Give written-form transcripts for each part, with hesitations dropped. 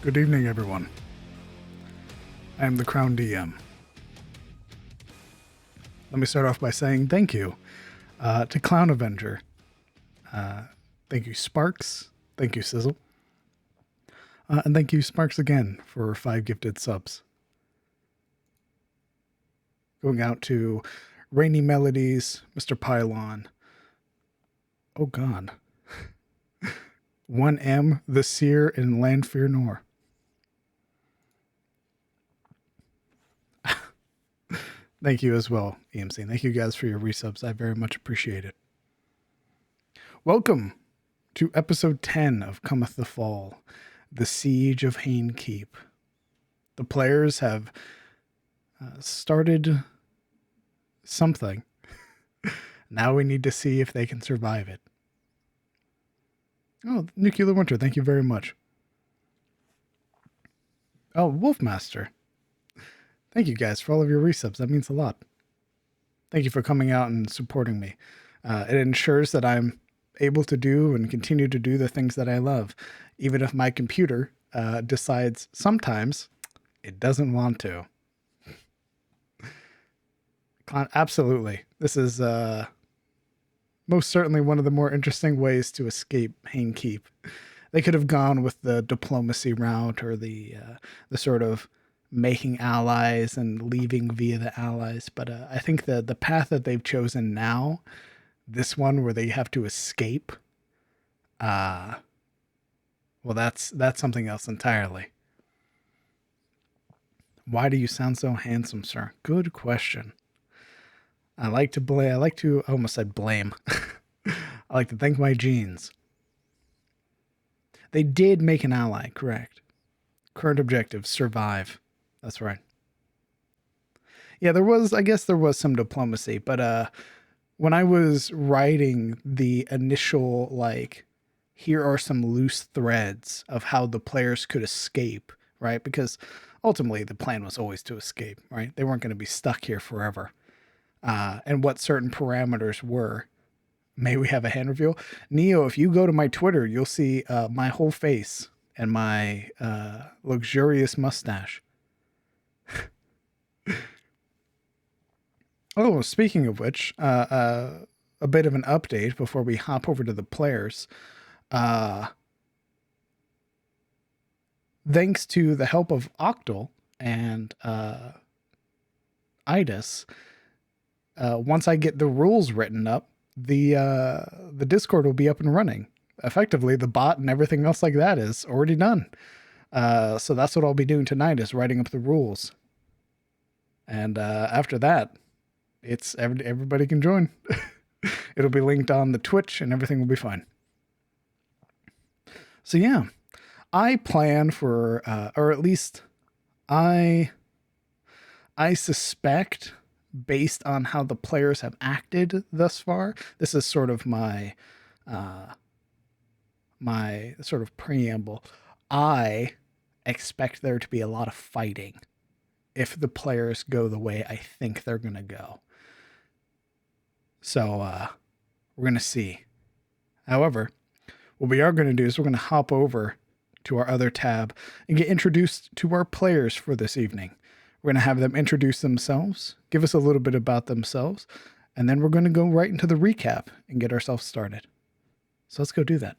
Good evening, everyone. I am the Crown DM. Let me start off by saying thank you to Clown Avenger. Thank you, Sparks. Thank you, Sizzle. And thank you, Sparks, again for 5 gifted subs. Going out to Rainy Melodies, Mr. Pylon. Oh, God. 1M, The Seer, and Landfear Nor. Thank you as well, EMC. Thank you guys for your resubs. I very much appreciate it. Welcome to episode 10 of Cometh the Fall, the Siege of Hane Keep. The players have started something. Now we need to see if they can survive it. Oh, Nuclear Winter, thank you very much. Oh, Wolfmaster. Thank you guys for all of your resubs. That means a lot. Thank you for coming out and supporting me. It ensures that I'm able to do and continue to do the things that I love, even if my computer decides sometimes it doesn't want to. Absolutely. This is most certainly one of the more interesting ways to escape Hane Keep. They could have gone with the diplomacy route or the sort of making allies and leaving via the allies. But I think the path that they've chosen now, this one where they have to escape, well, that's something else entirely. Why do you sound so handsome, sir? Good question. I almost said blame. I like to thank my genes. They did make an ally, correct? Current objective, survive. That's right. Yeah, I guess there was some diplomacy, but when I was writing the initial, here are some loose threads of how the players could escape, right? Because ultimately the plan was always to escape, right? They weren't going to be stuck here forever. And what certain parameters were. May we have a hand reveal? Neo, if you go to my Twitter, you'll see my whole face and my luxurious mustache. Oh, speaking of which, a bit of an update before we hop over to the players. Thanks to the help of Octal and Idis, once I get the rules written up, the Discord will be up and running. Effectively, the bot and everything else like that is already done. So that's what I'll be doing tonight, is writing up the rules. And after that, it's everybody can join. It'll be linked on the Twitch and everything will be fine. So yeah, I plan for, or at least I suspect, based on how the players have acted thus far, this is sort of my sort of preamble. I expect there to be a lot of fighting if the players go the way I think they're going to go. So we're going to see. However, what we are going to do is we're going to hop over to our other tab and get introduced to our players for this evening. We're going to have them introduce themselves, give us a little bit about themselves, and then we're going to go right into the recap and get ourselves started. So let's go do that.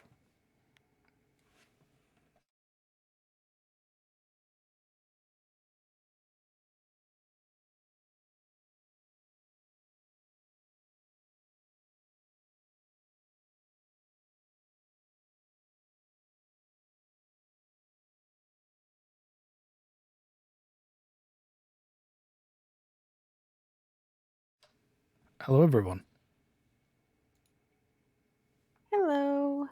Hello, everyone. Hello.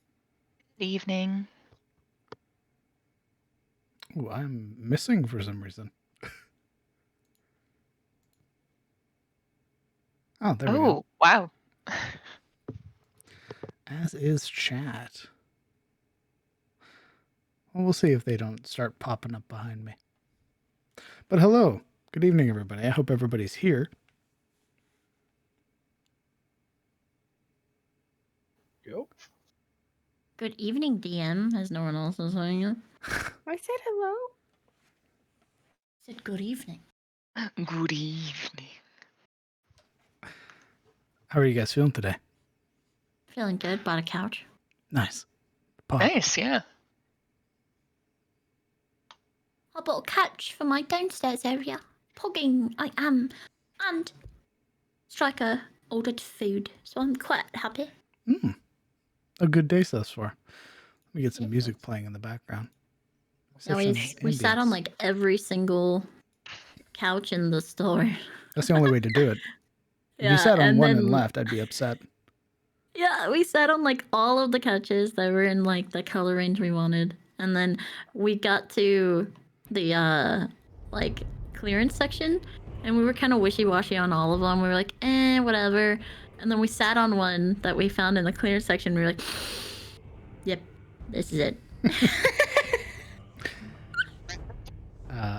Good evening. Ooh, I'm missing for some reason. Oh, there we go. Oh, wow. As is chat. Well, we'll see if they don't start popping up behind me. But hello. Good evening, everybody. I hope everybody's here. Go. Good evening, DM, as no one else is saying it. I said hello. Said good evening. Good evening. How are you guys feeling today? Feeling good, bought a couch. Nice. Pog. Nice, yeah. I bought a couch for my downstairs area. Pogging I am. And Striker ordered food, so I'm quite happy. A good day thus far. Let me get some Yes, music yes. playing in the background. No, we sat on like every single couch in the store. That's the only way to do it. If you Yeah, sat on and one then and left, I'd be upset. yeah, we sat on like all of the couches that were in like the color range we wanted. And then we got to the like clearance section and we were kind of wishy-washy on all of them. We were like, whatever. And then we sat on one that we found in the clearance section. We were like, yep, this is it.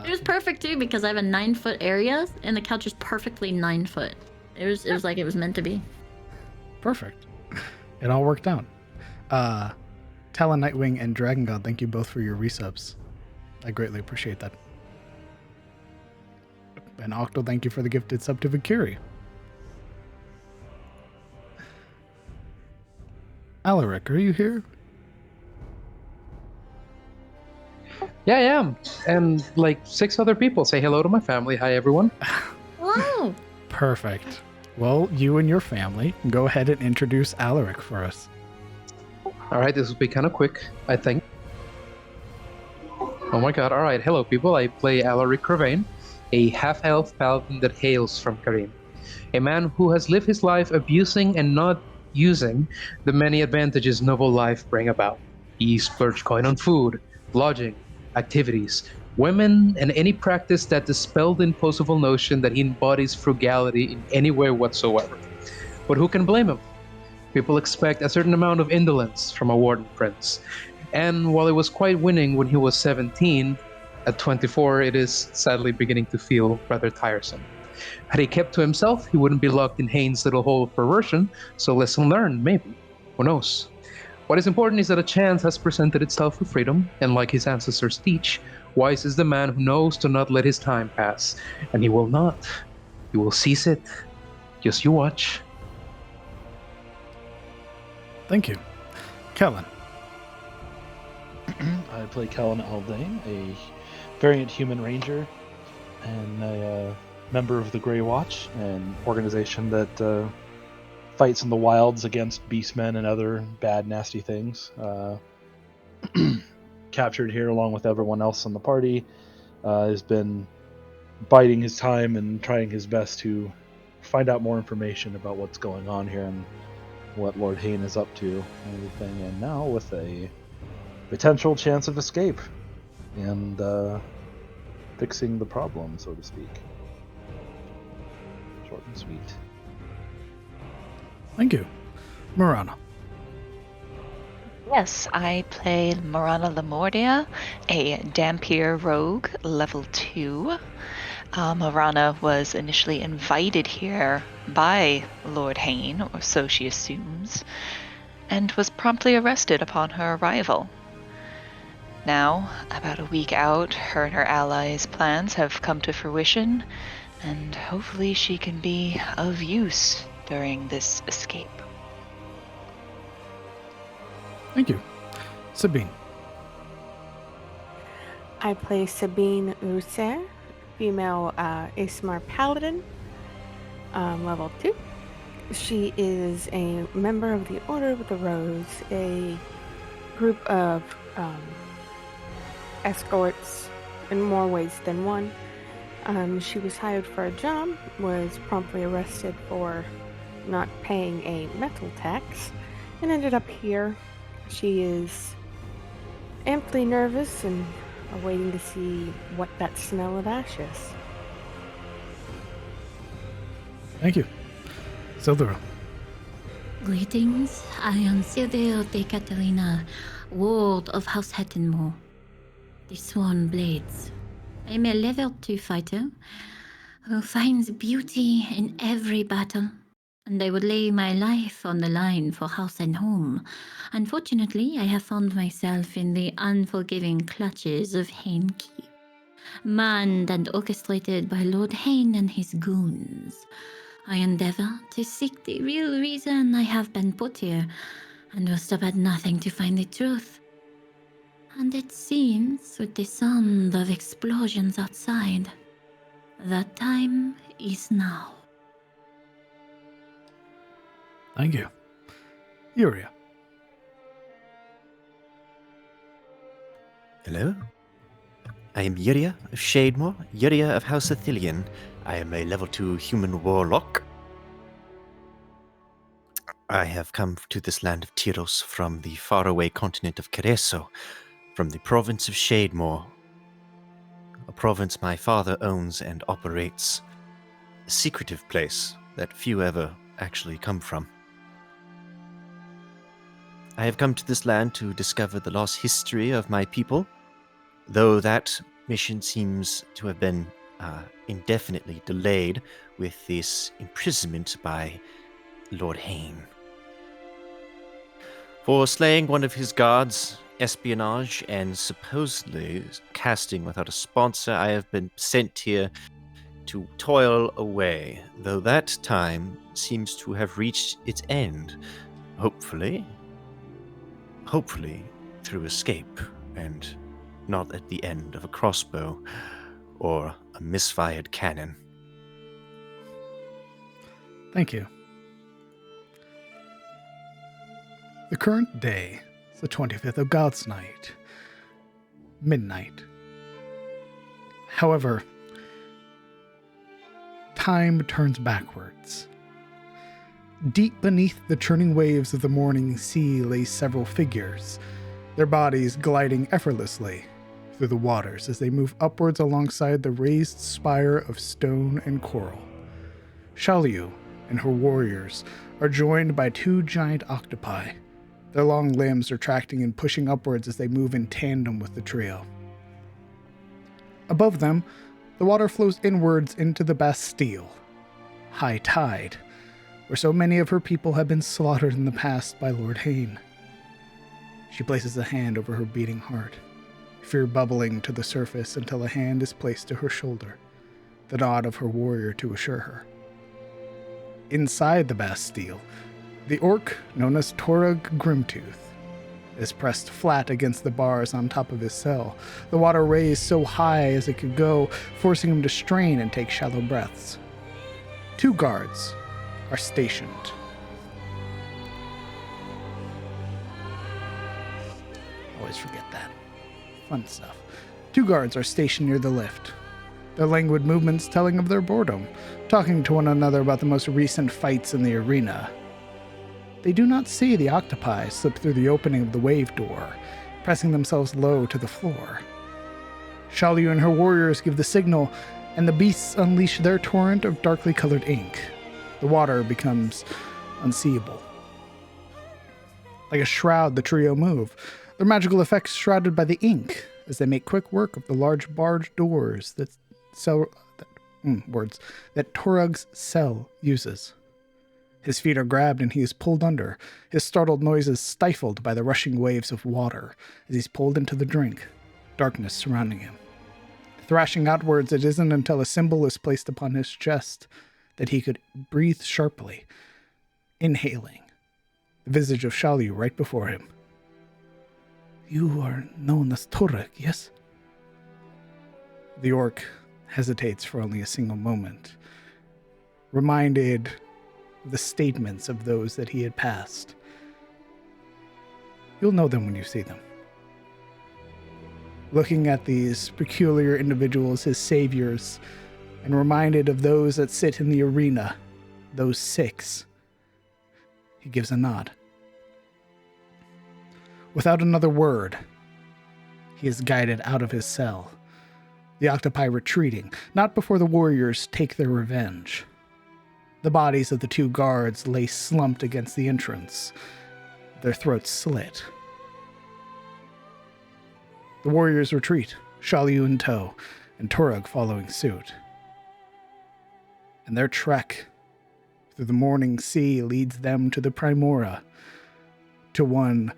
It was perfect too because I have a 9-foot area and the couch is perfectly 9 foot. It was like it was meant to be. Perfect. It all worked out. Talon Nightwing and Dragon God, thank you both for your resubs. I greatly appreciate that. And Octo, thank you for the gifted sub to Vikiri. Alaric, are you here? Yeah, I am. And like 6 other people. Say hello to my family. Hi, everyone. Whoa! Perfect. Well, you and your family, go ahead and introduce Alaric for us. All right, this will be kind of quick, I think. Oh my god, all right. Hello, people. I play Alaric Cravain, a half-elf paladin that hails from Karim. A man who has lived his life abusing and not using the many advantages noble life bring about. He splurged coin on food, lodging, activities, women, and any practice that dispelled the impossible notion that he embodies frugality in any way whatsoever. But who can blame him? People expect a certain amount of indolence from a warden prince. And while it was quite winning when he was 17, at 24 it is sadly beginning to feel rather tiresome. Had he kept to himself, he wouldn't be locked in Hane's little hole of perversion, so lesson learned, maybe. Who knows? What is important is that a chance has presented itself for freedom, and like his ancestors teach, wise is the man who knows to not let his time pass, and he will not. He will seize it. Just you watch. Thank you. Kellen. I play Kellen Aldane, a variant human ranger and a member of the Grey Watch, an organization that fights in the wilds against beastmen and other bad, nasty things. Captured here along with everyone else in the party, has been biding his time and trying his best to find out more information about what's going on here and what Lord Hane is up to and everything, and now with a potential chance of escape and fixing the problem, so to speak. Short and sweet. Thank you. Marana. Yes, I play Marana Lamordia, a Dampier rogue, level 2. Marana was initially invited here by Lord Hane, or so she assumes, and was promptly arrested upon her arrival. Now, about a week out, her and her allies' plans have come to fruition, and hopefully she can be of use during this escape. Thank you. Sabine. I play Sabine Rousser, female Asmar Paladin, level 2. She is a member of the Order of the Rose, a group of escorts in more ways than one. She was hired for a job, was promptly arrested for not paying a metal tax, and ended up here. She is amply nervous and waiting to see what that smell of ash is. Thank you. Sildura. Greetings, I am Sildeo de Catalina, Ward of House Hettenmoor, the Swan Blades. I am a level 2 fighter who finds beauty in every battle and I would lay my life on the line for house and home. Unfortunately, I have found myself in the unforgiving clutches of Hane Keep, manned and orchestrated by Lord Hane and his goons. I endeavor to seek the real reason I have been put here, and will stop at nothing to find the truth. And it seems, with the sound of explosions outside, that time is now. Thank you. Yuria. Hello? I am Yuria of Shademore, Yuria of House Athelion. I am a level 2 human warlock. I have come to this land of Tyros from the faraway continent of Cereso, from the province of Shademore, a province my father owns and operates. A secretive place that few ever actually come from. I have come to this land to discover the lost history of my people, though that mission seems to have been indefinitely delayed with this imprisonment by Lord Hane. For slaying one of his guards, espionage, and supposedly casting without a sponsor, I have been sent here to toil away, though that time seems to have reached its end. Hopefully through escape, and not at the end of a crossbow or a misfired cannon. Thank you. The current day is the 25th of God's Night, midnight. However, time turns backwards. Deep beneath the churning waves of the morning sea lay several figures, their bodies gliding effortlessly through the waters as they move upwards alongside the raised spire of stone and coral. Xiaoliu and her warriors are joined by two giant octopi, their long limbs retracting and pushing upwards as they move in tandem with the trio. Above them, the water flows inwards into the Bastille, high tide, where so many of her people have been slaughtered in the past by Lord Hane. She places a hand over her beating heart, fear bubbling to the surface until a hand is placed to her shoulder, the nod of her warrior to assure her. Inside the Bastille, the orc known as Torag Grimtooth is pressed flat against the bars on top of his cell, the water raised so high as it could go, forcing him to strain and take shallow breaths. Two guards are stationed. Always forget that. Fun stuff. Two guards are stationed near the lift, their languid movements telling of their boredom, talking to one another about the most recent fights in the arena. They do not see the octopi slip through the opening of the wave door, pressing themselves low to the floor. Xiaoliu and her warriors give the signal, and the beasts unleash their torrent of darkly colored ink. The water becomes unseeable. Like a shroud, the trio move, their magical effects shrouded by the ink as they make quick work of the large barred doors that Torug's cell uses. His feet are grabbed and he is pulled under, his startled noises stifled by the rushing waves of water as he's pulled into the drink, darkness surrounding him. Thrashing outwards, it isn't until a symbol is placed upon his chest that he could breathe sharply, inhaling the visage of Xiaoliu right before him. You are known as Torag, yes? The orc hesitates for only a single moment, reminded of the statements of those that he had passed. You'll know them when you see them. Looking at these peculiar individuals, his saviors, and reminded of those that sit in the arena, those 6, he gives a nod. Without another word, he is guided out of his cell, the octopi retreating, not before the warriors take their revenge. The bodies of the two guards lay slumped against the entrance, their throats slit. The warriors retreat, Xiaoliu in tow, and Torag following suit. And their trek through the morning sea leads them to the Primora, to one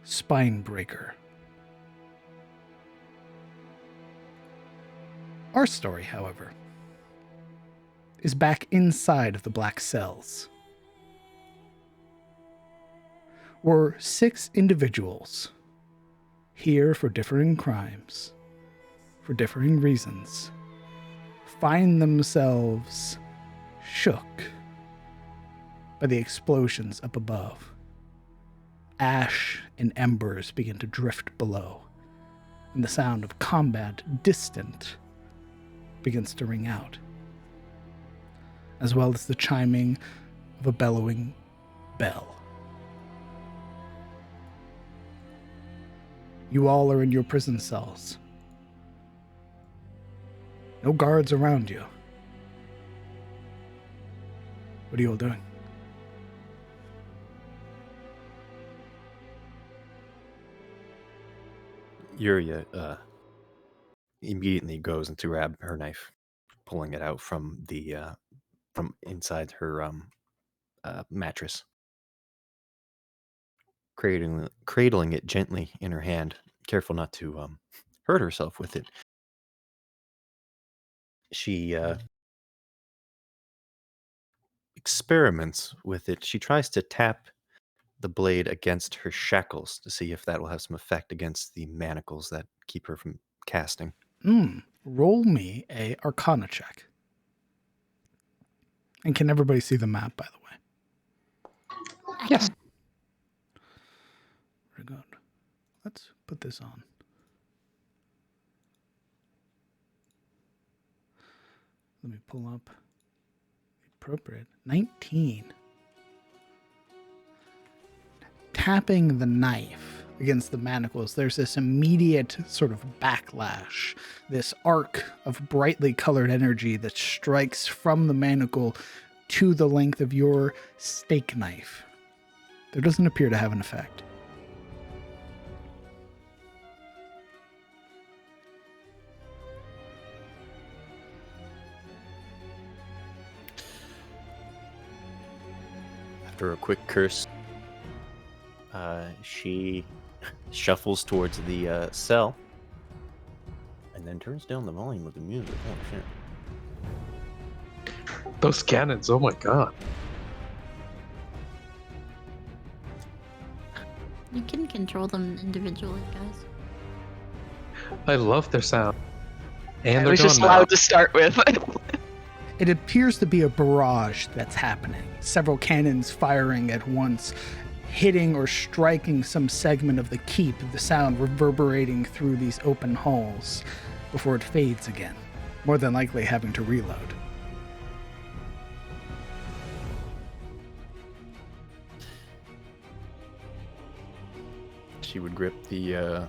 Spinebreaker. Our story, however, is back inside of the black cells. Were 6 individuals here for differing crimes, for differing reasons, find themselves shook by the explosions up above. Ash and embers begin to drift below, and the sound of combat, distant, begins to ring out, as well as the chiming of a bellowing bell. You all are in your prison cells. No guards around you. What are you all doing? Yuria immediately goes and to grab her knife, pulling it out from the from inside her mattress, cradling it gently in her hand, careful not to hurt herself with it. She experiments with it. She tries to tap the blade against her shackles to see if that will have some effect against the manacles that keep her from casting. Roll me a Arcana check. And can everybody see the map, by the way? Yes. Very good. Let's put this on. Let me pull up the appropriate 19. Tapping the knife against the manacles, there's this immediate sort of backlash, this arc of brightly colored energy that strikes from the manacle to the length of your steak knife. There doesn't appear to have an effect. After a quick curse, she shuffles towards the cell and then turns down the volume of the music. Oh, shit. Those cannons, oh my god. You can control them individually, guys. I love their sound. And I they're was just gone now. allowed to start with. It appears to be a barrage that's happening. Several cannons firing at once, hitting or striking some segment of the keep, the sound reverberating through these open halls before it fades again, more than likely having to reload. She would grip the there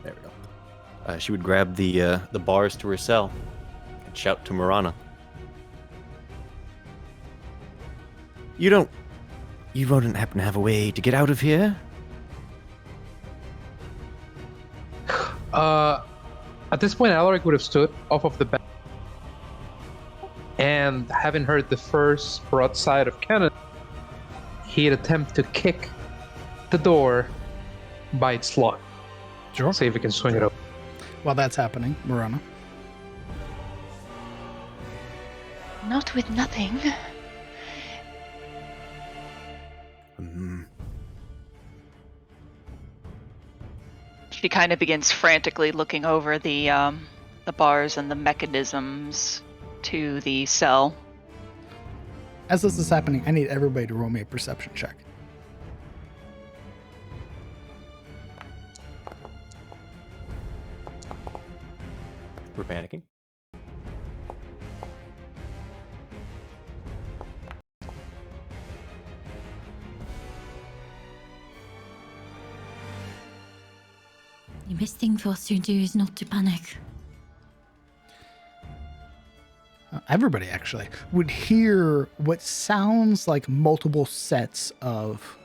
we go. She would grab the bars to her cell and shout to Marana. You wouldn't happen to have a way to get out of here? At this point, Alaric would have stood off of the bed, and having heard the first broadside of cannon, he'd attempt to kick the door by its lock. Sure. See if he can swing it up. While that's happening, Marana. Not with nothing. She kind of begins frantically looking over the bars and the mechanisms to the cell. As this is happening, I need everybody to roll me a perception check. We're panicking. The best thing for us to do is not to panic. Everybody actually would hear what sounds like multiple sets of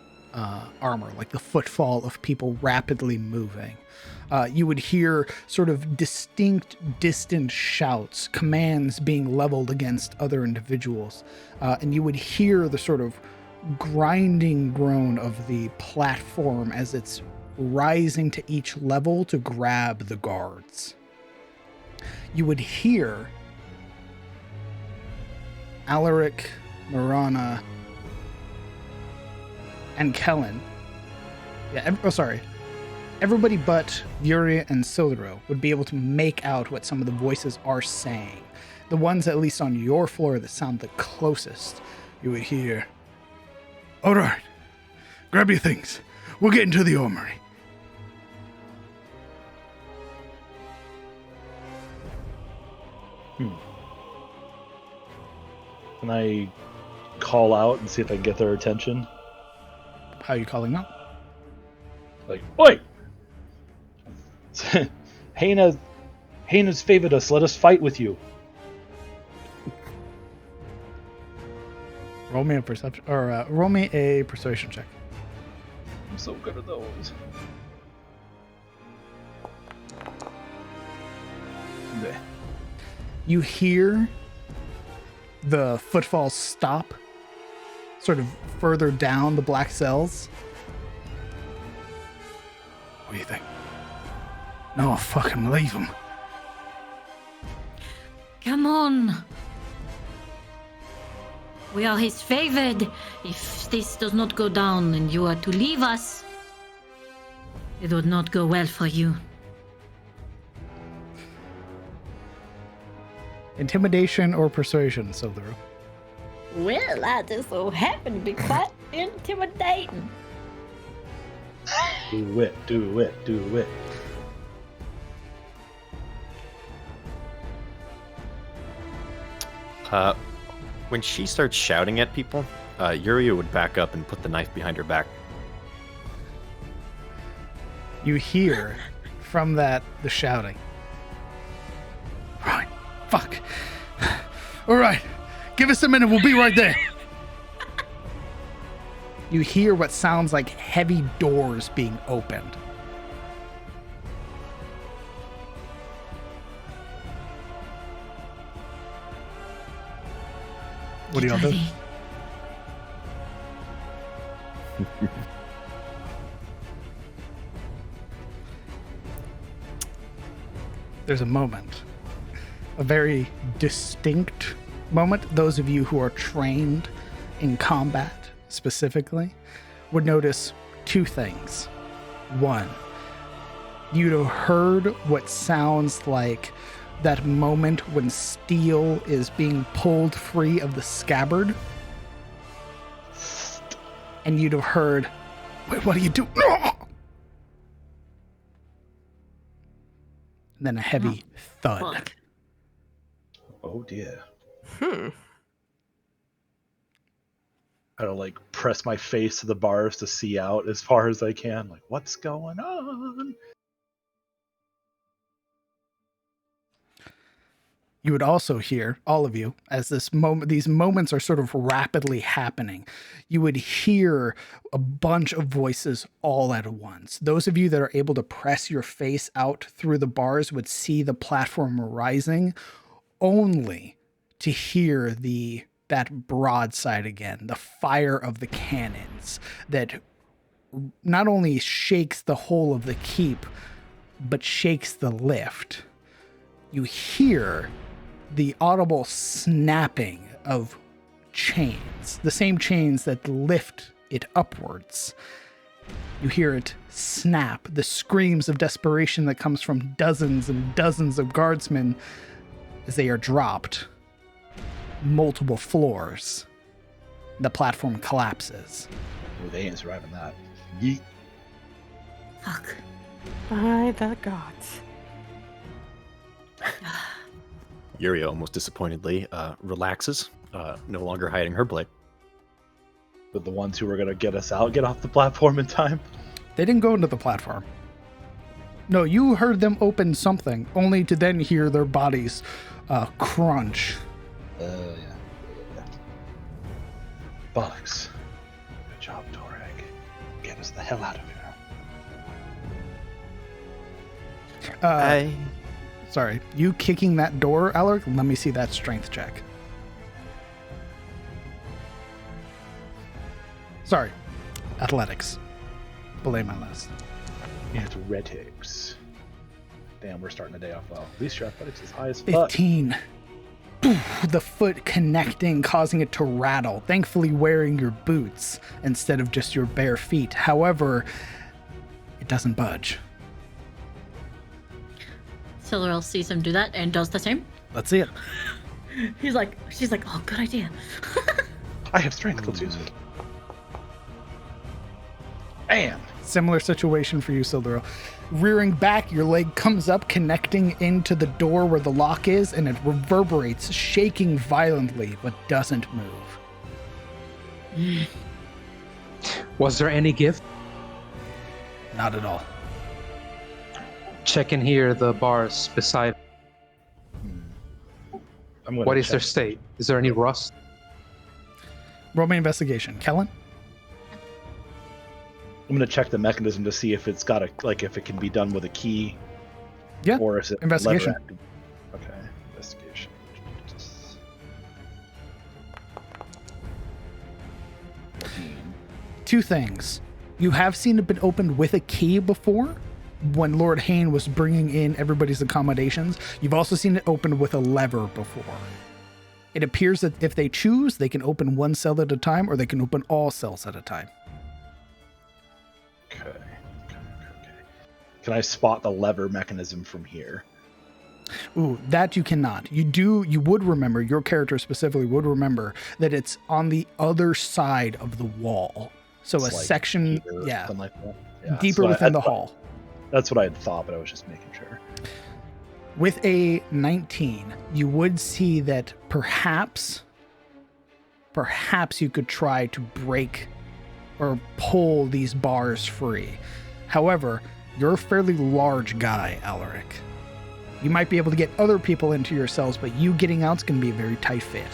armor, like the footfall of people rapidly moving. You would hear sort of distinct, distant shouts, commands being leveled against other individuals. And you would hear the sort of grinding groan of the platform as it's rising to each level to grab the guards. You would hear Alaric, Marana, and Kellen. Everybody but Yuria and Sildro would be able to make out what some of the voices are saying. The ones, at least on your floor, that sound the closest. You would hear, "All right, grab your things. We'll get into the armory." Can I call out and see if I can get their attention? How are you calling out? Like, oi! Hane has favored us. Let us fight with you. Roll me a perception, or roll me a persuasion check. I'm so good at those. Bleh. You hear the footfalls stop, sort of further down the black cells. What do you think? No, I'll fucking leave him. Come on. We are his favored. If this does not go down and you are to leave us, it would not go well for you. Intimidation or persuasion, Sildro? Well, I just so happen to be quite intimidating. Do it, do it, do it. When she starts shouting at people, Yuria would back up and put the knife behind her back. You hear from that the shouting. Right, fuck. All right, give us a minute, we'll be right there. You hear what sounds like heavy doors being opened. What do y'all do? There's a moment, a very distinct moment. Those of you who are trained in combat specifically would notice two things. One, you'd have heard what sounds like that moment when steel is being pulled free of the scabbard. And you'd have heard, "Wait, what are you doing?" And then a heavy thud. Fuck. Oh dear. I don't like press my face to the bars to see out as far as I can. Like, what's going on? You would also hear, all of you, as these moments are sort of rapidly happening, you would hear a bunch of voices all at once. Those of you that are able to press your face out through the bars would see the platform rising, only to hear that broadside again, the fire of the cannons that not only shakes the whole of the keep, but shakes the lift. You hear the audible snapping of chains, the same chains that lift it upwards. You hear it snap, the screams of desperation that comes from dozens and dozens of guardsmen as they are dropped. Multiple floors. The platform collapses. Oh, they ain't surviving that. Yeet. Fuck. By the gods. Yuria, almost disappointedly, relaxes, no longer hiding her blade. But the ones who were going to get us out get off the platform in time? They didn't go into the platform. No, you heard them open something, only to then hear their bodies crunch. Yeah. Bollocks. Good job, Torag. us the hell out of here. Sorry, you kicking that door, Alaric? Let me see that strength check. Sorry, athletics. Belay my last. Athletics. Damn, we're starting the day off well. At least your athletics is high as fuck. 15. The foot connecting, causing it to rattle. Thankfully wearing your boots instead of just your bare feet. However, it doesn't budge. Silverell sees him do that and does the same. Let's see it. She's like, oh, good idea. I have strength, let's use it. Bam! Similar situation for you, Silverell. Rearing back, your leg comes up, connecting into the door where the lock is, and it reverberates, shaking violently, but doesn't move. Was there any gift? Not at all. Check in here, the bars beside. What is their state? Is there any rust? Roll me investigation. Kellen? I'm gonna check the mechanism to see if it's got if it can be done with a key. Yeah. Or is it Investigation. lever active? Okay. Investigation. 14. Two things. You have seen it been opened with a key before, when Lord Hane was bringing in everybody's accommodations. You've also seen it opened with a lever before. It appears that if they choose, they can open one cell at a time, or they can open all cells at a time. Okay. Can I spot the lever mechanism from here? Ooh, that you cannot. You would remember, your character specifically would remember that it's on the other side of the wall. So It's a like section, deeper, yeah, something like that? Yeah, deeper so within the that's what- hall. That's what I had thought, but I was just making sure. With a 19, you would see that perhaps you could try to break or pull these bars free. However, you're a fairly large guy, Alaric. You might be able to get other people into your cells, but you getting out's going to be a very tight fit.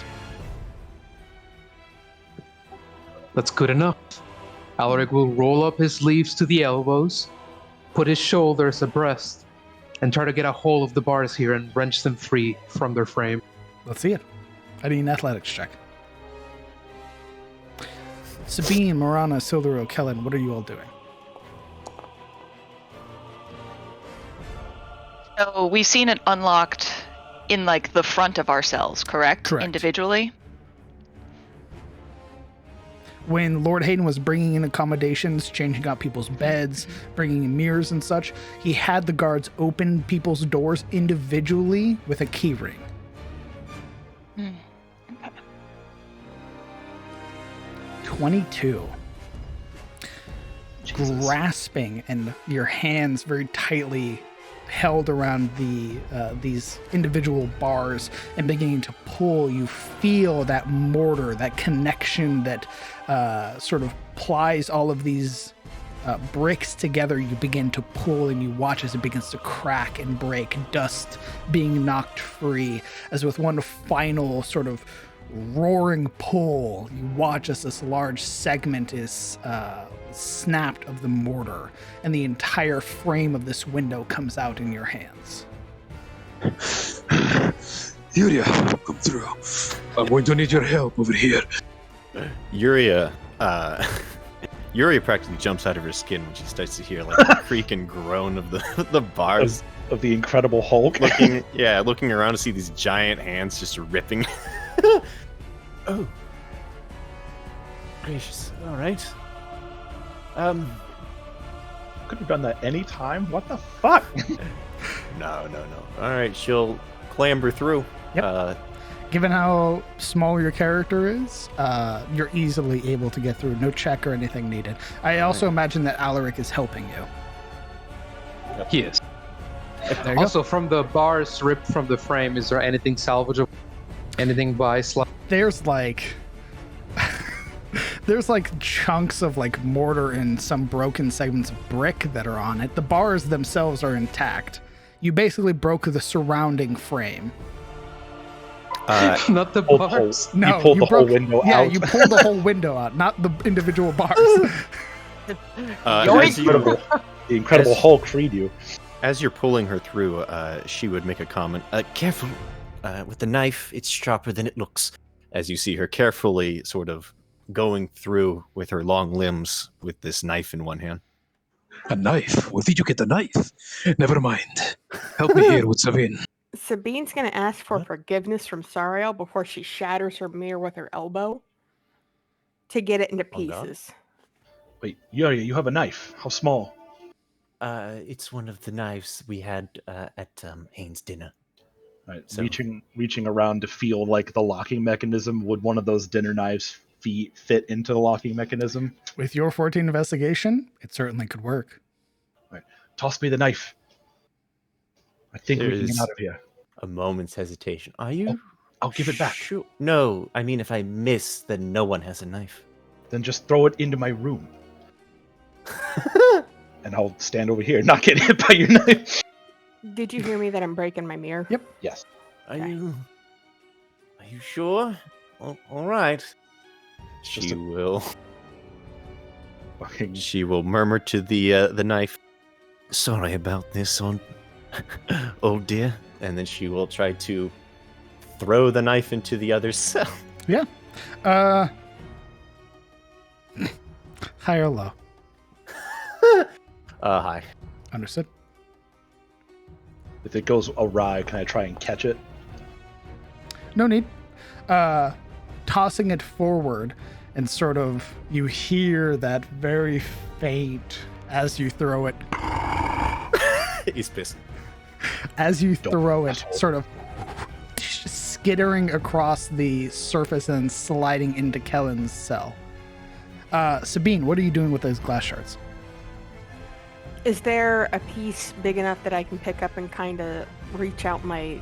That's good enough. Alaric will roll up his sleeves to the elbows, put his shoulders abreast, and try to get a hold of the bars here and wrench them free from their frame. Let's see it. I need an athletics check. Sabine, Marana, Silverell, Kellen, what are you all doing? So we've seen it unlocked in the front of our cells, correct? Correct. Individually? When Lord Hayden was bringing in accommodations, changing out people's beds, bringing in mirrors and such, he had the guards open people's doors individually with a key ring. Okay. 22. Jesus. Grasping and your hands very tightly held around these individual bars and beginning to pull, you feel that mortar, that connection that sort of plies all of these bricks together. You begin to pull and you watch as it begins to crack and break, dust being knocked free, as with one final sort of roaring pull, you watch as this large segment is snapped of the mortar, and the entire frame of this window comes out in your hands. Yuria, come through. I'm going to need your help over here. Yuria practically jumps out of her skin when she starts to hear the creak and groan of the bars. Of the Incredible Hulk. looking around to see these giant hands just ripping. Oh. Gracious. All right. Could have done that any time. What the fuck? No. All right, she'll clamber through. Yep. Given how small your character is, you're easily able to get through. No check or anything needed. I also imagine that Alaric is helping you. Yes. There you Also, from the bars ripped from the frame, is there anything salvageable? Anything by slide? There's there's chunks of mortar and some broken segments of brick that are on it. The bars themselves are intact. You basically broke the surrounding frame. Not the Pulled bars. You pulled the whole window out. Yeah, you pulled the whole window out, not the individual bars. As The Incredible As- Hulk freed you. As you're pulling her through, she would make a comment. Careful with the knife, it's sharper than it looks. As you see her carefully sort of going through with her long limbs with this knife in one hand. A knife? Where did you get the knife? Never mind. Help me here with Sabine. Sabine's going to ask for forgiveness from Sariel before she shatters her mirror with her elbow to get it into Oh, God. pieces. Wait, you have a knife. How small? It's one of the knives we had at Hane's dinner. All right, So- reaching around to feel like the locking mechanism. Would one of those dinner knives fit into the locking mechanism? With your 14 investigation, it certainly could work. Toss me the knife. I think we There can get is- out of here. A moment's hesitation. Are you? I'll give it back. Sure? No, I mean if I miss, then no one has a knife. Then just throw it into my room. And I'll stand over here, not get hit by your knife. Did you hear me that I'm breaking my mirror? Yep. Yes. Are Okay. you sure? All right. just She a- will. Fucking She will murmur to the knife. Sorry about this, old dear. And then she will try to throw the knife into the other cell. High or low? Hi. Understood. if it goes awry, can I try and catch it? No need. Tossing it forward, and sort of you hear that very faint as you throw it. He's pissed. As you Don't throw it, asshole. sort of skittering across the surface and sliding into Kellen's cell. Sabine, what are you doing with those glass shards? Is there a piece big enough that I can pick up and kind of reach out my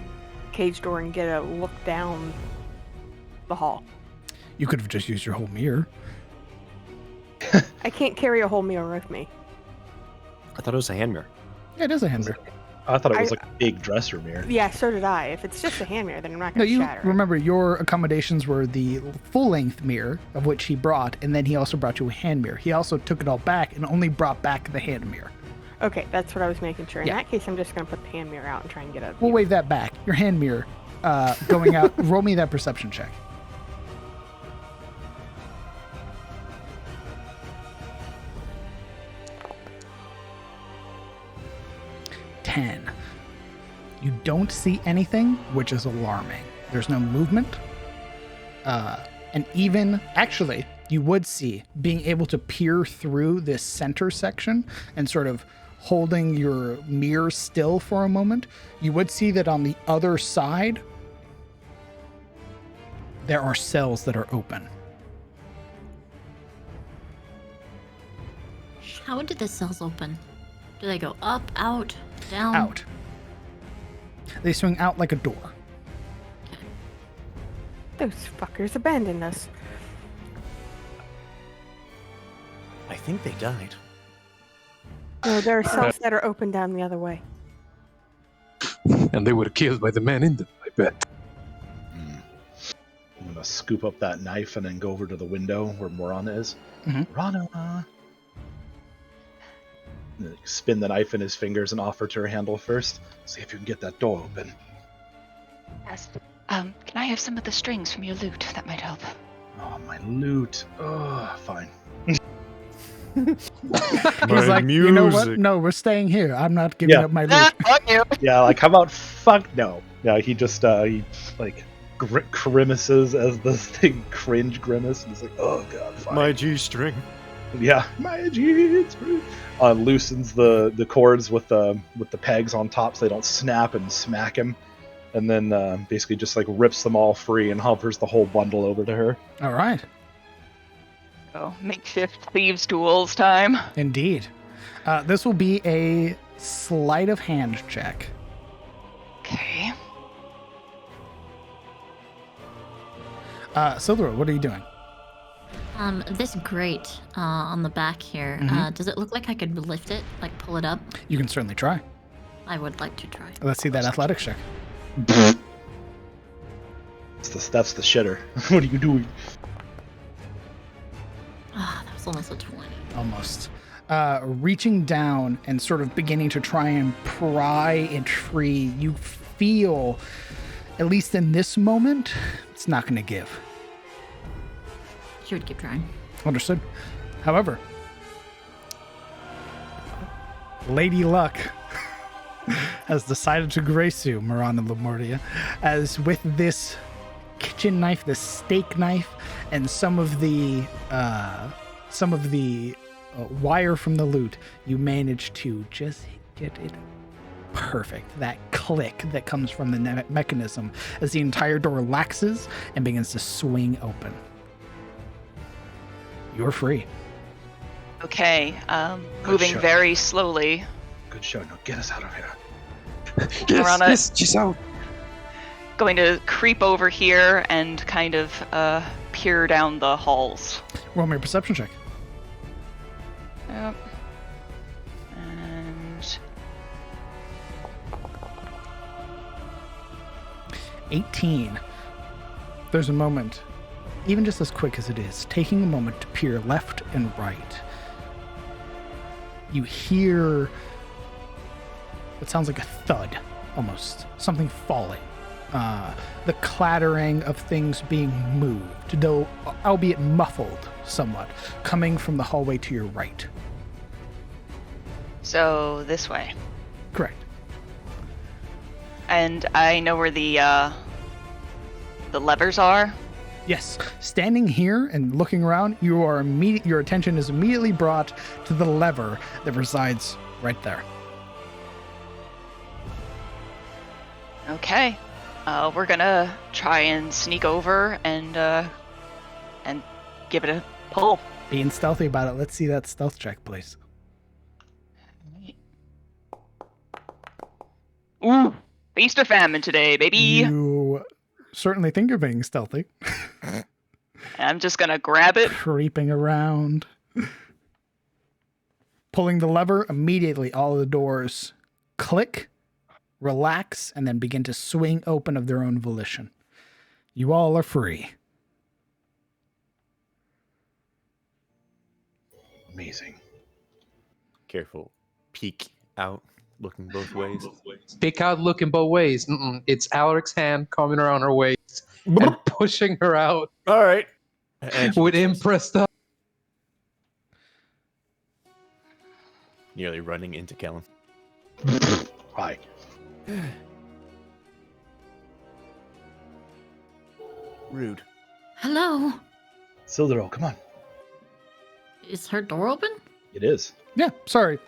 cage door and get a look down the hall? You could have just used your whole mirror. I can't carry a whole mirror with me. I thought it was a hand mirror. Yeah, it is a hand mirror. I thought it was I- like a big dresser mirror. Yeah, so did I. If it's just a hand mirror, then I'm not No, going to you shatter it. remember your accommodations were the full-length mirror, of which he brought, and then he also brought you a hand mirror. He also took it all back and only brought back the hand mirror. Okay, that's what I was making sure. In Yeah. that case, I'm just going to put the hand mirror out and try and get a We'll view. wave that back. Your hand mirror going out. Roll me that perception check. Ten. You don't see anything, which is alarming. There's no movement. And even, actually, you would see being able to peer through this center section and sort of holding your mirror still for a moment, you would see that on the other side, there are cells that are open. How did the cells open? Do they go up, out, down? Out. They swing out like a door. Those fuckers abandoned us. I think they died. No, there are cells that are open down the other way. And they were killed by the man in them, I bet. I'm gonna scoop up that knife and then go over to the window where Morana is. Mhm. Morana. Spin the knife in his fingers and offer to her handle first. See if you can get that door open. Yes. Can I have some of the strings from your lute? That might help. Oh, my loot. Oh, fine. He's like, you know what? No, we're staying here. I'm not giving Yeah. up my loot. Yeah, like, how about fuck no? Yeah, he just, he, like, grimaces as this thing cringe grimace. And he's like, oh, God, fine. G-string. Yeah, my jeans. Loosens the cords with the pegs on top so they don't snap and smack him, and then basically just like rips them all free and hovers the whole bundle over to her. All right. Oh, makeshift thieves' tools time. Indeed. This will be a sleight of hand check. Okay. Silver, what are you doing? This grate on the back here, Mhm. does it look like I could lift it, like pull it up? You can certainly try. I would like to try. Let's see that athletics check. That's the shitter. What are you doing? Ah, that was almost a 20. Almost. Reaching down and sort of beginning to try and pry it free, you feel, at least in this moment, it's not going to give. She would keep trying. Understood. However, Lady Luck has decided to grace you, Marana Lamortia, as with this kitchen knife, this steak knife, and some of the wire from the loot, you manage to just get it perfect. That click that comes from the mechanism as the entire door relaxes and begins to swing open. You're free. Okay, moving shot. very slowly. Good show. Now get us out of here. Yes, Marana- yes, she's out. Going to creep over here and kind of peer down the halls. Roll me a perception check. Yep. And 18. There's a moment, even just as quick as it is, taking a moment to peer left and right. You hear what sounds like a thud, almost. Something falling. The clattering of things being moved, though albeit muffled somewhat, coming from the hallway to your right. so this way. Correct. And I know where the levers are. Yes, standing here and looking around, your attention is immediately brought to the lever that resides right there. Okay. We're gonna try and sneak over and give it a pull. Being stealthy about it, let's see that stealth check, please. Ooh, feast or famine today, baby. You certainly think you're being stealthy. I'm just gonna grab it. Creeping around. Pulling the lever, immediately all of the doors click, relax, and then begin to swing open of their own volition. You all are free. Amazing. Careful. Peek out, looking both ways. Pick out looking both ways. It's Alaric's hand coming around her waist and pushing her out All right. And with impressed up. nearly running into Kellen. Hi. Rude. Hello? Sildero, come on. Is her door open? It is. Yeah, sorry.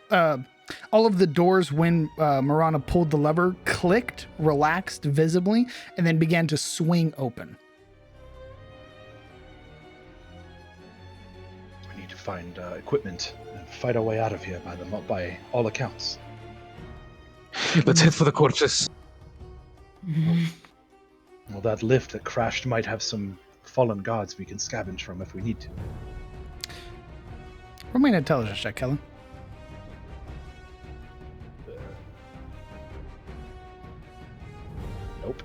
All of the doors, when Marana pulled the lever, clicked, relaxed visibly, and then began to swing open. We need to find equipment and fight our way out of here by all accounts. Let's head for the corpses. Well, that lift that crashed might have some fallen gods we can scavenge from if we need to. Roll me an intelligence check, Kellen. Nope.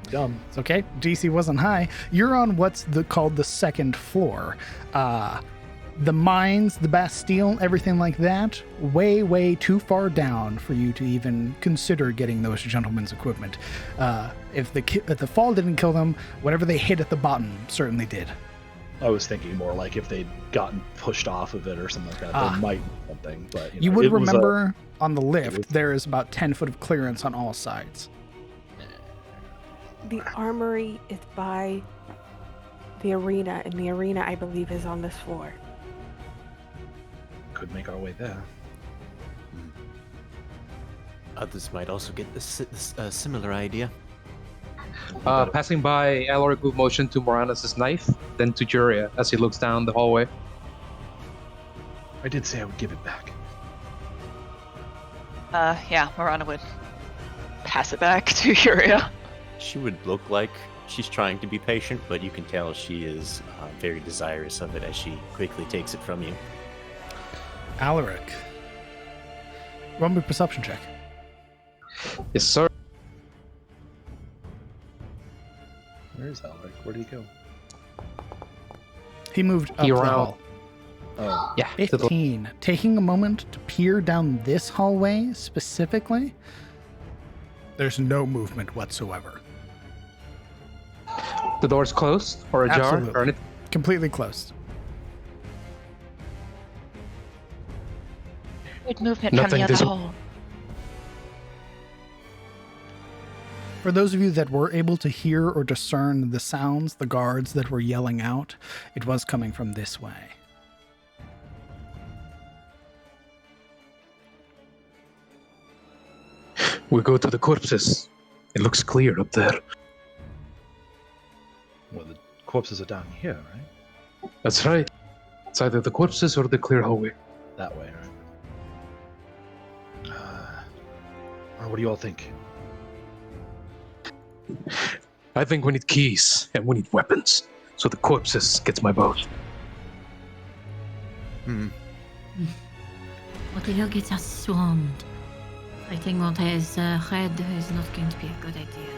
Dumb. It's okay. DC wasn't high. You're on what's called the second floor. The mines, the Bastille, everything like that, way, way too far down for you to even consider getting those gentlemen's equipment. If the fall didn't kill them, whatever they hit at the bottom certainly did. I was thinking more like if they'd gotten pushed off of it or something like that, there might be something. But You know, would it was remember on the lift, there is about 10 foot of clearance on all sides. The armory is by the arena, and the arena, I believe, is on this floor. could make our way there. Others might also get this similar idea. Passing by, Alaric will motion to Moranis' knife, then to Juria as he looks down the hallway. I did say I would give it back. Yeah, Marana would pass it back to Yuria. She would look like she's trying to be patient, but you can tell she is very desirous of it as she quickly takes it from you. Alaric. Roll me a perception check. Yes, sir. Where is Alaric? Where did he go? He moved up He the ran hall. Oh, Yeah. to the- 15. Taking a moment to peer down this hallway specifically, there's no movement whatsoever. The door's closed or ajar Absolutely. or anything. Completely closed. Good movement from Nothing the other visible. hall. For those of you that were able to hear or discern the sounds, the guards that were yelling out, it was coming from this way. We go to the corpses. It looks clear up there. well, the corpses are down here, right? That's right. It's either the corpses or the clear hallway. That way, right? What do you all think? I think we need keys and we need weapons. So the corpses gets my vote. What if you get us swarmed? Fighting Monte's head is not going to be a good idea.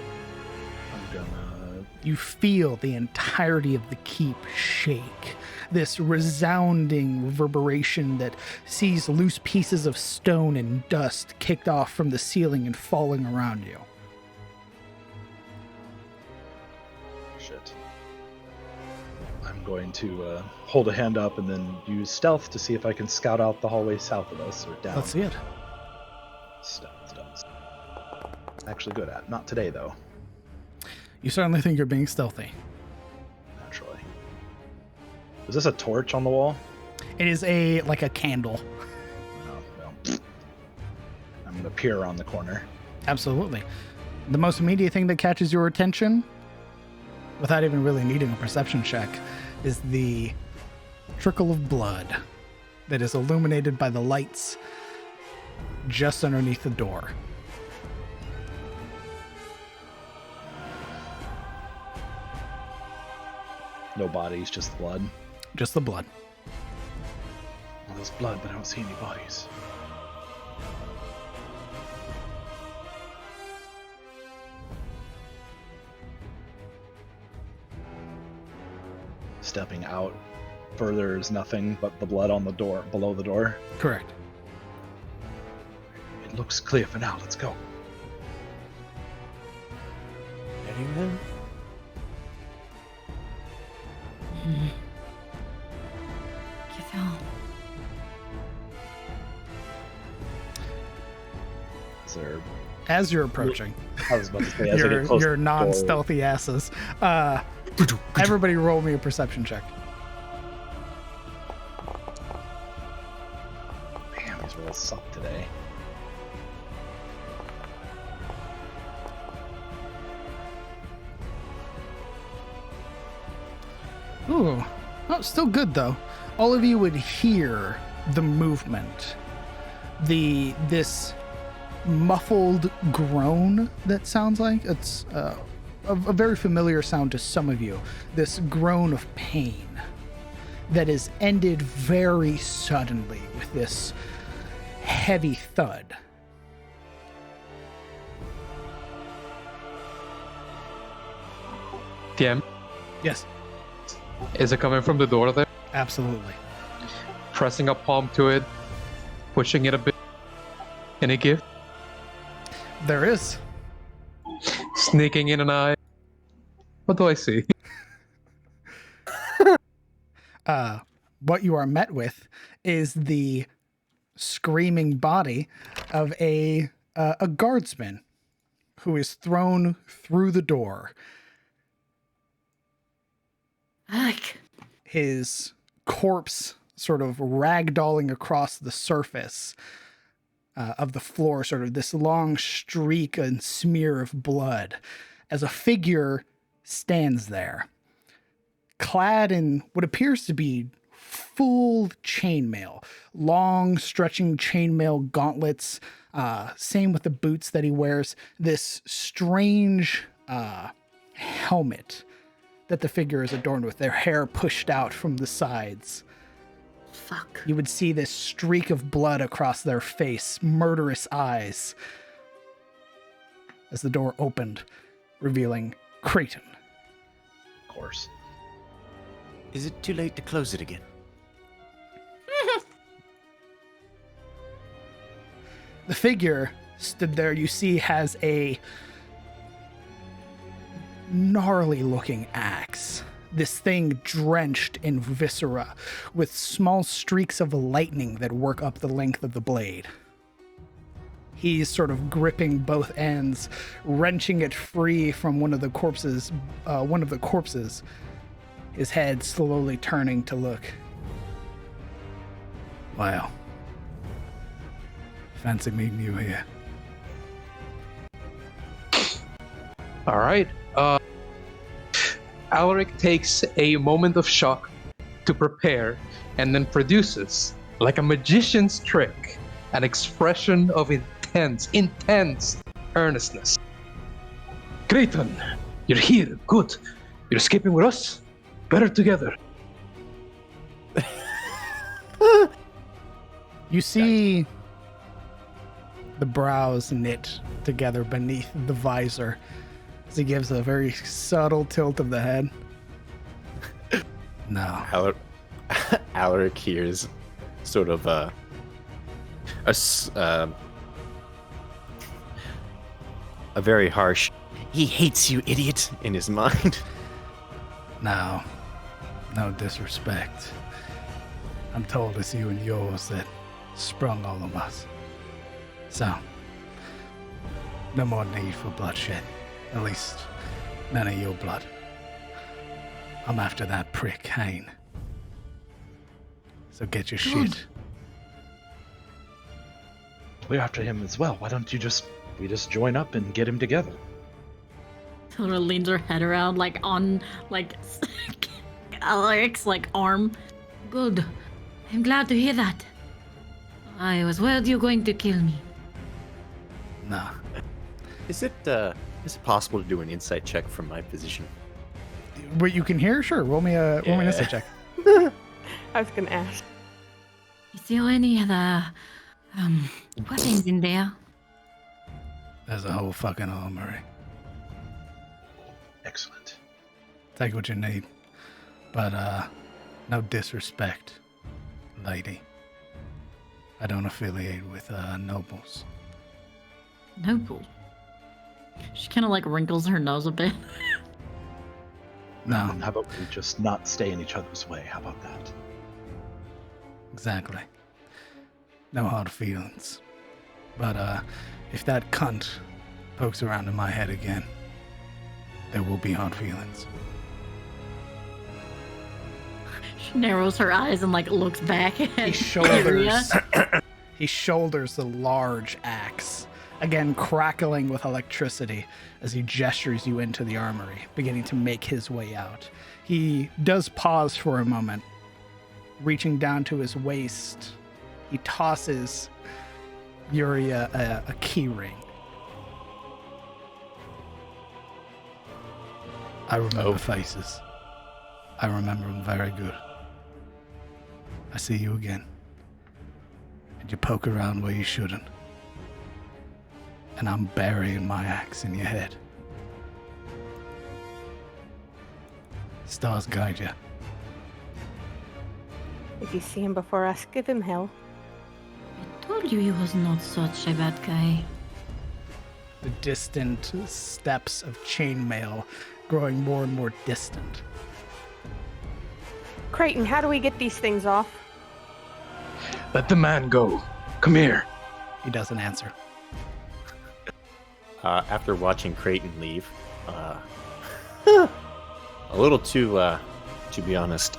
I'm gonna. You feel the entirety of the keep shake. This resounding reverberation that sees loose pieces of stone and dust kicked off from the ceiling and falling around you. Shit. I'm going to hold a hand up and then use stealth to see if I can scout out the hallway south of us or down. Let's see it. Stealth. Actually good at. Not today, though. You certainly think you're being stealthy. Naturally. Is this a torch on the wall? It is like a candle. No, well. I'm going to peer around the corner. Absolutely. The most immediate thing that catches your attention, without even really needing a perception check, is the trickle of blood that is illuminated by the lights just underneath the door. No bodies, just blood. Just the blood. Well, there's blood, but I don't see any bodies. Stepping out further is nothing but the blood on the door, below the door. Correct. It looks clear for now. Let's go. Very well. Get on. Is there? As you're approaching, I was about to say, as I get close your to the non-stealthy asses, everybody roll me a perception check. door. Damn, these rolls suck today. Ooh. Oh, still good though. All of you would hear the movement. This muffled groan that sounds like it's a very familiar sound to some of you. This groan of pain that is ended very suddenly with this heavy thud. TM, Yes, is it coming from the door there? absolutely. Pressing a palm to it, pushing it a bit. Any gift? There is. Sneaking in an eye. What do I see? What you are met with is the screaming body of a guardsman who is thrown through the door. Alec. His corpse sort of ragdolling across the surface of the floor, sort of this long streak and smear of blood, as a figure stands there, clad in what appears to be full chainmail, long stretching chainmail gauntlets, same with the boots that he wears, this strange helmet that the figure is adorned with, their hair pushed out from the sides. Fuck. You would see this streak of blood across their face, murderous eyes, as the door opened, revealing Creighton. Of course. Is it too late to close it again? The figure stood there, you see, has a gnarly looking axe. This thing drenched in viscera, with small streaks of lightning that work up the length of the blade. He's sort of gripping both ends, wrenching it free from one of the corpses. His head slowly turning to look. Wow. Fancy meeting you here. All right. Alaric takes a moment of shock to prepare and then produces, like a magician's trick, an expression of intense earnestness. Creighton, you're here. Good. You're escaping with us? Better together. You see the brows knit together beneath the visor as he gives a very subtle tilt of the head. No. Alaric hears sort of a very harsh, "He hates you, idiot," in his mind. No disrespect. I'm told it's you and yours that sprung all of us. So, no more need for bloodshed. At least, none of your blood. I'm after that prick, Hane. So get your shit. We're after him as well. Why don't we just join up and get him together? Tora leans her head around, like, on, like, Alaric's, like, arm. Good. I'm glad to hear that. I was worried you were going to kill me. Nah. Is it possible to do an insight check from my position? What you can hear? Sure. Roll me an insight check. I was gonna ask. Is there any other weapons in there? There's a whole fucking armory. Excellent. Take what you need. But, no disrespect, lady. I don't affiliate with, nobles. Noble. She kind of like wrinkles her nose a bit. No, How about we just not stay in each other's way? How about that? exactly. No hard feelings. But, if that cunt pokes around in my head again, there will be hard feelings. She narrows her eyes and like looks back at He he shoulders the large axe, again crackling with electricity as he gestures you into the armory, beginning to make his way out. He does pause for a moment, reaching down to his waist. He tosses Yuri a key ring. I remember faces. I remember them very good. I see you again. And you poke around where you shouldn't. And I'm burying my axe in your head. Stars guide you. If you see him before us, give him hell. I told you he was not such a bad guy. The distant steps of chainmail growing more and more distant. Creighton, how do we get these things off? Let the man go. Come here. He doesn't answer. After watching Creighton leave, a little too, to be honest,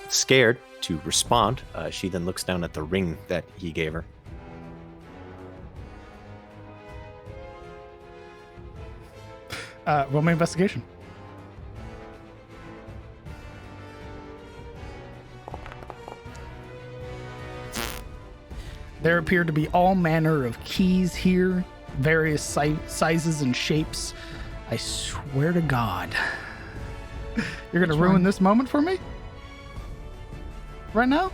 scared to respond, she then looks down at the ring that he gave her. Roll my investigation. There appear to be all manner of keys here, various sizes and shapes. I swear to God. You're going to ruin this moment for me? Right now?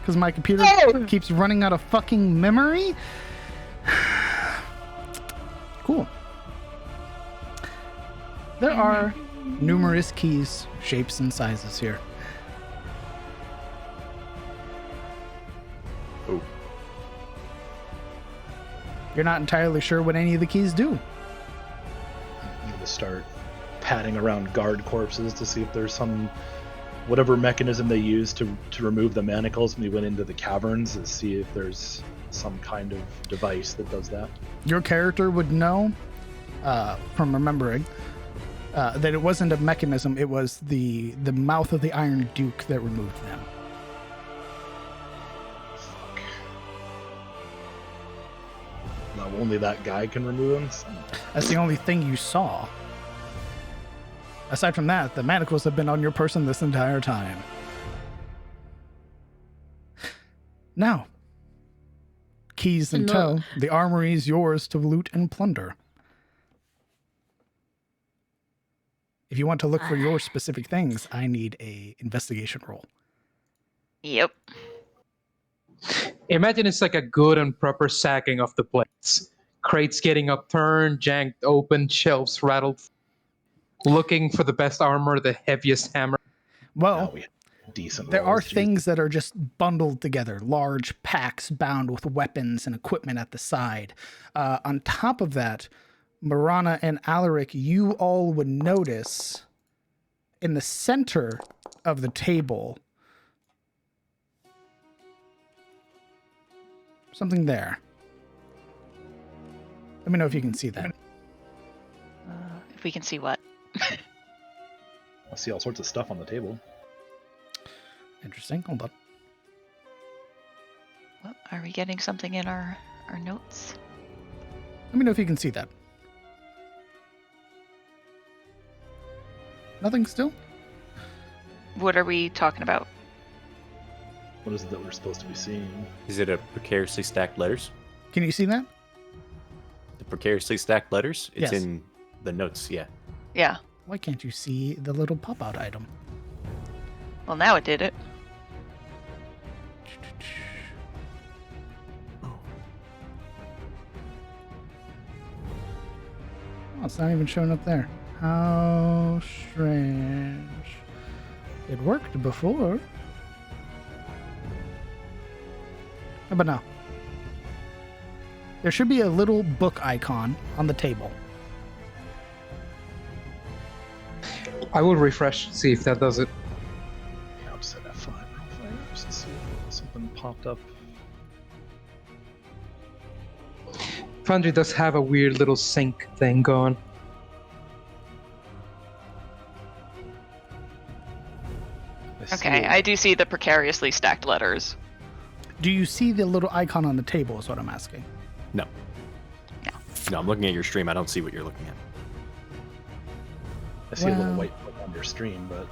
Because my computer keeps running out of fucking memory? Cool. There are numerous keys, shapes, and sizes here. Oh. You're not entirely sure what any of the keys do. I'm going to start patting around guard corpses to see if there's some whatever mechanism they used to remove the manacles when we went into the caverns, to see if there's some kind of device that does that. Your character would know from remembering that it wasn't a mechanism, it was the mouth of the Iron Duke that removed them. Fuck. Now only that guy can remove them? That's the only thing you saw. Aside from that, the manacles have been on your person this entire time. Now, keys in tow, the armory is yours to loot and plunder. If you want to look for your specific things, I need a investigation roll. Yep. Imagine it's like a good and proper sacking of the plates. Crates getting upturned, janked open, shelves rattled. Looking for the best armor, the heaviest hammer. Well, we have decent there rolls, are things that are just bundled together, large packs bound with weapons and equipment at the side. On top of that, Marana and Alaric, you all would notice in the center of the table something there. Let me know if you can see that. If we can see what? I see all sorts of stuff on the table. Interesting. Hold on. Well, are we getting something in our notes? Let me know if you can see that. Nothing still? What are we talking about? What is it that we're supposed to be seeing? Is it a precariously stacked letters? Can you see that? The precariously stacked letters? It's Yes. in the notes, yeah. Yeah. Why can't you see the little pop-out item? Well, now it did it. Oh, it's not even showing up there. How strange. It worked before. But no. There should be a little book icon on the table. I will refresh, see if that does it. Yeah, I'll set F5 real fast to see if something popped up. Foundry does have a weird little sync thing going. Okay, I do see the precariously stacked letters. Do you see the little icon on the table is what I'm asking. No. No. No, I'm looking at your stream. I don't see what you're looking at. I see a little Well- white book on your stream, but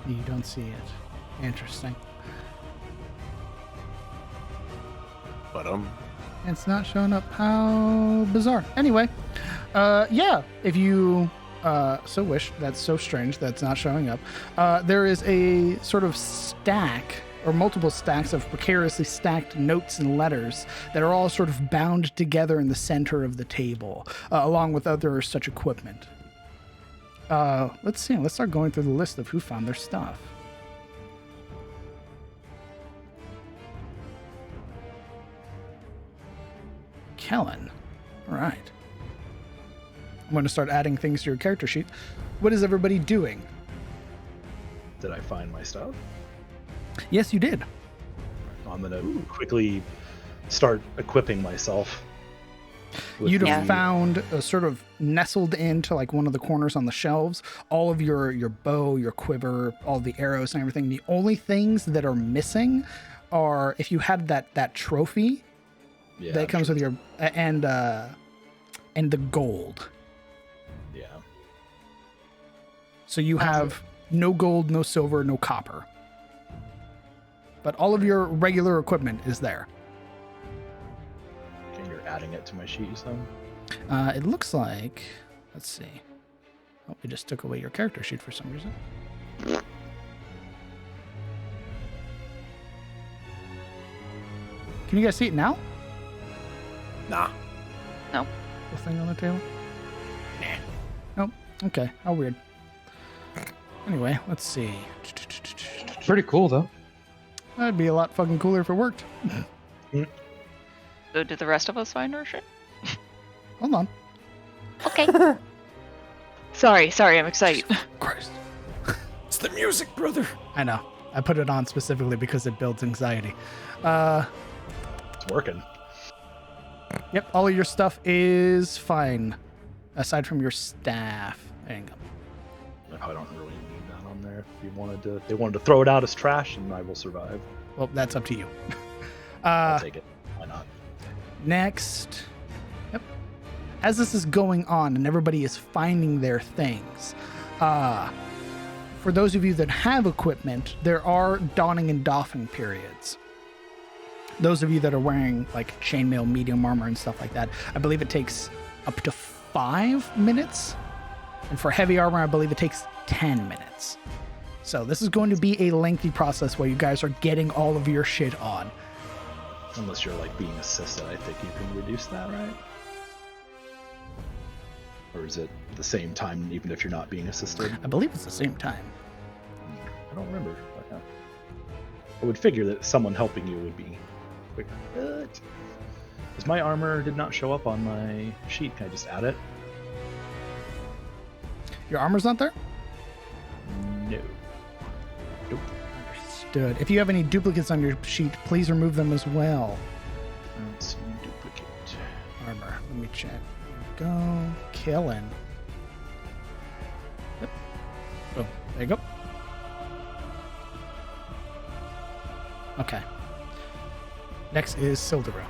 You don't see it. Interesting. But It's not showing up. How bizarre. Anyway, yeah, if you so wish, that's so strange that's not showing up. There is a sort of stack or multiple stacks of precariously stacked notes and letters that are all sort of bound together in the center of the table, along with other such equipment. Let's see. Let's start going through the list of who found their stuff. Kellen. All right. I'm going to start adding things to your character sheet. What is everybody doing? did I find my stuff? Yes, you did. I'm gonna quickly start equipping myself. with You'd have the- found sort of nestled into like one of the corners on the shelves, all of your bow, your quiver, all the arrows and everything. The only things that are missing are if you had that trophy Yeah, that I'm comes sure. with your and the gold. Yeah. So you have no gold, no silver, no copper. But all of your regular equipment is there. Okay, you're adding it to my sheet, you said? It looks like, let's see. Oh, we just took away your character sheet for some reason. Can you guys see it now? Nah. The thing on the table? Nope. Okay. How weird. Anyway, let's see. Pretty cool, though. That'd be a lot fucking cooler if it worked. So did the rest of us find our shit? Hold on. Okay. sorry, I'm excited. Christ. It's the music, brother. I know. I put it on specifically because it builds anxiety. It's working. Yep, all of your stuff is fine. Aside from your staff. There you go. I don't really need that on there. If they wanted to throw it out as trash, and I will survive. Well, that's up to you. I'll take it. Why not? Next. Yep. As this is going on and everybody is finding their things, for those of you that have equipment, there are donning and doffing periods. Those of you that are wearing like chainmail, medium armor, and stuff like that, I believe it takes up to 5 minutes. And for heavy armor, I believe it takes 10 minutes. So this is going to be a lengthy process while you guys are getting all of your shit on. Unless you're like being assisted, I think you can reduce that, right? Or is it the same time even if you're not being assisted? I believe it's the same time. I don't remember. I would figure that someone helping you would be quicker. But because my armor did not show up on my sheet, can I just add it? Your armor's not there? No. Nope. Understood. If you have any duplicates on your sheet, please remove them as well. Let's see, duplicate. Armor. Let me check. There we go. Killing. Yep. Oh, there you go. Okay. Next is Sildero.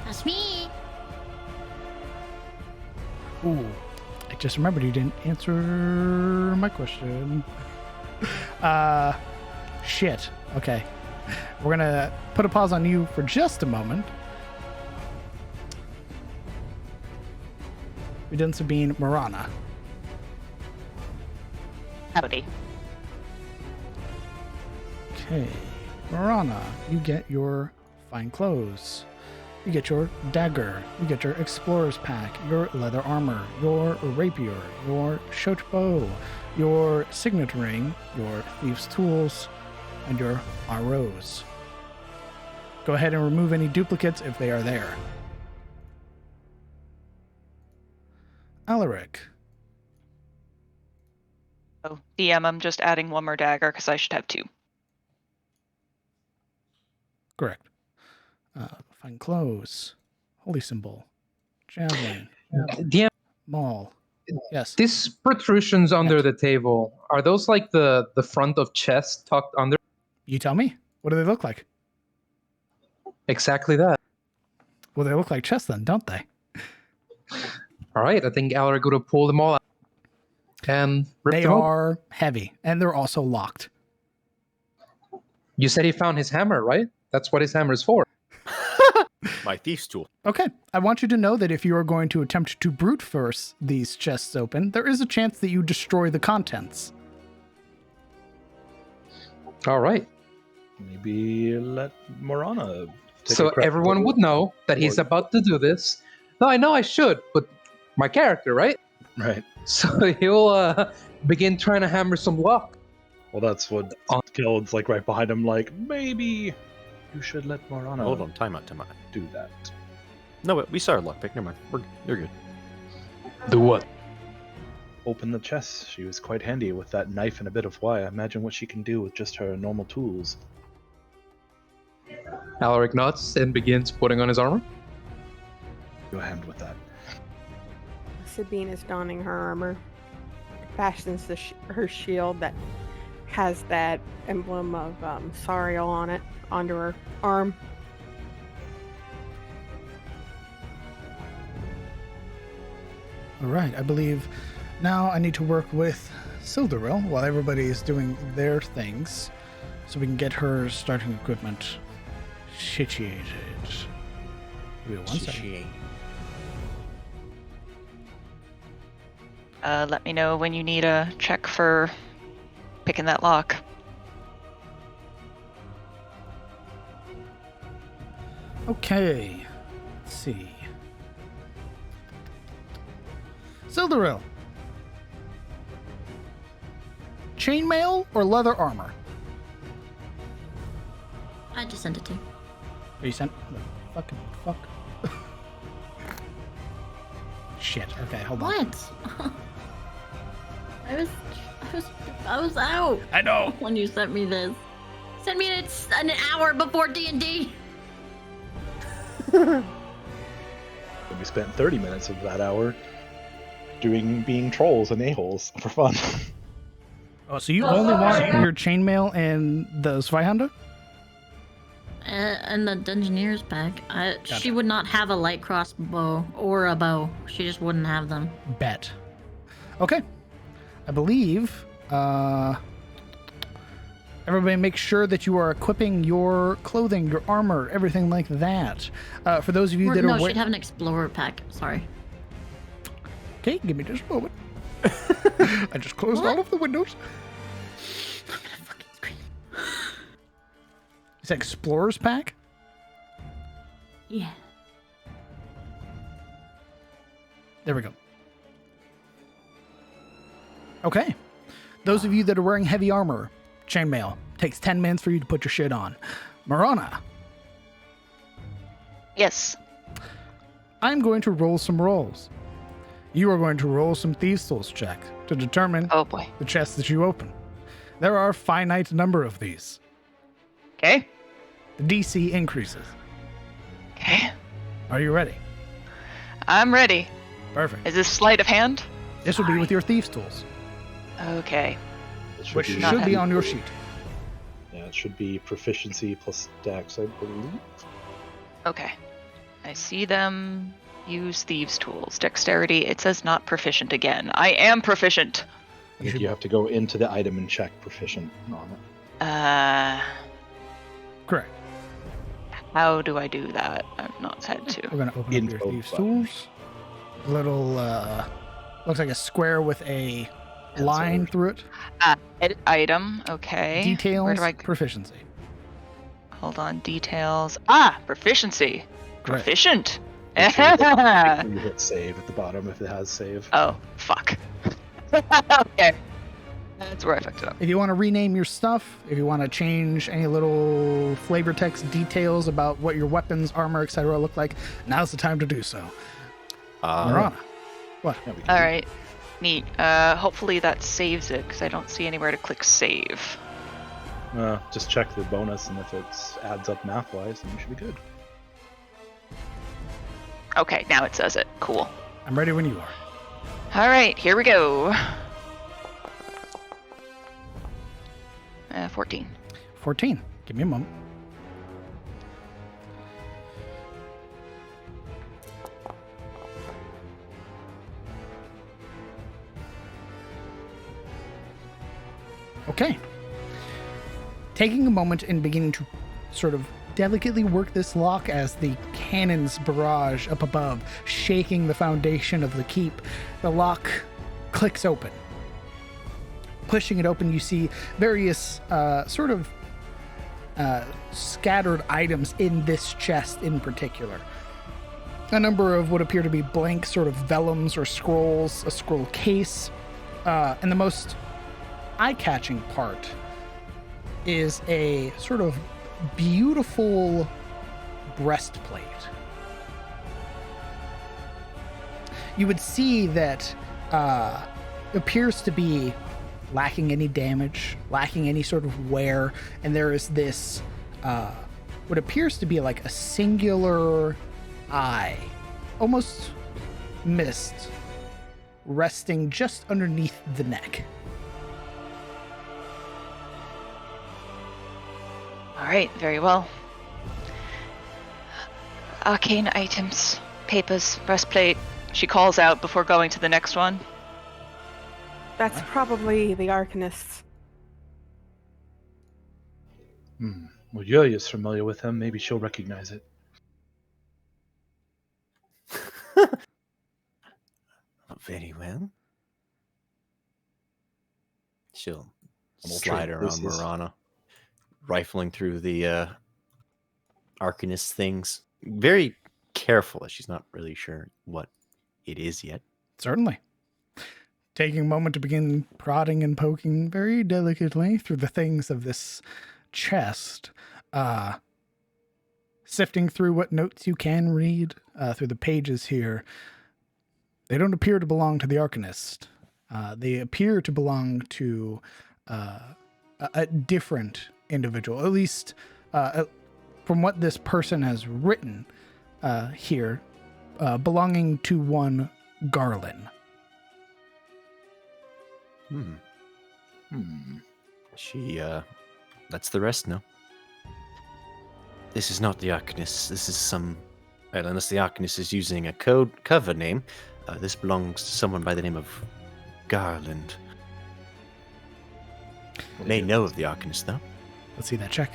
That's me. Ooh. I just remembered you didn't answer my question. Shit. Okay. We're gonna put a pause on you for just a moment. We done Sabine Marana. Howdy. Okay. Marana, you get your fine clothes. You get your dagger. You get your explorer's pack, your leather armor, your rapier, your short bow, your signet ring, your thieves' tools, and your arrows. Go ahead and remove any duplicates if they are there. Alaric. Oh, DM, I'm just adding one more dagger because I should have 2. Correct. Fine clothes. Holy symbol. Javelin. DM, Maul. Yes. these protrusions under the table, are those like the front of chest tucked under? You tell me. What do they look like? Exactly that. Well, they look like chests then, don't they? All right, I think Alaric would have pulled them all out and ripped They them open. are heavy, and they're also locked. You said he found his hammer, right? That's what his hammer is for. My thief's tool. Okay, I want you to know that if you are going to attempt to brute force these chests open, there is a chance that you destroy the contents. All right. Maybe let Morana take So a crack everyone at it. would know that he's about to do this. No, I know I should, but my character, right? Right. So he'll begin trying to hammer some lock. Well, that's what Keld's like right behind him, like, maybe you should let Morana Hold on, time out. do that. No, but we saw our lockpick. Never mind. You're good. Do what? Open the chest. She was quite handy with that knife and a bit of wire. Imagine what she can do with just her normal tools. Alaric nods and begins putting on his armor. Go hand with that. Sabine is donning her armor, fashions her shield that has that emblem of Sariel on it, onto her arm. All right, I believe now I need to work with Silderil while everybody is doing their things so we can get her starting equipment situated. Give me one second. Let me know when you need a check for picking that lock. Okay, let's see. Silderil. Chainmail or leather armor? I just sent it to you. Oh, you sent the fuck. Shit. Okay, hold on. What? I was out I know. when you sent me this. Send me it an hour before D&D. And we spent 30 minutes of that hour being trolls and a-holes for fun. Oh, so you only want your chainmail and the Zweihanda? And the Dungeoneer's pack. She would not have a light crossbow or a bow. She just wouldn't have them. Bet. Okay. I believe everybody make sure that you are equipping your clothing, your armor, everything like that. For those of you that are... No, she'd have an explorer pack. Sorry. Okay, give me just a moment. I just closed all of the windows. I'm gonna fucking scream. It's Explorer's Pack? Yeah. There we go. Okay. Those of you that are wearing heavy armor, chainmail, takes 10 minutes for you to put your shit on. Marana, Yes. I'm going to roll some rolls. You are going to roll some Thieves' Tools check to determine Oh boy. the chests that you open. There are a finite number of these. Okay. The DC increases. Okay. Are you ready? I'm ready. Perfect. Is this sleight of hand? This will be with your Thieves' Tools, Okay. It which be- should be on your sheet. Yeah, it should be proficiency plus dex, I believe. Okay. I see them use thieves' tools. Dexterity, it says not proficient again. I am proficient. I think you have to go into the item and check proficient on it. Correct. How do I do that? I've not had to. We're going to open up Info your Thieves' button. Tools. Little, looks like a square with a line Answer. through it. Edit item. Okay. Details, Where do I... proficiency. Hold on. Details. Proficiency. Correct. Proficient. Make sure you hit save at the bottom if it has save. Oh, fuck. Okay. That's where I fucked it up. If you want to rename your stuff, if you want to change any little flavor text details about what your weapons, armor, etc. look like, now's the time to do so. Marana. What? Yeah, we can All do- right. Neat. Hopefully that saves it, because I don't see anywhere to click save. Just check the bonus, and if it adds up math-wise, then you should be good. Okay, now it says it. Cool. I'm ready when you are. All right, here we go. 14. 14. Give me a moment. Okay. Taking a moment and beginning to sort of delicately work this lock as the cannon's barrage up above, shaking the foundation of the keep, the lock clicks open. Pushing it open, you see various scattered items in this chest in particular. A number of what appear to be blank sort of vellums or scrolls, a scroll case, and the most eye-catching part is a sort of beautiful breastplate. You would see that appears to be lacking any damage, lacking any sort of wear, and there is this what appears to be like a singular eye, almost mist, resting just underneath the neck. All right, very well. Arcane items, papers, breastplate. She calls out before going to the next one. That's probably the Arcanists. Well, Yulia's familiar with him. Maybe she'll recognize it. Very well. She'll I'm all slide trained. around This is- Marana, rifling through the Arcanist things. Very careful, as she's not really sure what it is yet. Certainly. Taking a moment to begin prodding and poking very delicately through the things of this chest, sifting through what notes you can read through the pages here. They don't appear to belong to the Arcanist. They appear to belong to a different individual, at least from what this person has written here, belonging to one Garland. She, lets the rest know. This is not the Arcanist. This is some... Well, unless the Arcanist is using a cover name, this belongs to someone by the name of Garland. May know of the Arcanist, though. Let's see that check.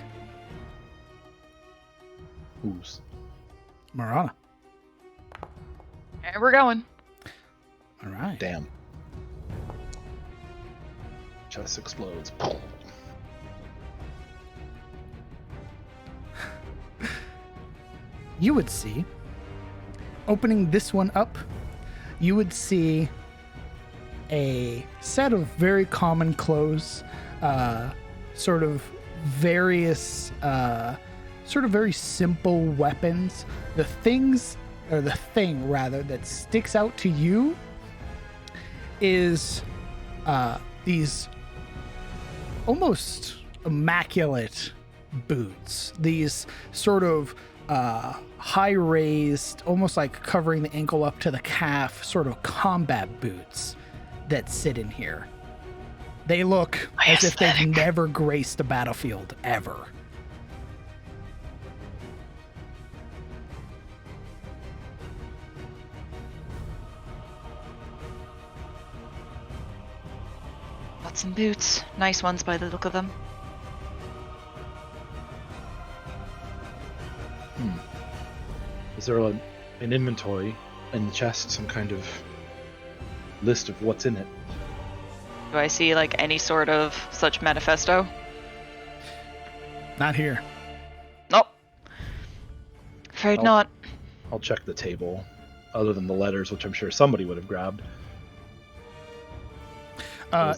Who's? Marana. There we're going. All right. Damn. Chest explodes. You would see, opening this one up, you would see a set of very common clothes, sort of very simple weapons. The thing that sticks out to you is these almost immaculate boots. These sort of high raised, almost like covering the ankle up to the calf, sort of combat boots that sit in here. They look as if they've never graced a battlefield ever. Got some boots. Nice ones by the look of them. Is there an inventory in the chest, some kind of list of what's in it? Do I see like any sort of such manifesto? Not here. Nope. Afraid not. I'll check the table, other than the letters, which I'm sure somebody would have grabbed.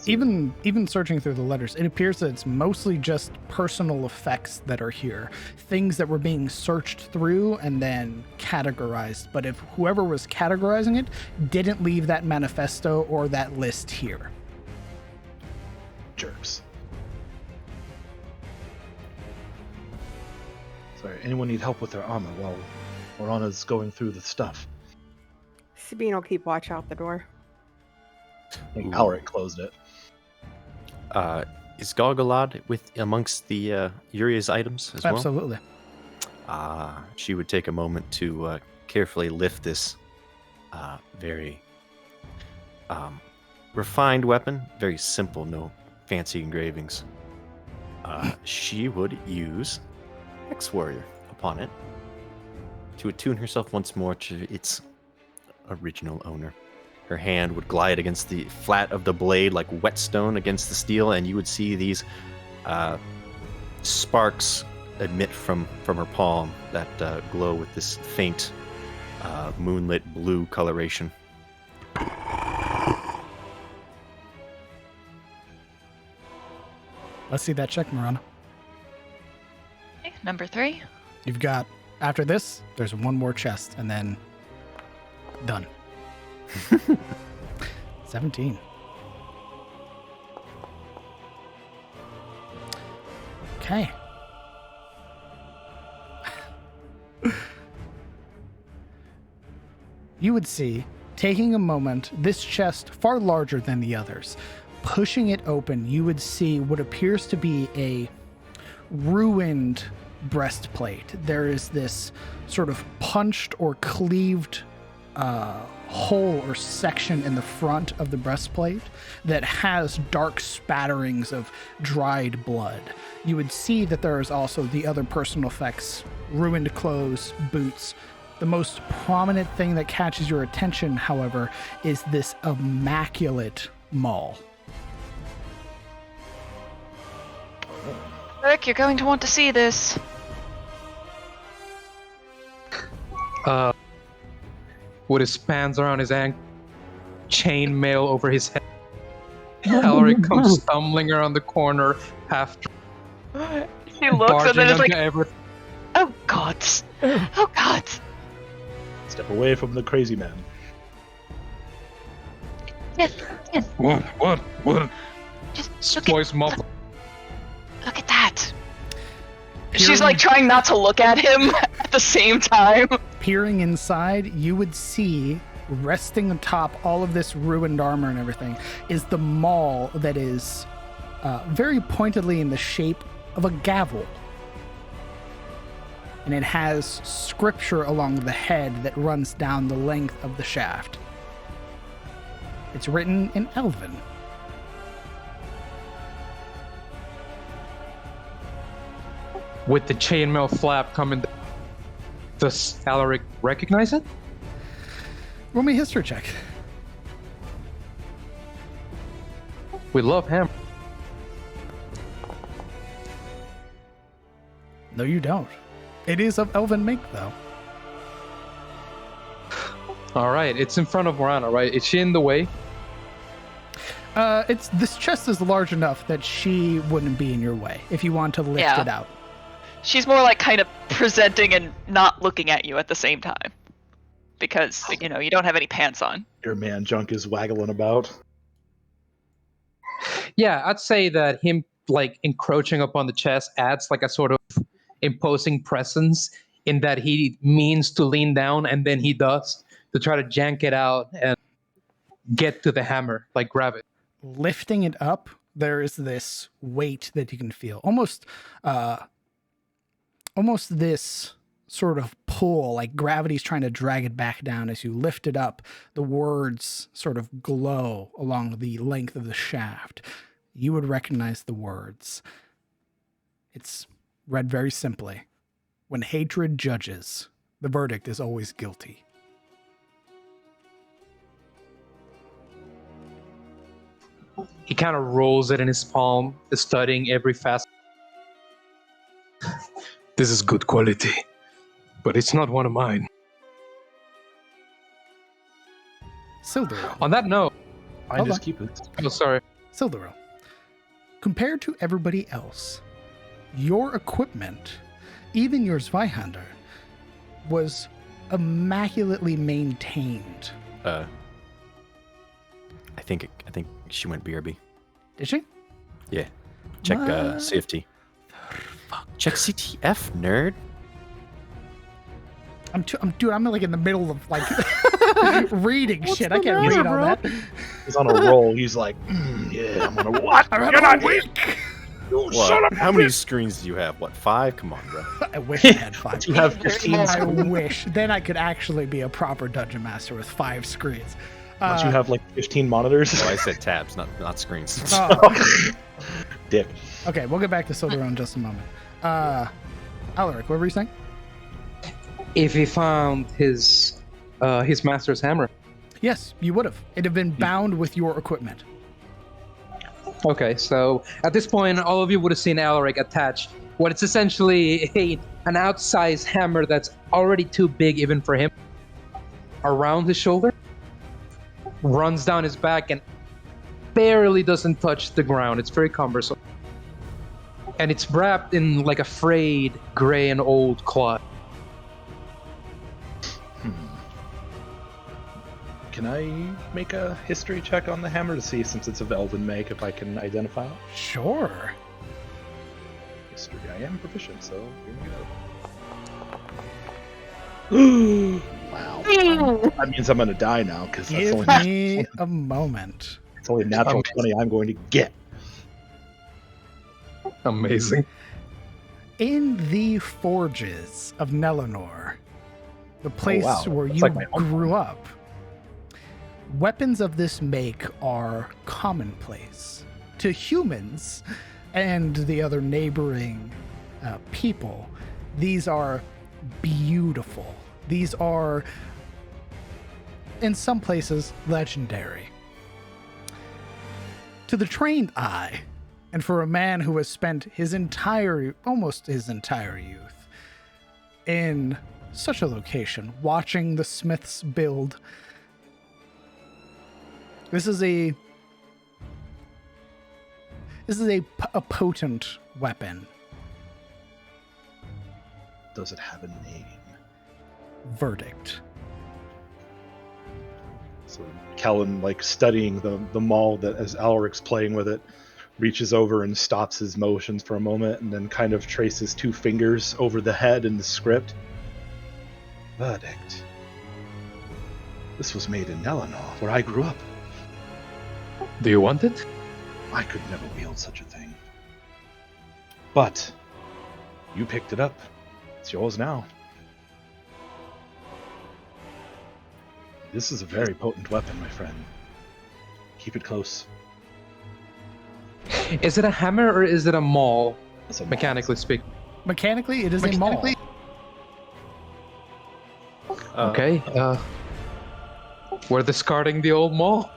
Even searching through the letters, it appears that it's mostly just personal effects that are here. Things that were being searched through and then categorized. But if whoever was categorizing it didn't leave that manifesto or that list here. Jerks. Sorry, anyone need help with their armor while Morana's going through the stuff? Sabine will keep watch out the door. I think Alric closed it. Is Gargalad amongst the Uria's items as well? Absolutely. She would take a moment to carefully lift this very refined weapon. Very simple, no fancy engravings. She would use X-Warrior upon it to attune herself once more to its original owner. Her hand would glide against the flat of the blade like whetstone against the steel, and you would see these sparks emit from her palm that glow with this faint moonlit blue coloration. Let's see that check, Marana. Okay, number 3. You've got, after this, there's one more chest, and then done. 17. Okay. You would see, taking a moment, this chest far larger than the others. Pushing it open, you would see what appears to be a ruined breastplate. There is this sort of punched or cleaved hole or section in the front of the breastplate that has dark spatterings of dried blood. You would see that there is also the other personal effects, ruined clothes, boots. The most prominent thing that catches your attention, however, is this immaculate maul. Rick, you're going to want to see this. With his pants around his ankle, chainmail over his head. Alaric comes stumbling around the corner, half He looks and then it's like, everything. oh god, oh god. Step away from the crazy man. What? Just Voice muffled. look at that. Peering- She's like trying not to look at him at the same time. Peering inside, you would see, resting atop all of this ruined armor and everything, is the maul that is very pointedly in the shape of a gavel. And it has scripture along the head that runs down the length of the shaft. It's written in Elven. With the chainmail flap coming. Does Alaric recognize it? Roll me a history check. We love him. No, you don't. It is of Elven make, though. All right, it's in front of Morana, right? Is she in the way? It's this chest is large enough that she wouldn't be in your way if you want to lift Yeah. it out. She's more like kind of presenting and not looking at you at the same time. Because, you know, you don't have any pants on. Your man junk is waggling about. Yeah, I'd say that him like encroaching upon the chest adds like a sort of imposing presence in that he means to lean down and then he does to try to jank it out and get to the hammer, like grab it. Lifting it up, there is this weight that you can feel. Almost this sort of pull, like gravity's trying to drag it back down. As you lift it up, the words sort of glow along the length of the shaft. You would recognize the words. It's read very simply. When hatred judges, the verdict is always guilty. He kind of rolls it in his palm, studying every facet. This is good quality, but it's not one of mine. Silduro. On that note, I Hold just on. keep it. oh sorry, Silduro. Compared to everybody else, your equipment, even your Zweihander, was immaculately maintained. I think she went BRB. Did she? Yeah. Check What? CFT. Check CTF, nerd. I'm like in the middle of like reading shit. I the can't matter, read all bro? that. He's on a roll. He's like, yeah, I'm gonna what? I'm You're not weak. You What? son of a How many bitch. screens do you have? What, 5? Come on, bro. I wish I had 5. You have 15 I screens. wish. Then I could actually be a proper dungeon master with 5 screens. Don't you have like 15 monitors? No, I said tabs, not screens. Oh, Dick. okay, we'll get back to Silduro in just a moment. Alaric, what were you saying? if he found his master's hammer. Yes, you would have. It'd have been bound with your equipment. Okay, so at this point, all of you would have seen Alaric attach what it's essentially an outsized hammer that's already too big even for him, around his shoulder, runs down his back, and barely doesn't touch the ground. It's very cumbersome. And it's wrapped in like a frayed, gray, and old cloth. Can I make a history check on the hammer to see, since it's of elven make, if I can identify it? Sure. History. I am proficient, so here we go. Wow. That means I'm gonna die now, because that's Give only, me a moment. it's only a natural 20 I'm going to get. Amazing. In the forges of Nelanor, the place wow. where That's you like my own grew up, weapons of this make are commonplace to humans and the other neighboring people. These are beautiful. These are, in some places, legendary. To the trained eye, and for a man who has spent almost his entire youth in such a location, watching the smiths build, this is a potent weapon. Does it have a name? Verdict. So Kellen, like studying the maul that as Alric's playing with it, reaches over and stops his motions for a moment, and then kind of traces 2 fingers over the head in the script. Verdict. This was made in Eleanor, where I grew up. Do you want it? I could never wield such a thing. But you picked it up. It's yours now. This is a very potent weapon, my friend. Keep it close. Is it a hammer or is it a maul? It's a maul. Mechanically speaking. Mechanically, it is a maul. Okay. We're discarding the old maul.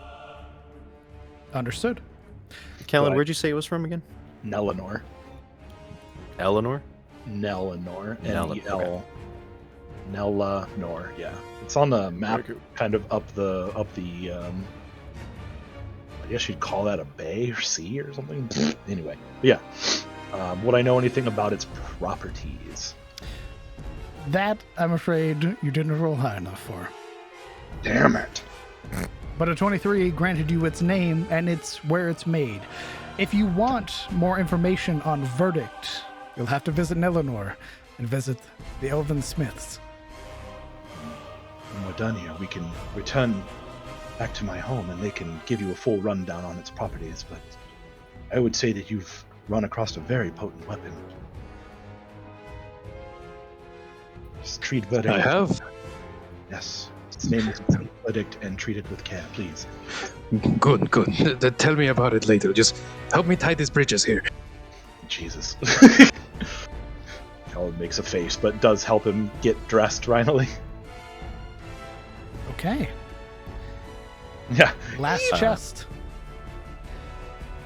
Understood. Kellen, Right. where'd you say it was from again? Nellanor. Eleanor? Nellanor. Nell- N-E-L. Nellanor, yeah. It's on the map, Very cool. kind of up the I guess you'd call that a bay or sea or something. Anyway, but yeah. Would I know anything about its properties? That, I'm afraid, you didn't roll high enough for. Damn it. But a 23 granted you its name and it's where it's made. If you want more information on Verdict, you'll have to visit Eleanor and visit the Elven Smiths. When we're done here, we can return back to my home and they can give you a full rundown on its properties, but I would say that you've run across a very potent weapon. Just treat Verdict. I have. Yes. Its name is Verdict, and treat it with care, please. Good, good. Tell me about it later. Just help me tie these bridges here. Jesus. Helen makes a face, but does help him get dressed, Rhinely. Okay. Yeah. Last chest.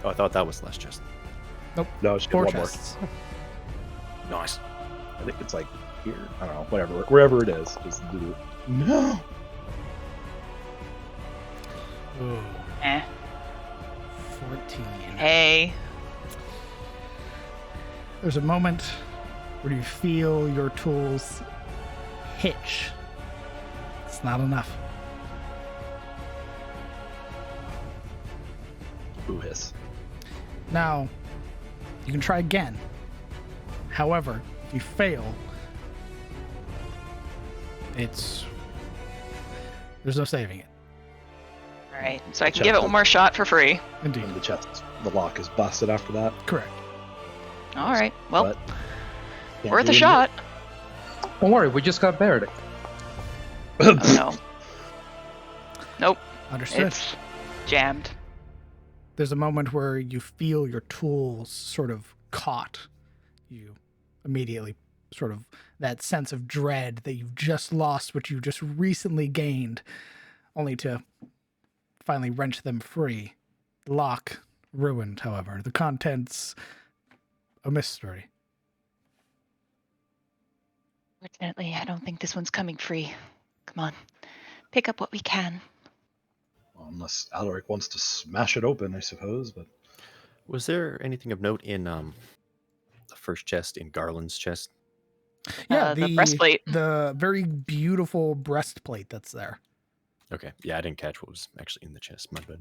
Oh, I thought that was last chest. No, she did 4 one chests. Nice. more. I think it's like here. I don't know. Whatever. Wherever it is. Just do it. No. Ooh, Eh. 14. Hey. There's a moment where you feel your tools hitch. It's not enough. Ooh, hiss. Now, you can try again. However, if you fail, there's no saving it. All right. So I can give it one more shot for free. Indeed. And the chest, the lock is busted after that. Correct. All right. Well, But can't worth do a it. shot. Don't worry, we just got Verdict. Oh, no. Nope. Understood. It's jammed. There's a moment where you feel your tools sort of caught. You immediately sort of that sense of dread that you've just lost, which you just recently gained, only to finally wrench them free. The lock ruined, however. The contents a mystery. Fortunately, I don't think this one's coming free. Come on. Pick up what we can. Well, unless Alaric wants to smash it open, I suppose. But Was there anything of note in the first chest, in Garland's chest? Yeah, The breastplate. The very beautiful breastplate that's there. Okay, yeah, I didn't catch what was actually in the chest. My bad.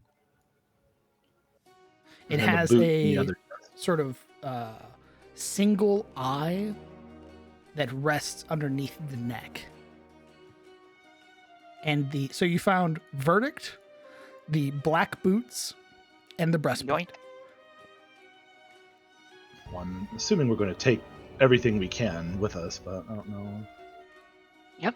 It and then the has boot in a the other chest. sort of single eye that rests underneath the neck. And so you found Verdict, the black boots, and the breastplate. Yoink. Well, I'm assuming we're going to take everything we can with us, but I don't know. Yep.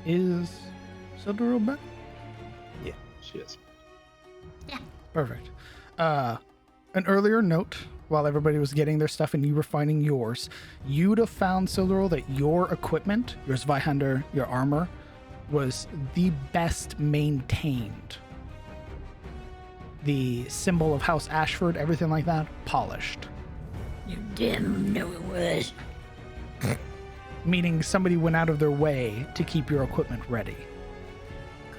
Is Silduro back? She is. Perfect. An earlier note, while everybody was getting their stuff and you were finding yours, you'd have found, Silduro, that your equipment, your Zweihander, your armor, was the best maintained. The symbol of House Ashford, everything like that, polished. You didn't know it was. Meaning somebody went out of their way to keep your equipment ready.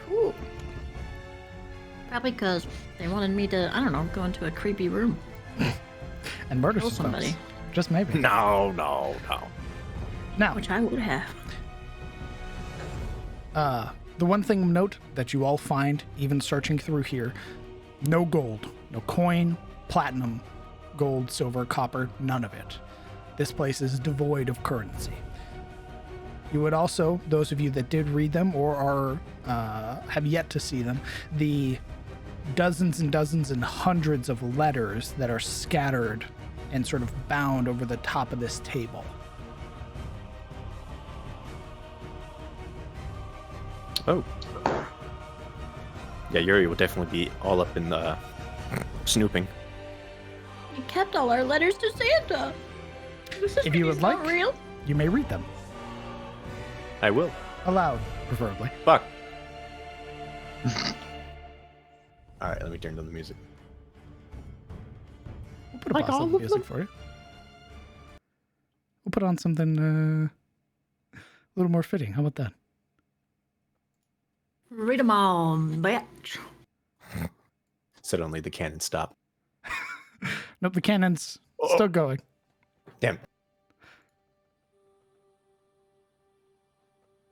Cool. Probably because they wanted me to, I don't know, go into a creepy room. And murder Kill some folks. somebody. Just maybe. No. Now, Which I would have. the one thing of note that you all find, even searching through here, no gold, no coin, platinum, gold, silver, copper, none of it. This place is devoid of currency. You would also, those of you that did read them or are have yet to see them, the dozens and dozens and hundreds of letters that are scattered and sort of bound over the top of this table. Oh. Yeah, Yuri will definitely be all up in the snooping. You kept all our letters to Santa. If you would He's like, not real. you may read them. I will. Aloud, preferably. Fuck. Alright, let me turn down the music. We'll put Like on all some of music them? for you. We'll put on something a little more fitting. How about that? Read them all, bitch. Suddenly the cannon stopped. Nope, the cannon's still going. Damn.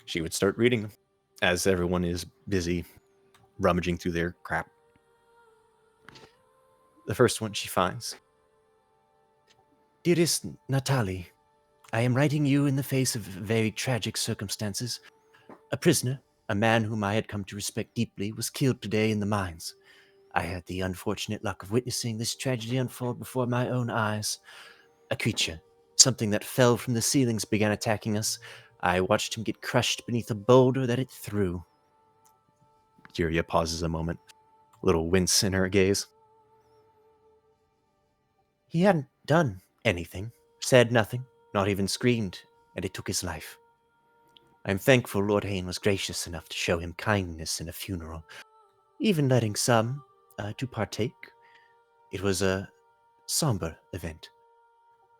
She would start reading them as everyone is busy rummaging through their crap. The first one she finds. Dearest Natalie, I am writing you in the face of very tragic circumstances. A prisoner, a man whom I had come to respect deeply, was killed today in the mines. I had the unfortunate luck of witnessing this tragedy unfold before my own eyes. A creature, something that fell from the ceilings, began attacking us. I watched him get crushed beneath a boulder that it threw. Yuria pauses a moment, a little wince in her gaze. He hadn't done anything, said nothing, not even screamed, and it took his life. I am thankful Lord Hane was gracious enough to show him kindness in a funeral, even letting some to partake. It was a somber event.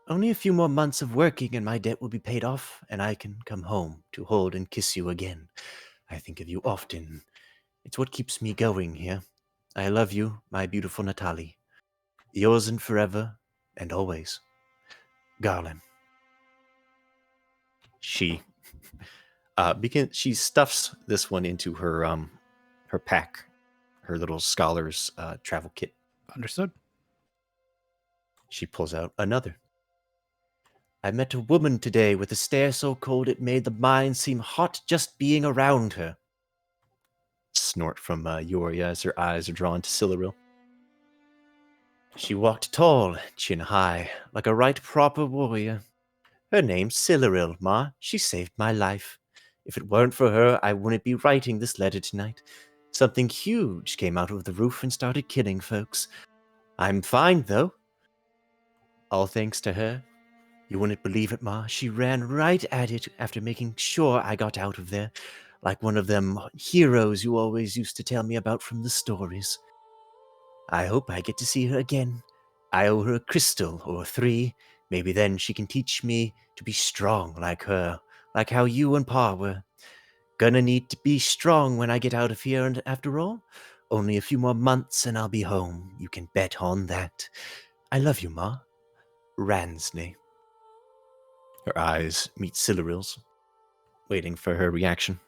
Only a few more months of working and my debt will be paid off, and I can come home to hold and kiss you again. I think of you often. It's what keeps me going here. I love you, my beautiful Natalie. Yours and forever and always. Garland. She she stuffs this one into her her pack, her little scholar's travel kit. Understood. She pulls out another. I met a woman today with a stare so cold it made the mind seem hot just being around her. Snort from Yoria as her eyes are drawn to Siluril. She walked tall, chin high, like a right proper warrior. Her name's Siluril, Ma. She saved my life. If it weren't for her, I wouldn't be writing this letter tonight. Something huge came out of the roof and started killing folks. I'm fine, though. All thanks to her. You wouldn't believe it, Ma. She ran right at it after making sure I got out of there, like one of them heroes you always used to tell me about from the stories. I hope I get to see her again. I owe her a crystal or 3. Maybe then she can teach me to be strong like her, like how you and Pa were. Gonna need to be strong when I get out of here, and after all, only a few more months and I'll be home. You can bet on that. I love you, Ma. Ransley. Her eyes meet Siluril's, waiting for her reaction.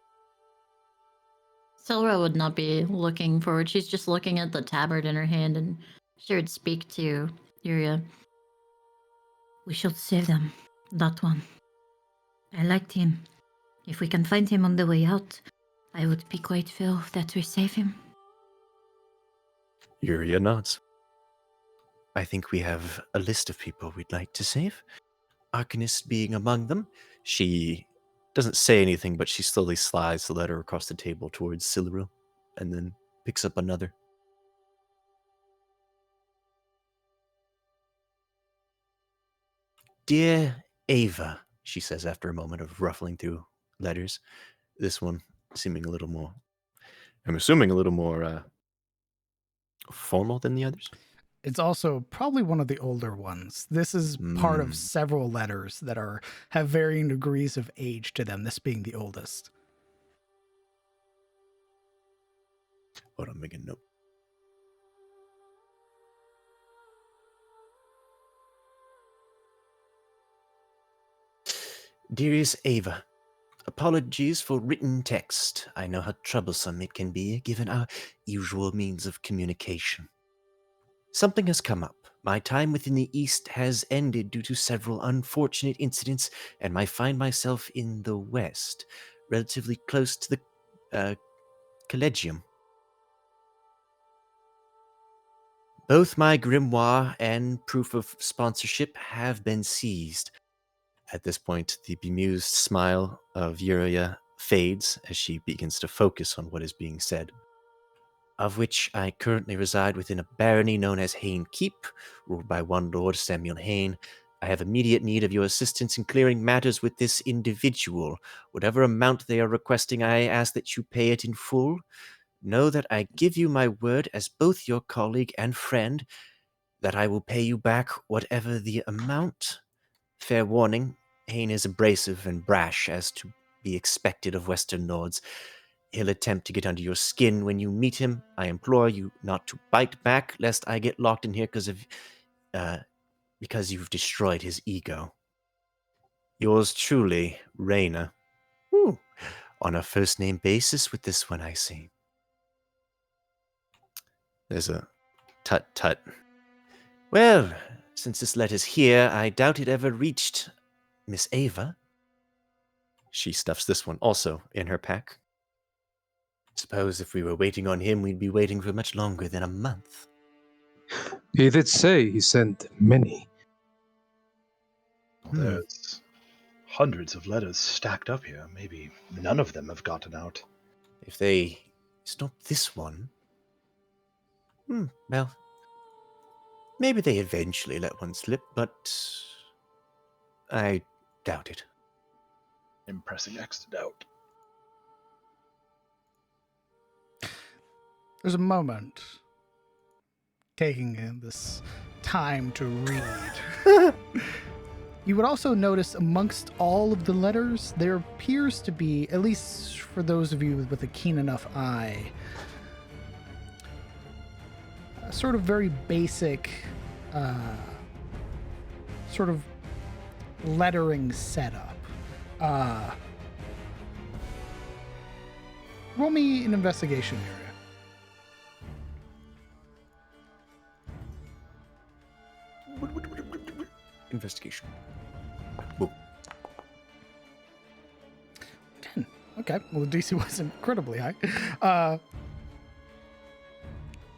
Silra would not be looking forward. She's just looking at the tabard in her hand, and she would speak to Yuria. We should save them. That one. I liked him. If we can find him on the way out, I would be grateful that we save him. Yuria nods. I think we have a list of people we'd like to save. Arcanist being among them. She doesn't say anything, but she slowly slides the letter across the table towards Siluril, and then picks up another. Dear Ava, she says after a moment of ruffling through letters. This one seeming a little more, I'm assuming a little more formal than the others. It's also probably one of the older ones. This is part of Mm. several letters that have varying degrees of age to them, this being the oldest. Hold on, make a note. Dearest Ava, apologies for written text. I know how troublesome it can be given our usual means of communication. Something has come up. My time within the East has ended due to several unfortunate incidents, and I find myself in the West, relatively close to the Collegium. Both my grimoire and proof of sponsorship have been seized. At this point, the bemused smile of Yuria fades as she begins to focus on what is being said. Of which I currently reside within a barony known as Hane Keep, ruled by one Lord Samuel Hane. I have immediate need of your assistance in clearing matters with this individual. Whatever amount they are requesting, I ask that you pay it in full. Know that I give you my word as both your colleague and friend that I will pay you back whatever the amount. Fair warning, Hane is abrasive and brash, as to be expected of Western lords. He'll attempt to get under your skin when you meet him. I implore you not to bite back, lest I get locked in here because you've destroyed his ego. Yours truly, Raina. Ooh, on a first-name basis with this one, I see. There's a tut-tut. Well, since this letter's here, I doubt it ever reached Miss Ava. She stuffs this one also in her pack. Suppose if we were waiting on him, we'd be waiting for much longer than a month. He did say he sent many. There's hundreds of letters stacked up here. Maybe none of them have gotten out. If they stop this one... well, maybe they eventually let one slip, but I doubt it. I'm pressing X to doubt. There's a moment taking in this time to read. You would also notice amongst all of the letters, there appears to be, at least for those of you with a keen enough eye, a sort of very basic sort of lettering setup. Roll me an investigation area. Investigation. Boom. 10. Okay. Well, the DC was incredibly high.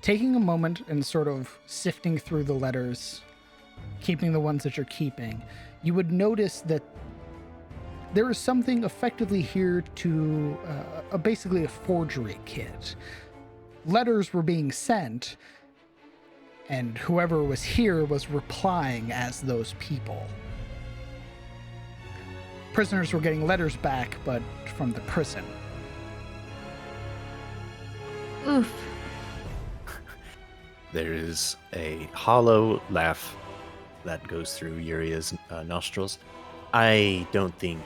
Taking a moment and sort of sifting through the letters, keeping the ones that you're keeping, you would notice that there is something effectively here to basically a forgery kit. Letters were being sent, and whoever was here was replying as those people. Prisoners were getting letters back, but from the prison. Oof. There is a hollow laugh that goes through Yuria's nostrils. I don't think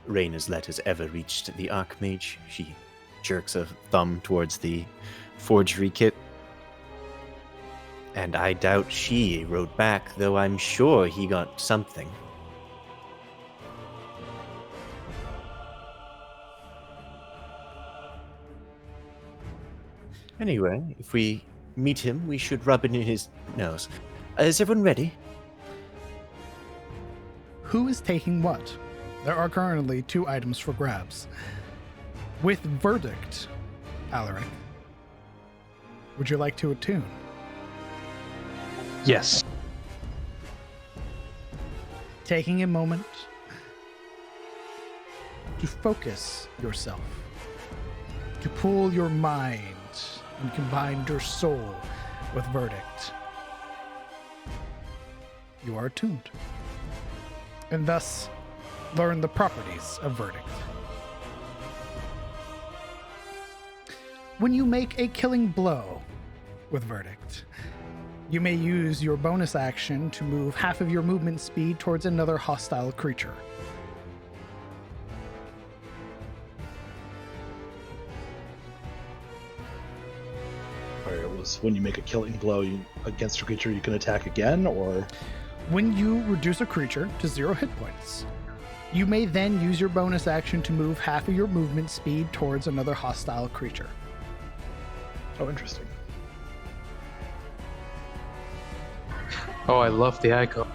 Raina's letters ever reached the Archmage. She jerks a thumb towards the forgery kit. And I doubt she wrote back, though I'm sure he got something. Anyway, if we meet him, we should rub it in his nose. Is everyone ready? Who is taking what? There are currently 2 items for grabs. With verdict, Alaric, would you like to attune? Yes. Taking a moment to focus yourself, to pull your mind and combine your soul with verdict. You are attuned, and thus learn the properties of verdict. When you make a killing blow with verdict, you may use your bonus action to move half of your movement speed towards another hostile creature. It was when you make a killing blow against a creature, you can attack again, or... When you reduce a creature to 0 hit points, You may then use your bonus action to move half of your movement speed towards another hostile creature. Oh, interesting. Oh, I love the icon.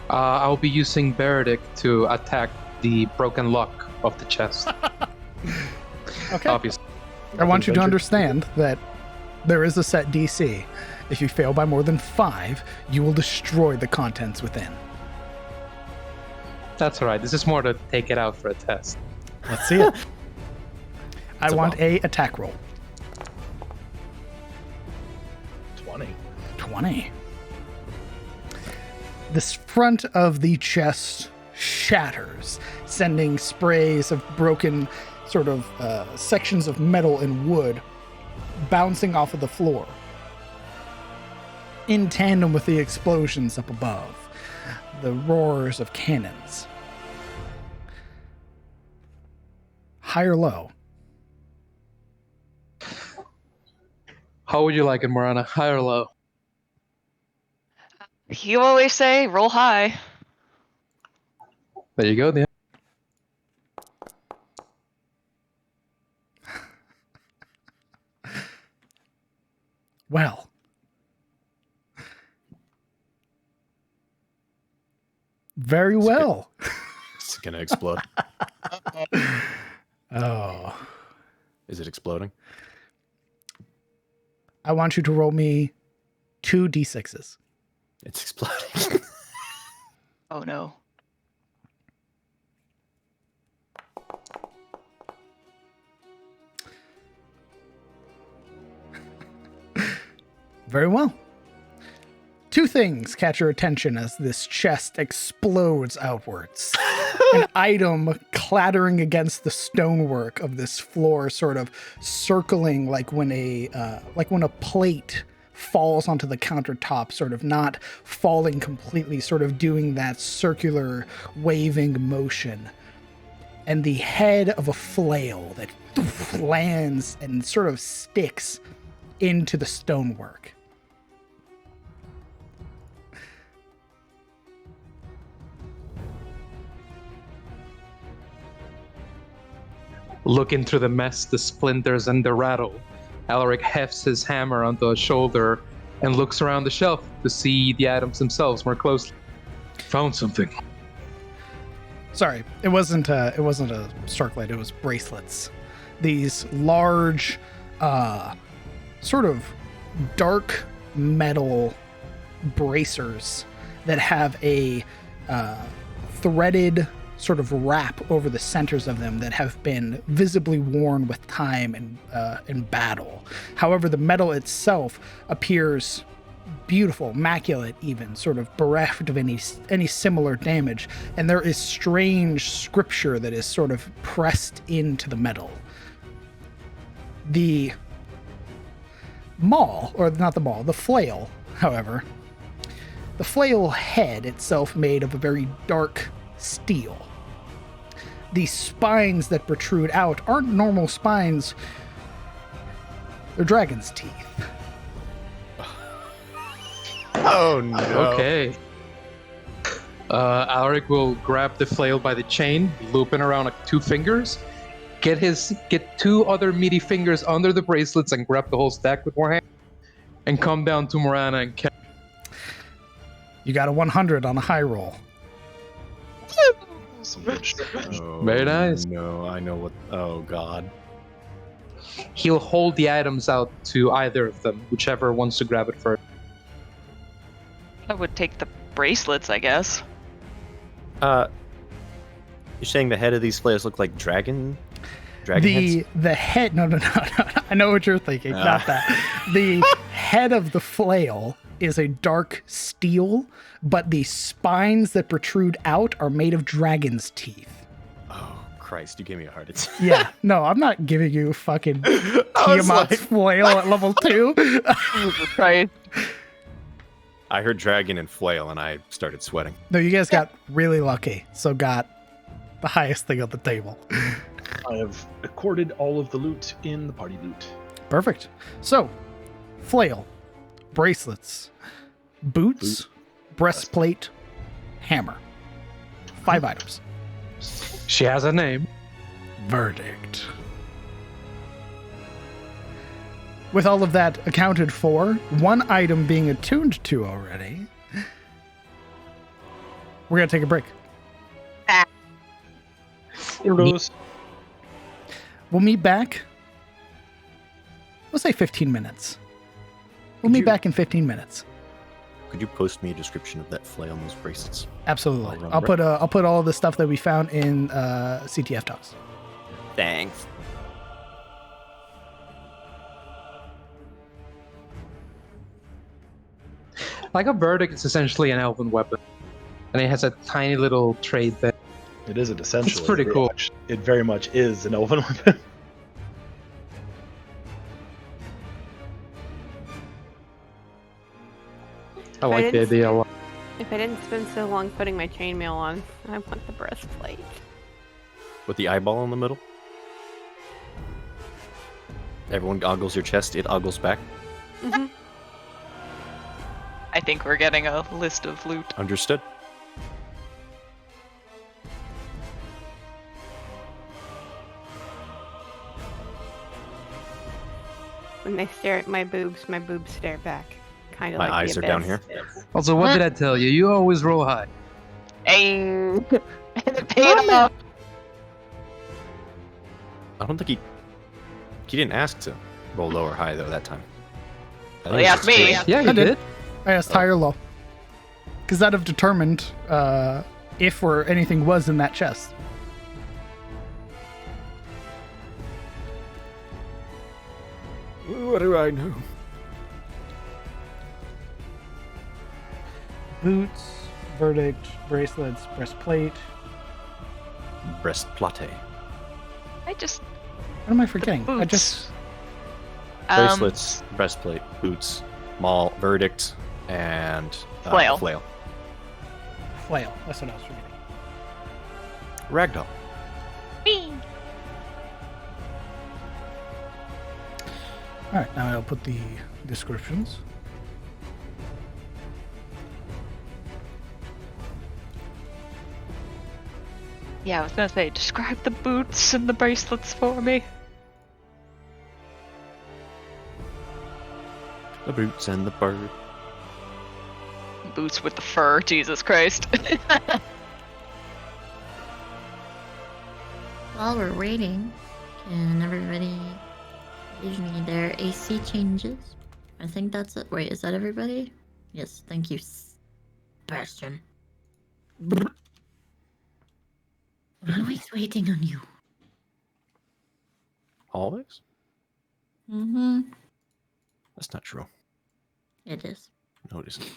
I'll be using Beredict to attack the broken lock of the chest. Okay. Obviously. I want you to Adventure. understand that there is a set DC. If you fail by more than 5, you will destroy the contents within. That's all right. This is more to take it out for a test. Let's see it. I It's a want bomb. a attack roll. 20. 20. This front of the chest shatters, sending sprays of broken sort of sections of metal and wood bouncing off of the floor, in tandem with the explosions up above, the roars of cannons. High or low? How would you like it, Morana? High or low? You always say roll high. There you go, Dan. Well, very well. It's gonna explode. Oh. Is it exploding? I want you to roll me 2 d6s. It's exploding. Oh no. Very well. 2 things catch your attention as this chest explodes outwards. An item clattering against the stonework of this floor, sort of circling like when a plate falls onto the countertop, sort of not falling completely, sort of doing that circular waving motion. And the head of a flail that lands and sort of sticks into the stonework. Looking through the mess, the splinters, and the rattle, Alaric hefts his hammer onto his shoulder and looks around the shelf to see the items themselves more closely. Found something. Sorry, it wasn't a Starklight, it was bracelets. These large, sort of dark metal bracers that have a threaded sort of wrap over the centers of them that have been visibly worn with time and battle. However, the metal itself appears beautiful, immaculate even, sort of bereft of any similar damage, and there is strange scripture that is sort of pressed into the metal. The the flail, however, the flail head itself made of a very dark steel. The spines that protrude out aren't normal spines, they're dragon's teeth. Oh no. Okay. Alaric will grab the flail by the chain, loop it around 2 fingers, get 2 other meaty fingers under the bracelets and grab the whole stack with one hand, and come down to Morana and catch. You got a 100 on a high roll. Some good shit. Oh, Very nice. No, I know what. Oh god. He'll hold the items out to either of them, whichever wants to grab it first. I would take the bracelets, I guess. You're saying the head of these flails look like dragon heads? The head, no. I know what you're thinking, not that. The head of the flail is a dark steel, but the spines that protrude out are made of dragon's teeth. Oh Christ! You gave me a heart attack. Yeah, no, I'm not giving you fucking was Tiamat's like- flail at level 2. Right. I heard dragon and flail, and I started sweating. No, you guys got really lucky, so got the highest thing on the table. I have accorded all of the loot in the party loot. Perfect. So, flail, bracelets, boots, breastplate, hammer. 5 items. She has a name. Verdict. With all of that accounted for, 1 item being attuned to already, we're going to take a break. Rose. We'll meet back. We'll say 15 minutes. We'll meet back in 15 minutes. Could you post me a description of that flay on those bracelets? Absolutely. I'll I'll run put all of the stuff that we found in CTF talks. Thanks. Like a verdict, it's essentially an elven weapon, and it has a tiny little trait that It isn't essentially. It's pretty cool. It very much is an elven weapon. I like the idea a lot. If I didn't spend so long putting my chainmail on, I want the breastplate. With the eyeball in the middle. Everyone ogles your chest, it ogles back. Mm-hmm. I think we're getting a list of loot. Understood. Mm-hmm. When they stare at my boobs stare back. Kind of My like eyes the are down abyss. here. Also, what did I tell you? You always roll high. Hey, and it paid off. I don't think he didn't ask to roll low or high though that time. I Well, think he it asked was me. just Yeah, I you did. did. I asked high or low. Because that'd have determined if or anything was in that chest. What do I know? Boots, verdict, bracelets, breastplate. Breastplate. I just What am I forgetting? I boots. just Bracelets, breastplate, boots, maul, verdict, and Flail. flail. flail. That's what I was forgetting. Ragdoll. All right, now I'll put the descriptions. Yeah, I was gonna say, describe the boots and the bracelets for me. The boots and the bird. Boots with the fur, Jesus Christ. While we're waiting, can everybody give me their AC changes? I think that's it. Wait, is that everybody? Yes, thank you, Sebastian. I'm always waiting on you. Always? Mm-hmm. That's not true. It is. No, it isn't.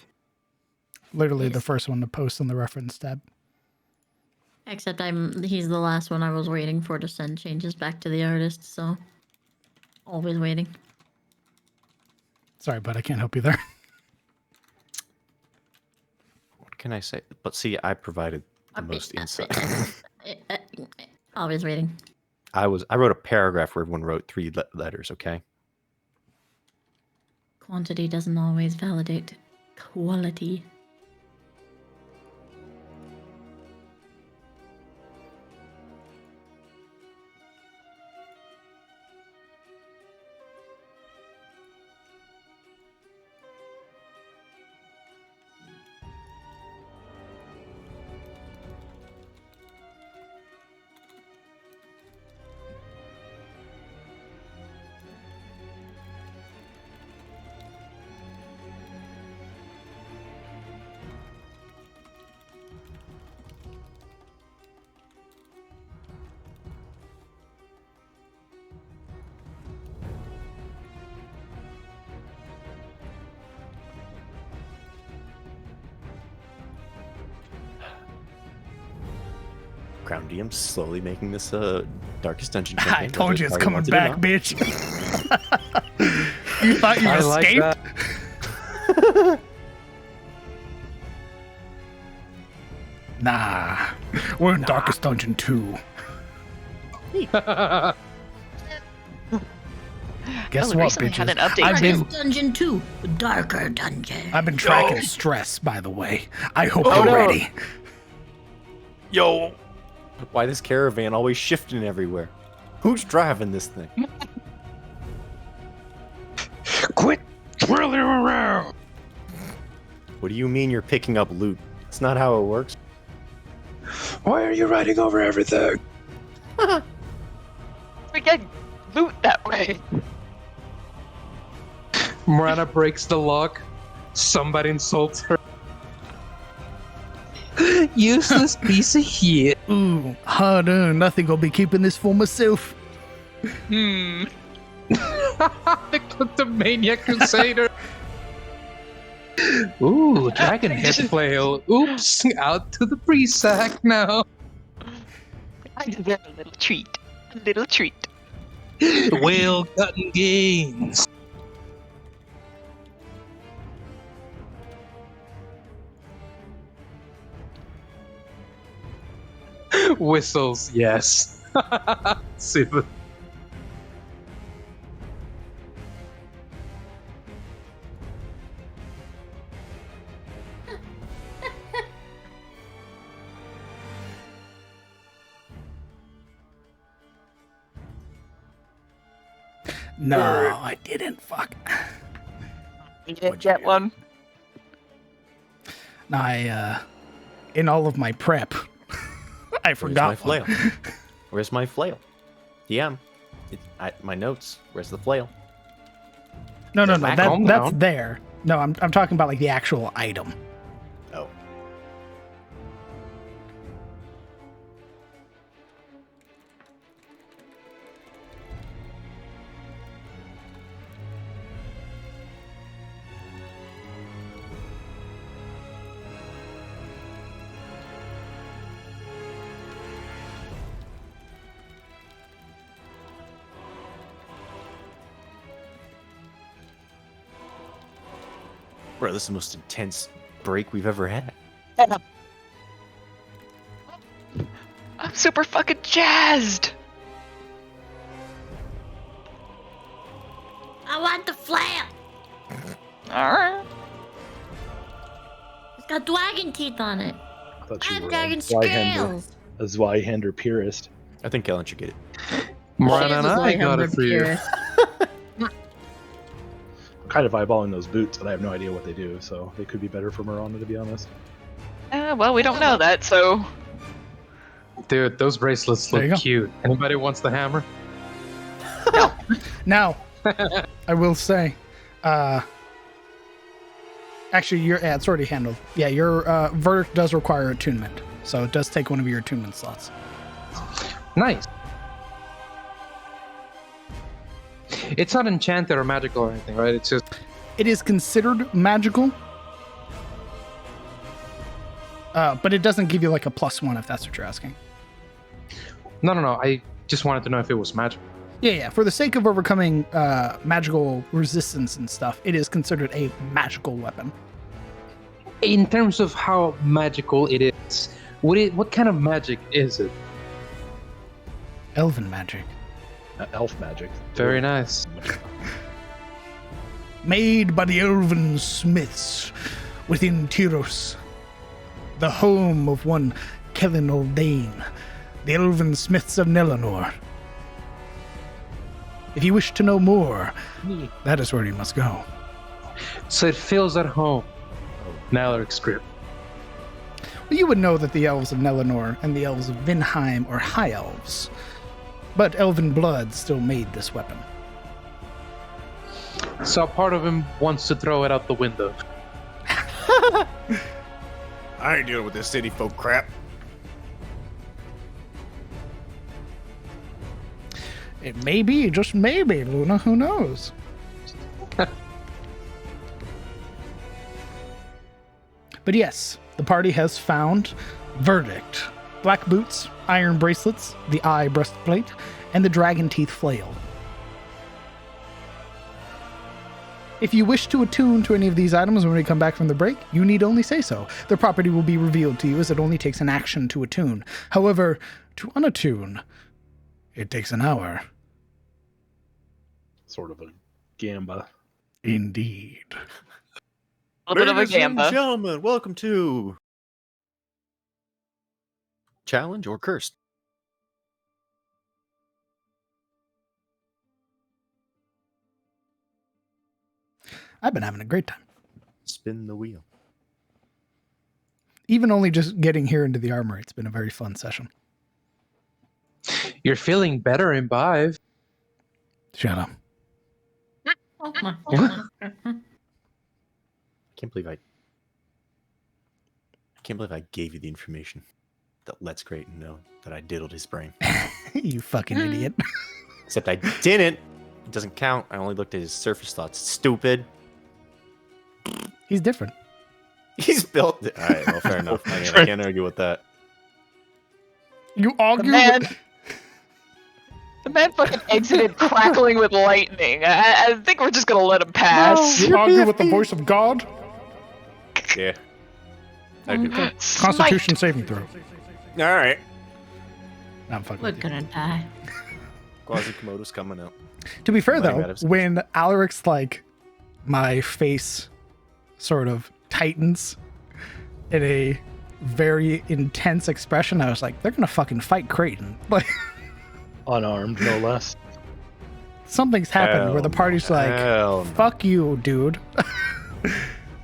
Literally the Yes. first one to post on the reference tab. Except he's the last one I was waiting for to send changes back to the artist, so always waiting. Sorry, but I can't help you there. What can I say? But see, I provided the most insight. Always waiting. I wrote a paragraph where everyone wrote 3 letters, okay? Quantity doesn't always validate quality. Crown DM's slowly making this Darkest Dungeon I campaign. told you it's whether coming the party back, wants it or bitch. You thought you I like escaped? that. Nah. We're in Darkest Dungeon 2. Guess we what, recently had bitches? an update I've too. been Dungeon 2, Darker Dungeon. I've been tracking stress, by the way. I hope Oh, you're no. ready. Yo! Why this caravan always shifting everywhere? Who's driving this thing? Quit twirling around. What do you mean you're picking up loot? That's not how it works. Why are you riding over everything? We get loot that way. Marana breaks the lock. Somebody insults her. Useless piece of shit. Ooh, hard earned. I think I'll be keeping this for myself. The kleptomaniac crusader. Ooh, dragon head flail. Oops, out to the pre-sack now. I deserve a little treat. A little treat. Well gotten gains. Whistles, yes. Super. No, I didn't. Fuck. You didn't get one. In all of my prep, I Where's forgot my flail? Where's my flail? DM. My notes. Where's the flail? No, Calm that's down. there. No, I'm talking about like the actual item. Oh. Bro, this is the most intense break we've ever had. I'm super fucking jazzed. I want the flail. Alright. It's got dragon teeth on it. I thought I you have were dragon Zweihander, scales. a Zweihander purist. I think Kellen should get it. Marana and She is a I got Zweihander it for you. purist. I'm kind of eyeballing those boots, but I have no idea what they do, so they could be better for Marana, to be honest. Well, we don't know that, so. Dude, those bracelets There you look go. cute. Anybody wants the hammer? Now, I will say, actually, it's already handled. Yeah, your verdict does require attunement, so it does take one of your attunement slots. Nice. It's not enchanted or magical or anything, right? It's just It is considered magical, but it doesn't give you like a +1 if that's what you're asking. no. I just wanted to know if it was magical. Yeah. For the sake of overcoming magical resistance and stuff, it is considered a magical weapon. In terms of how magical it is, what kind of magic is it? Elven magic. Elf magic. Very nice. Made by the elven smiths within Tyros, the home of one Kellen Aldane, the elven smiths of Nelanor. If you wish to know more, that is where you must go. So it feels at home. Nalaric script. Well, you would know that the elves of Nelanor and the elves of Vinheim are high elves, but elven blood still made this weapon. So part of him wants to throw it out the window. I ain't dealing with this city folk crap. It may be, just maybe, Luna, who knows? But yes, the party has found verdict. Black boots, iron bracelets, the eye breastplate, and the dragon teeth flail. If you wish to attune to any of these items when we come back from the break, you need only say so. Their property will be revealed to you as it only takes an action to attune. However, to unattune, it takes an hour. Sort of a Gamba. Indeed. A little bit of a Ladies and gamba. gentlemen, welcome to Challenge or Cursed. I've been having a great time. Spin the wheel. Even only just getting here into the armor, it's been a very fun session. You're feeling better, Imbibe. Shut up. Oh my Can't believe I gave you the information that lets Creighton know that I diddled his brain. You fucking idiot. Except I didn't. It doesn't count. I only looked at his surface thoughts. Stupid. He's different. He's built. All right. Well, fair enough. I mean, I can't argue with that. You The argue man, with... the man fucking exited crackling with lightning. I think we're just gonna let him pass. You argue with the voice of God? Yeah. I do. Constitution saving throw. All right. No, I'm fucking We're with you. gonna die. Quasimodo's coming out. To be fair, Running though, out of space. when Alaric's like, my face sort of tightens in a very intense expression, I was like, they're gonna fucking fight Creighton. Like, Unarmed, no less. something's happened Hell where the party's like, Hell no. fuck you, dude.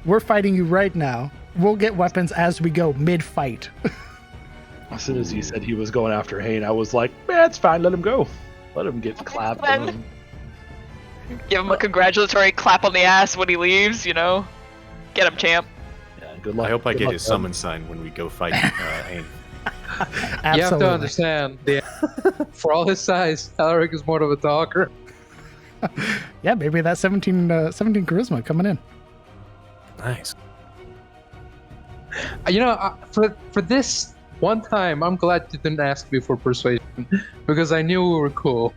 We're fighting you right now. We'll get weapons as we go mid-fight. As soon as he said he was going after Hane, I was like, man, it's fine, let him go. Let him get clapped. fine. Give him a congratulatory clap on the ass when he leaves, you know? Get him, champ. Yeah, good luck. I hope I Good get luck, his bud. summon sign when we go fight Hane. Absolutely. You have to understand, for all his size, Alaric is more of a talker. Yeah, maybe that 17 charisma coming in. Nice. You know, for this one time, I'm glad you didn't ask me for persuasion because I knew we were cool.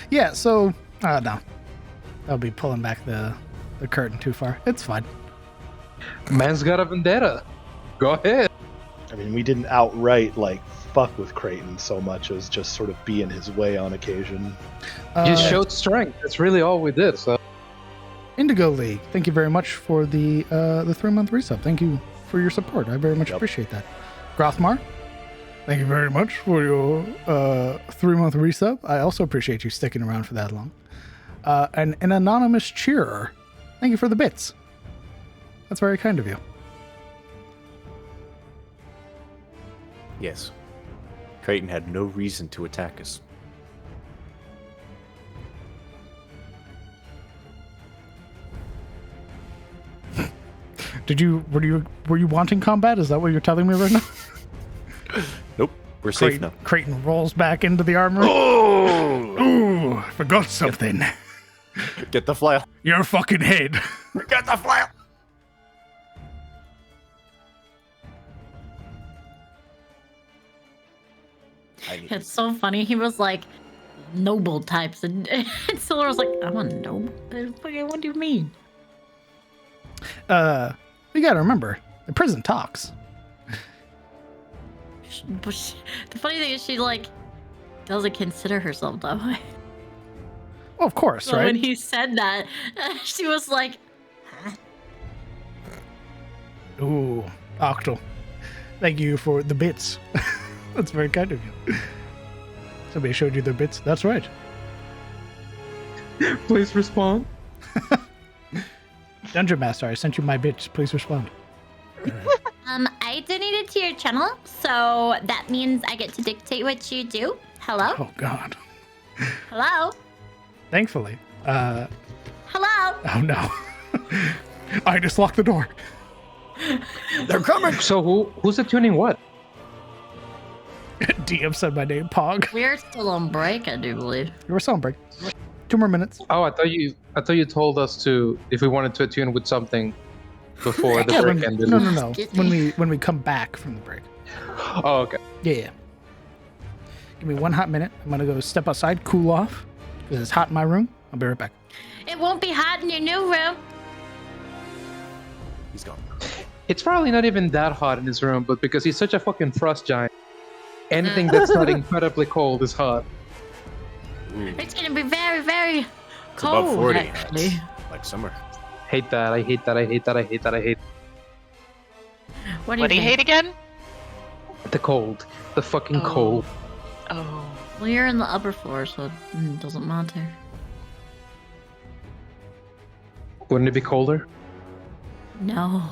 Yeah, so no. I'll be pulling back the curtain too far. It's fine. Man's got a vendetta. Go ahead. I mean, we didn't outright, like, fuck with Creighton so much as just sort of be in his way on occasion. You showed strength. That's really all we did. So Indigo League, thank you very much for the 3-month resub. Thank you for your support. I very much appreciate that. Grothmar, thank you very much for your 3-month resub. I also appreciate you sticking around for that long. And an anonymous cheerer, thank you for the bits. That's very kind of you. Yes. Creighton had no reason to attack us. Were you wanting combat? Is that what you're telling me right now? Nope. We're safe now. Creighton rolls back into the armor. Oh! Ooh, I forgot something. Get the flail. Your fucking head. Get the flail. It's so funny. He was like, noble types. And Silver was like, I'm a noble? What do you mean? You gotta remember, the prison talks. But the funny thing is she, like, doesn't consider herself that way. Well, of course, So right? when he said that, she was like, huh? Ooh, Octal. Thank you for the bits. That's very kind of you. Somebody showed you their bits. That's right. please respond. Dungeon Master, I sent you my bits. Please respond. I donated to your channel, so that means I get to dictate what you do. Hello? Oh, God. Hello? Thankfully. Hello? Oh, no. I just locked the door. They're coming. So who's attuning what? DM said my name, Pog. We're still on break, I do believe. You were still on break. 2 more minutes. Oh, I thought you told us to if we wanted to attune with something before the Yeah, break ended. no. Excuse When we come back from the break. Oh, okay. Yeah. Give me 1 hot minute. I'm gonna go step outside, cool off, because it's hot in my room. I'll be right back. It won't be hot in your new room. He's gone. It's probably not even that hot in his room, but because he's such a fucking frost giant, anything that's not incredibly cold is hot. It's gonna be very, very It's above cold, 40. actually. It's like summer. Hate that. I hate that. I hate that. I hate that. I hate What do What do you think? hate again? the cold. The fucking Oh. cold. Oh. Well, you're in the upper floor, so it doesn't matter. Wouldn't it be colder? No.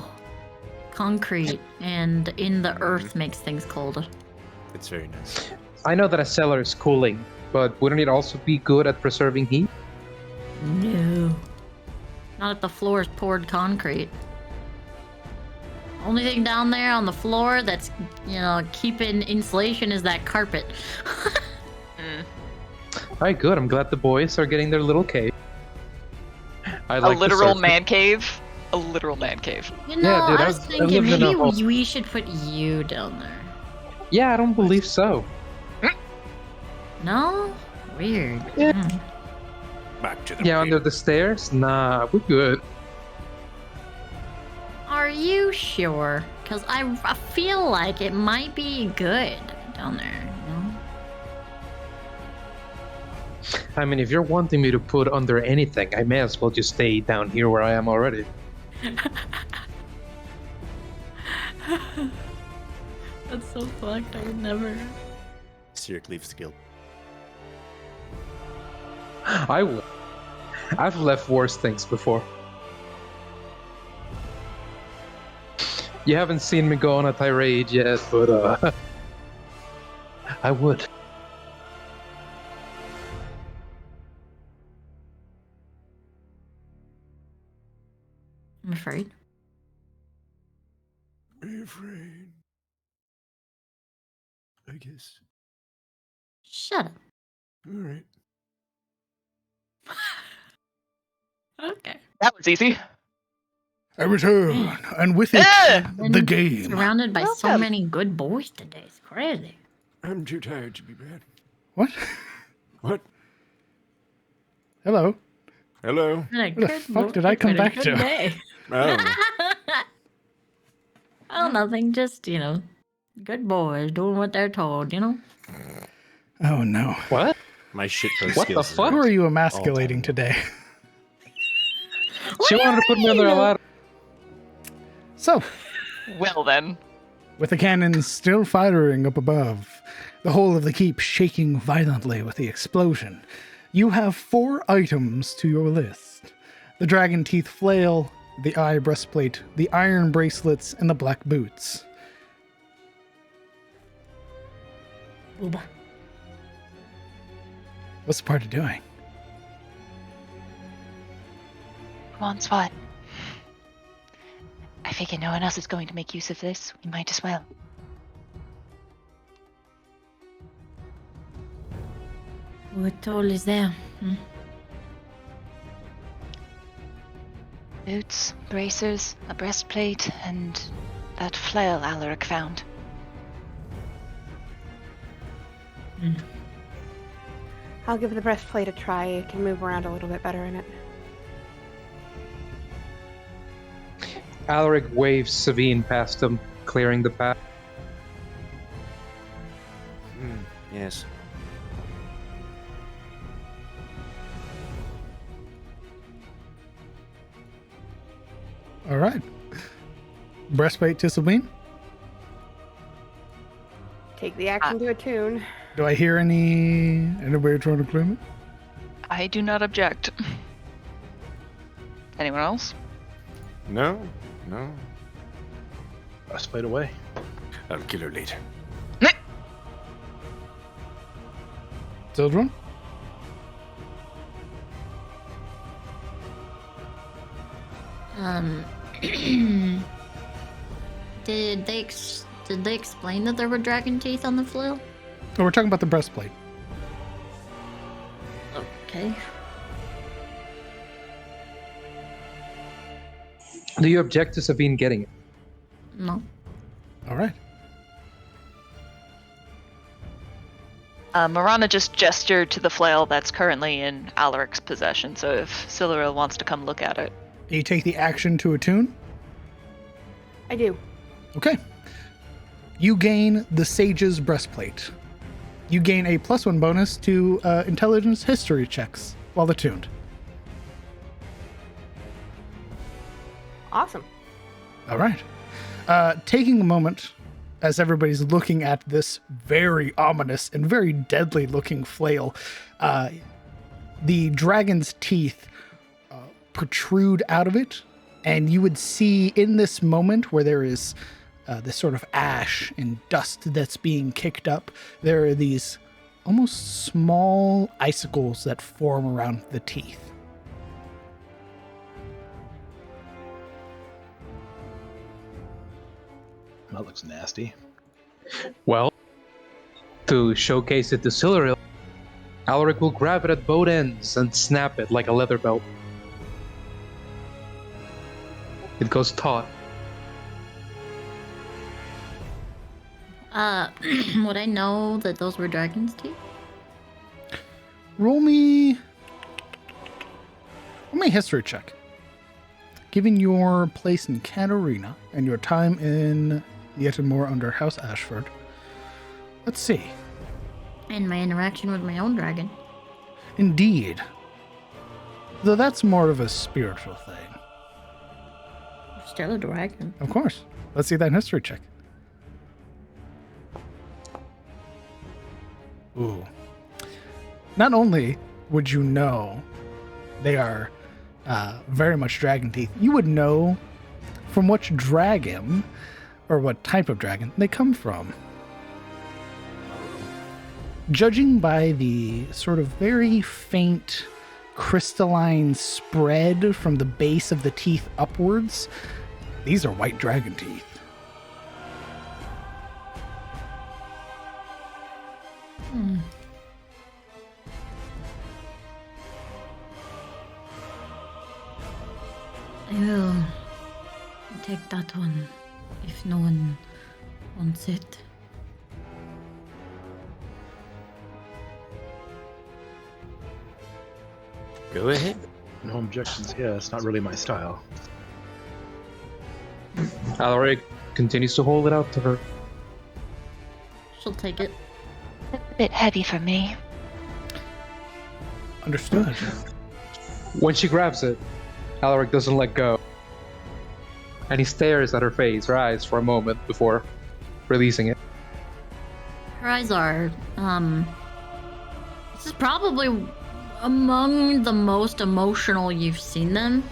Concrete and in the earth makes things colder. It's very nice. I know that a cellar is cooling, but wouldn't it also be good at preserving heat? No. Not if the floor is poured concrete. Only thing down there on the floor that's, keeping insulation is that carpet. Alright, good. I'm glad the boys are getting their little cave. I A like the literal surf- man cave? A literal man cave. You know, Yeah, dude, I was I thinking lived in maybe a whole- we should put you down there. Yeah, I don't believe so. No? Weird. Yeah. Hmm. Back to the Yeah, rear. under the stairs? Nah, we're good. Are you sure? Because I feel like it might be good down there, you know? I mean, if you're wanting me to put under anything, I may as well just stay down here where I am already. That's so fucked. I would never. Cyric leaves the guild. I will. I've left worse things before. You haven't seen me go on a tirade yet, but I would. I'm afraid. Be afraid. I guess. Shut up. All right. Okay. That was easy. I return, and with it, the game. Surrounded by so Welcome. many good boys today. It's crazy. I'm too tired to be bad. What? What? Hello. Hello? What the fuck did I come back to? Day. Oh, Oh, nothing. Just, good boys doing what they're told, Oh no. What? my shitpost What the skills. fuck? Who are you All emasculating time. today? She wanted to put me under a ladder. So, Well then. with the cannons still firing up above, the whole of the keep shaking violently with the explosion, you have 4 items to your list: the dragon teeth flail, the eye breastplate, the iron bracelets, and the black boots. Booba. What's the party doing? Come on, Swat. I figure no one else is going to make use of this. We might as well. What all is there? Boots, bracers, a breastplate, and that flail Alaric found. I'll give the breastplate a try. I can move around a little bit better in it. Alaric waves Savine past him, clearing the path. Yes. All right. Breastplate to Sabine. Take the action to attune. Do I hear anybody trying to claim it? I do not object. Anyone else? No? No? Breastplate away. I'll kill her later. Children? Did they explain that there were dragon teeth on the flail? Oh, we're talking about the breastplate. Okay. Do you object to Savine getting it? No. All right. Marana just gestured to the flail that's currently in Alaric's possession, so if Siluril wants to come look at it. You take the action to attune. I do. Okay. You gain the Sage's breastplate. You gain a +1 bonus to intelligence history checks while attuned. Awesome. All right. Taking a moment as everybody's looking at this very ominous and very deadly looking flail, the dragon's teeth protrude out of it, and you would see in this moment where there is this sort of ash and dust that's being kicked up, there are these almost small icicles that form around the teeth. That looks nasty. Well, to showcase it to Siluril, Alaric will grab it at both ends and snap it like a leather belt. It goes taut. Would I know that those were dragon's teeth? Roll me a history check. Given your place in Katarina and your time in Yetimore under House Ashford, let's see. And my interaction with my own dragon. Indeed. Though that's more of a spiritual thing. Still a dragon. Of course. Let's see that history check. Ooh. Not only would you know they are very much dragon teeth, you would know from which dragon or what type of dragon they come from. Judging by the sort of very faint crystalline spread from the base of the teeth upwards, these are white dragon teeth. I will take that one if no one wants it. Go ahead. No objections. Yeah, it's not really my style. Alaric continues to hold it out to her. She'll take it. A bit heavy for me. Understood. When she grabs it, Alaric doesn't let go. And he stares at her face, her eyes, for a moment before releasing it. Her eyes are, this is probably among the most emotional you've seen them.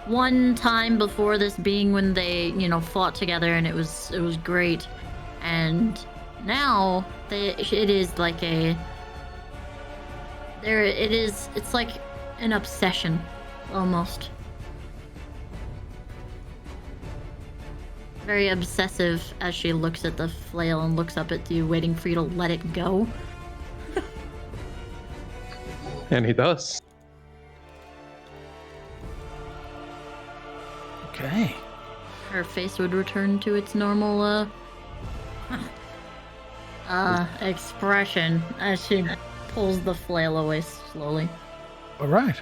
One time before this being when they, fought together and it was great. And now it is like it's like an obsession almost. Very obsessive as she looks at the flail and looks up at you, waiting for you to let it go. And he does. Okay. Her face would return to its normal expression as she pulls the flail away slowly. All right.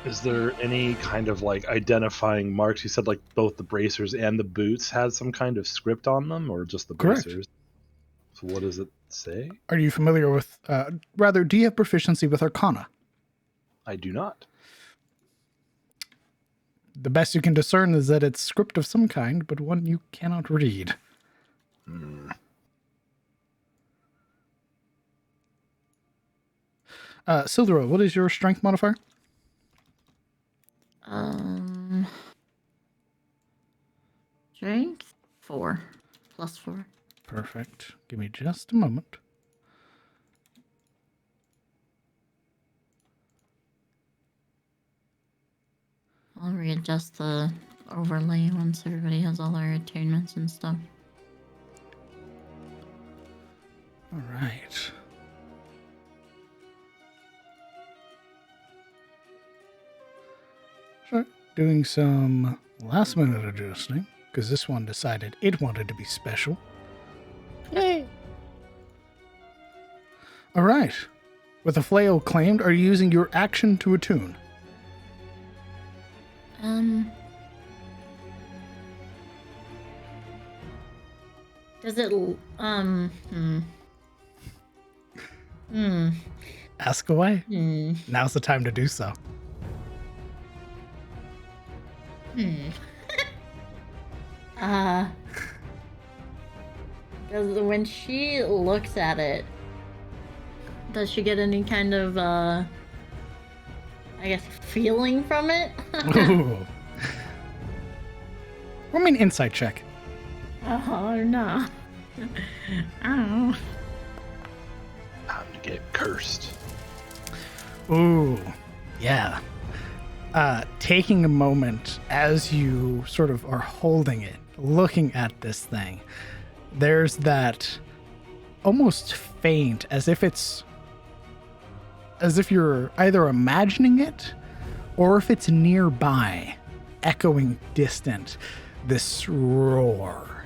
Is there any kind of identifying marks? You said both the bracers and the boots had some kind of script on them, or just the Correct. bracers? So what does it say? Are you familiar with, do you have proficiency with Arcana? I do not. The best you can discern is that it's script of some kind, but one you cannot read. Sildra, what is your strength modifier? Strength 4 plus 4. Perfect. Give me just a moment. I'll readjust the overlay once everybody has all their attunements and stuff. All right. So, doing some last minute adjusting, because this one decided it wanted to be special. Yay! All right. With a flail claimed, are you using your action to attune? Does it, Ask away. Now's the time to do so. Because when she looks at it, does she get any kind of, I guess, feeling from it? Ooh. Roll me an insight check. Oh, no. Oh. Time to get cursed. Ooh, yeah. Taking a moment as you sort of are holding it, looking at this thing, there's that almost faint, as if you're either imagining it or if it's nearby, echoing distant, this roar,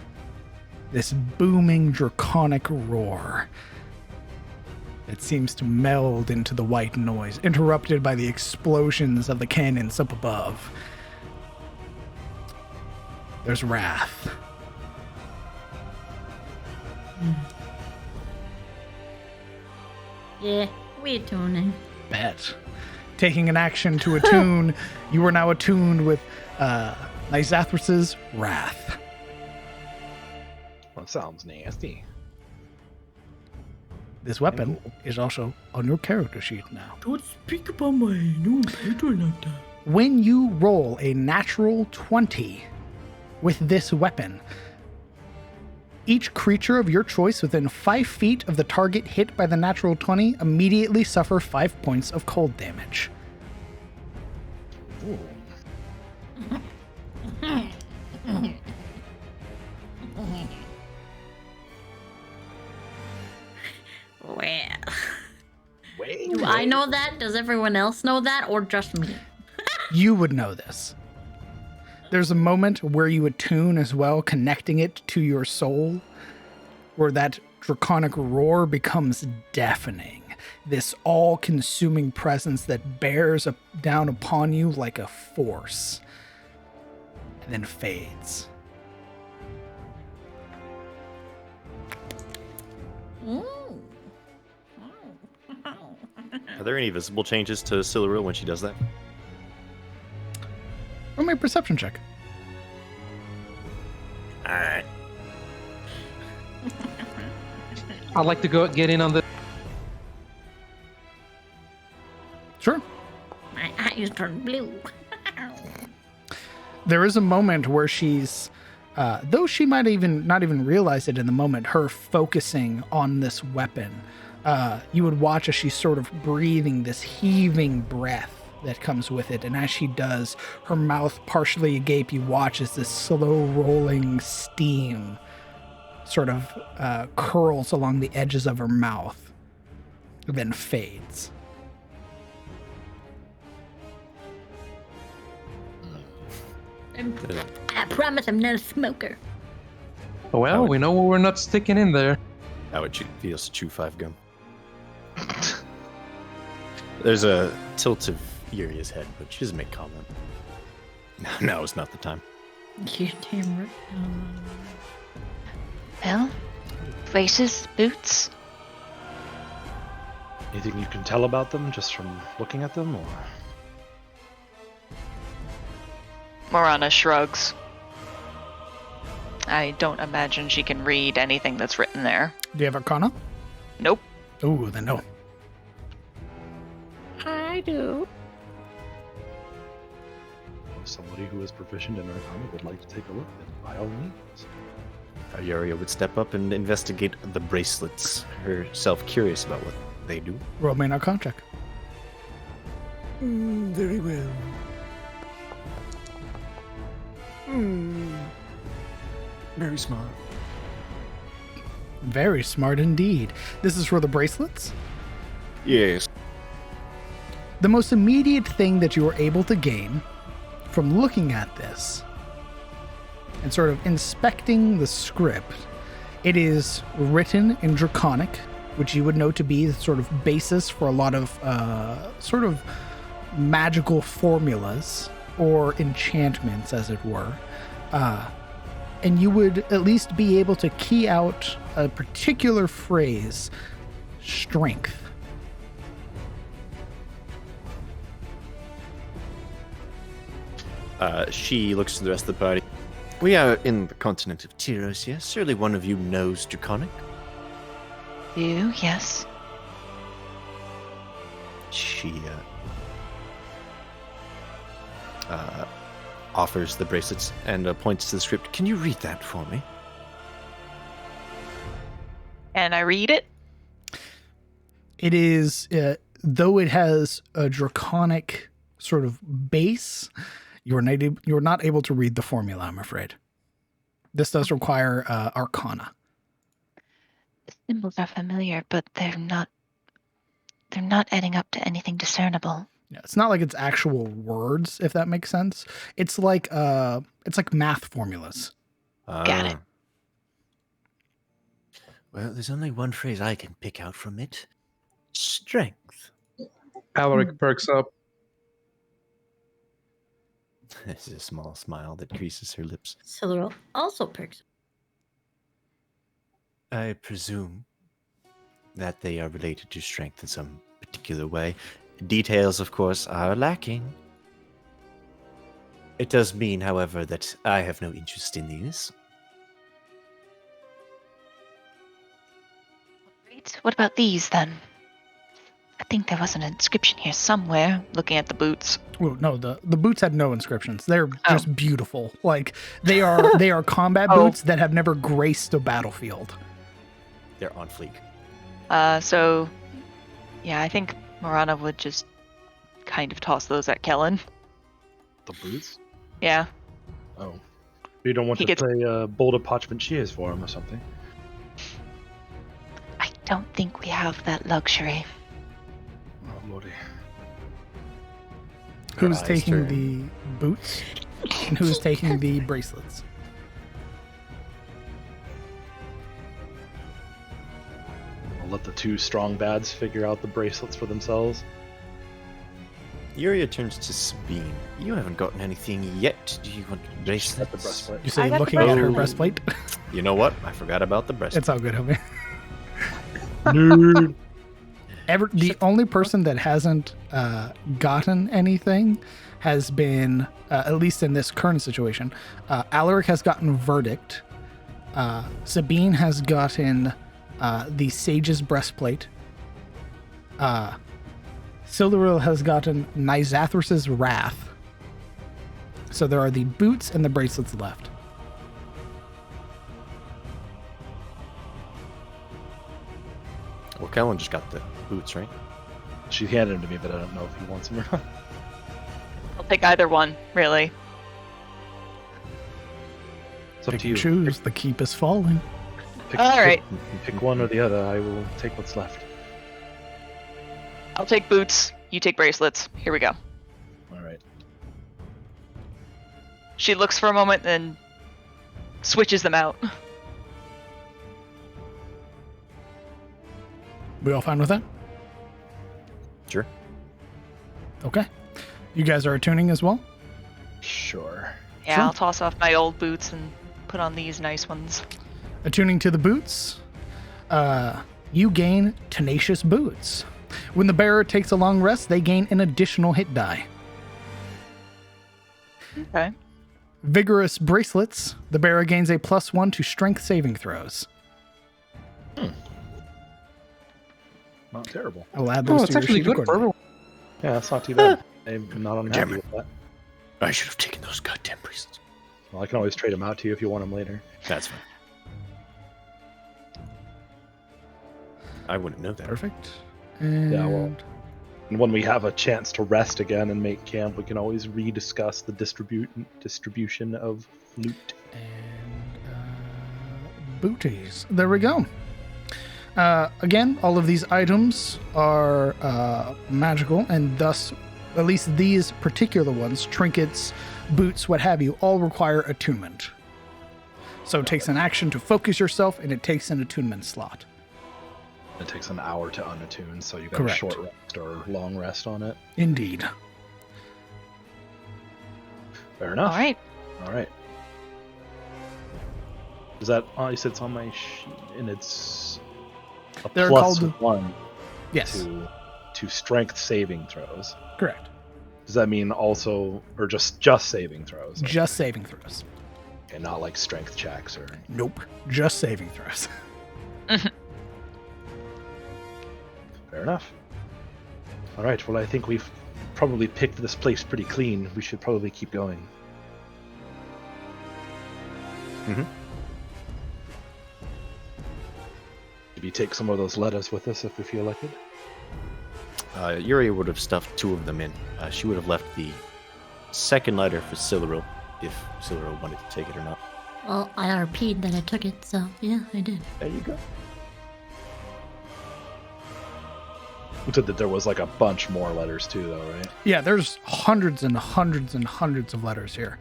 this booming draconic roar. It seems to meld into the white noise, interrupted by the explosions of the cannons up above. There's wrath. Yeah, we're tuning. Bet. Taking an action to attune, you are now attuned with Lysathris's wrath. That sounds nasty. This weapon is also on your character sheet now. Don't speak about my new title like that. When you roll a natural 20 with this weapon, each creature of your choice within 5 feet of the target hit by the natural 20 immediately suffer 5 points of cold damage. Ooh. Well, do I know that? Does everyone else know that, or just me? You would know this. There's a moment where you attune as well, connecting it to your soul, where that draconic roar becomes deafening. This all-consuming presence that bears down upon you like a force, and then fades. Are there any visible changes to Siluriel when she does that? Roll me a perception check. Alright. I'd like to get in on the. Sure. My eyes turn blue. There is a moment where she's, though she might not even realize it in the moment, her focusing on this weapon. You would watch as she's sort of breathing this heaving breath that comes with it. And as she does, her mouth partially agape, you watch as this slow rolling steam sort of curls along the edges of her mouth, then fades. I promise I'm not a smoker. Well, we know we're not sticking in there. How it feels to chew 5 gum. There's a tilt of Yuria's head, but she doesn't make comment. Now is not the time. You're damn right. Well, braces, boots. Anything you can tell about them just from looking at them, or? Morana shrugs. I don't imagine she can read anything that's written there. Do you have Arcana? Nope. Ooh, then no. I do. If somebody who is proficient in Arcana would like to take a look, then by all means. Yuria would step up and investigate the bracelets, herself curious about what they do. Roll me an Arcana check. Very well. Very smart. Very smart indeed. This is for the bracelets? Yes. The most immediate thing that you are able to gain from looking at this and sort of inspecting the script, it is written in Draconic, which you would know to be the sort of basis for a lot of sort of magical formulas or enchantments, as it were. And you would at least be able to key out a particular phrase, strength. She looks to the rest of the party. We are in the continent of Tyros, yes? Surely one of you knows Draconic? You, yes. She offers the bracelets and points to the script. Can you read that for me? And I read it. It is, though it has a draconic sort of base, you're not able to read the formula, I'm afraid. This does require Arcana. The symbols are familiar, but they're not adding up to anything discernible. Yeah, it's not like it's actual words, if that makes sense. It's like math formulas. Got it. Well, there's only one phrase I can pick out from it. Strength. Alaric perks up. This is a small smile that creases her lips. Cyril also perks. I presume that they are related to strength in some particular way. Details, of course, are lacking. It does mean, however, that I have no interest in these. Great. What about these, then? I think there was an inscription here somewhere, looking at the boots. Well, no, the boots had no inscriptions. They're just beautiful. Like they are combat boots that have never graced a battlefield. They're on fleek. So, yeah, I think Marana would just kind of toss those at Kellen. The boots? Yeah. Oh. You don't want He to gets- play Bolt of Parchment Shears for him or something? I don't think we have that luxury. Oh, lordy. Who's eyes taking turn. the boots and who's taking the bracelets? I'll let the two strong bads figure out the bracelets for themselves. Yuria turns to Sabine. You haven't gotten anything yet. Do you want bracelets? At the breastplate. You say I got the looking at her bracelet. breastplate? You know what? I forgot about the breast. It's all good, homie. Nerd. The only person that hasn't gotten anything has been, at least in this current situation, Alaric has gotten Verdict. Sabine has gotten the Sage's Breastplate. Sildaril has gotten Nizathras' Wrath. So there are the boots and the bracelets left. Well, Kellen just got the boots, right? She handed them to me, but I don't know if he wants them or not. I'll pick either one, really. It's up Pick to and you. choose. The keep is falling. All right. Pick one or the other. I will take what's left. I'll take boots. You take bracelets. Here we go. All right. She looks for a moment, then switches them out. We all fine with that? Sure. Okay. You guys are attuning as well? Sure. Yeah, Sure. I'll toss off my old boots and put on these nice ones. Attuning to the boots, you gain Tenacious Boots. When the bearer takes a long rest, they gain an additional hit die. Okay. Vigorous Bracelets, the bearer gains a +1 to strength saving throws. Not terrible. I'll add those Oh, to it's your actually sheet good for accordingly. everyone. Yeah, that's not too bad. I'm not unhappy Damn it. with that. I should have taken those goddamn bracelets. Well, I can always trade them out to you if you want them later. That's fine. I wouldn't know that. Perfect. And Yeah, well, and when we have a chance to rest again and make camp, we can always rediscuss the distribution of loot. booties. There we go. Again, all of these items are magical, and thus, at least these particular ones, trinkets, boots, what have you, all require attunement. So it takes an action to focus yourself, and it takes an attunement slot. It takes an hour to unattune, so you got Correct. a short rest or long rest on it. Indeed. Fair enough. All right. All right. Is that? Oh, you said it's on my sheet, and it's a They're plus called- one Yes, to strength saving throws. correct. Does that mean also, or just saving throws? Just saving throws. And not like strength checks or... Nope. Just saving throws. Fair enough. All right, well, I think we've probably picked this place pretty clean. We should probably keep going. Mm-hmm. Maybe take some of those lettuce with us if we feel like it. Yuri would have stuffed 2 of them in. She would have left the second lighter for Siluril, if Siluril wanted to take it or not. Well, I RP'd that I took it, so yeah, I did. There you go. You said that there was like a bunch more letters too, though, right? Yeah, there's hundreds and hundreds and hundreds of letters here.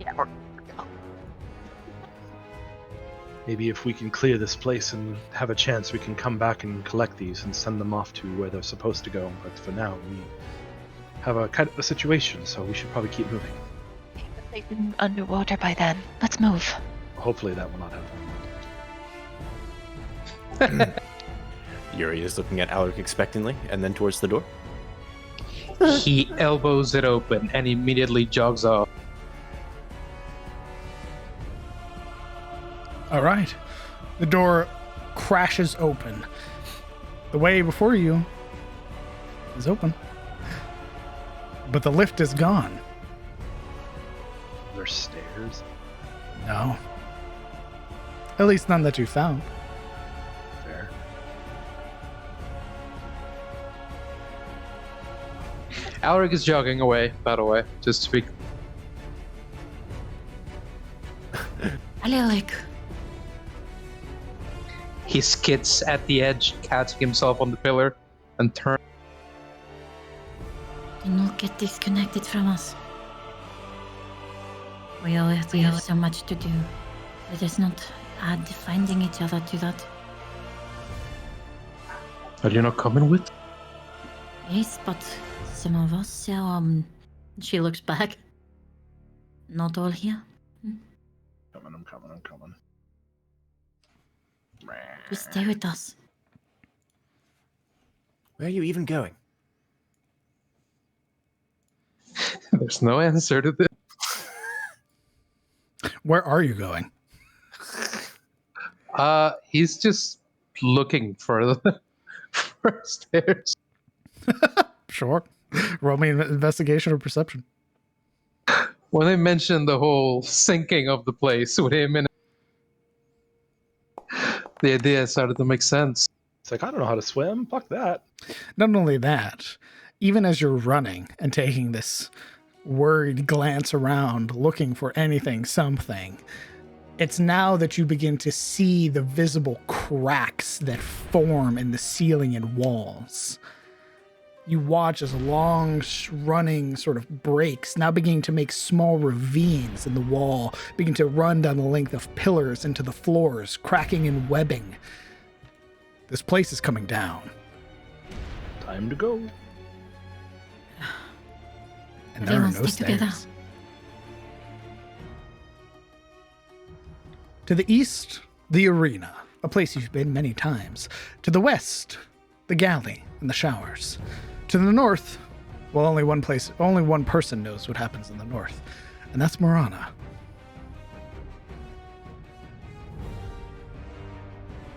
Yeah. Maybe if we can clear this place and have a chance, we can come back and collect these and send them off to where they're supposed to go. But for now, we have a kind of a situation, so we should probably keep moving. They've been underwater by then. Let's move. Hopefully that will not happen. Yuri is looking at Alaric expectantly, and then towards the door. He elbows it open and immediately jogs off. All right. The door crashes open. The way before you is open. But the lift is gone. There's stairs. No. At least none that you found. Fair. Alaric is jogging away, by the way, just to be... Alaric. He skids at the edge, catching himself on the pillar, and turns. Do not get disconnected from us. We already have so much to do. Let us not add finding each other to that. Are you not coming with? Yes, but some of us are, She looks back. Not all here. I'm coming. Just stay with us. Where are you even going? There's no answer to this. Where are you going? He's just looking for the for stairs. Sure. Roll me an investigation or perception. When I mentioned the whole sinking of the place with him and the idea started to make sense. It's like, I don't know how to swim. Fuck that. Not only that, even as you're running and taking this worried glance around, looking for anything, something, it's now that you begin to see the visible cracks that form in the ceiling and walls. You watch as long running sort of breaks now begin to make small ravines in the wall, begin to run down the length of pillars into the floors, cracking and webbing. This place is coming down. Time to go. And there are Everyone no stick together. stairs. To the east, the arena, a place you've been many times. To the west, the galley and the showers. To the north, well, only one person knows what happens in the north, and that's Marana.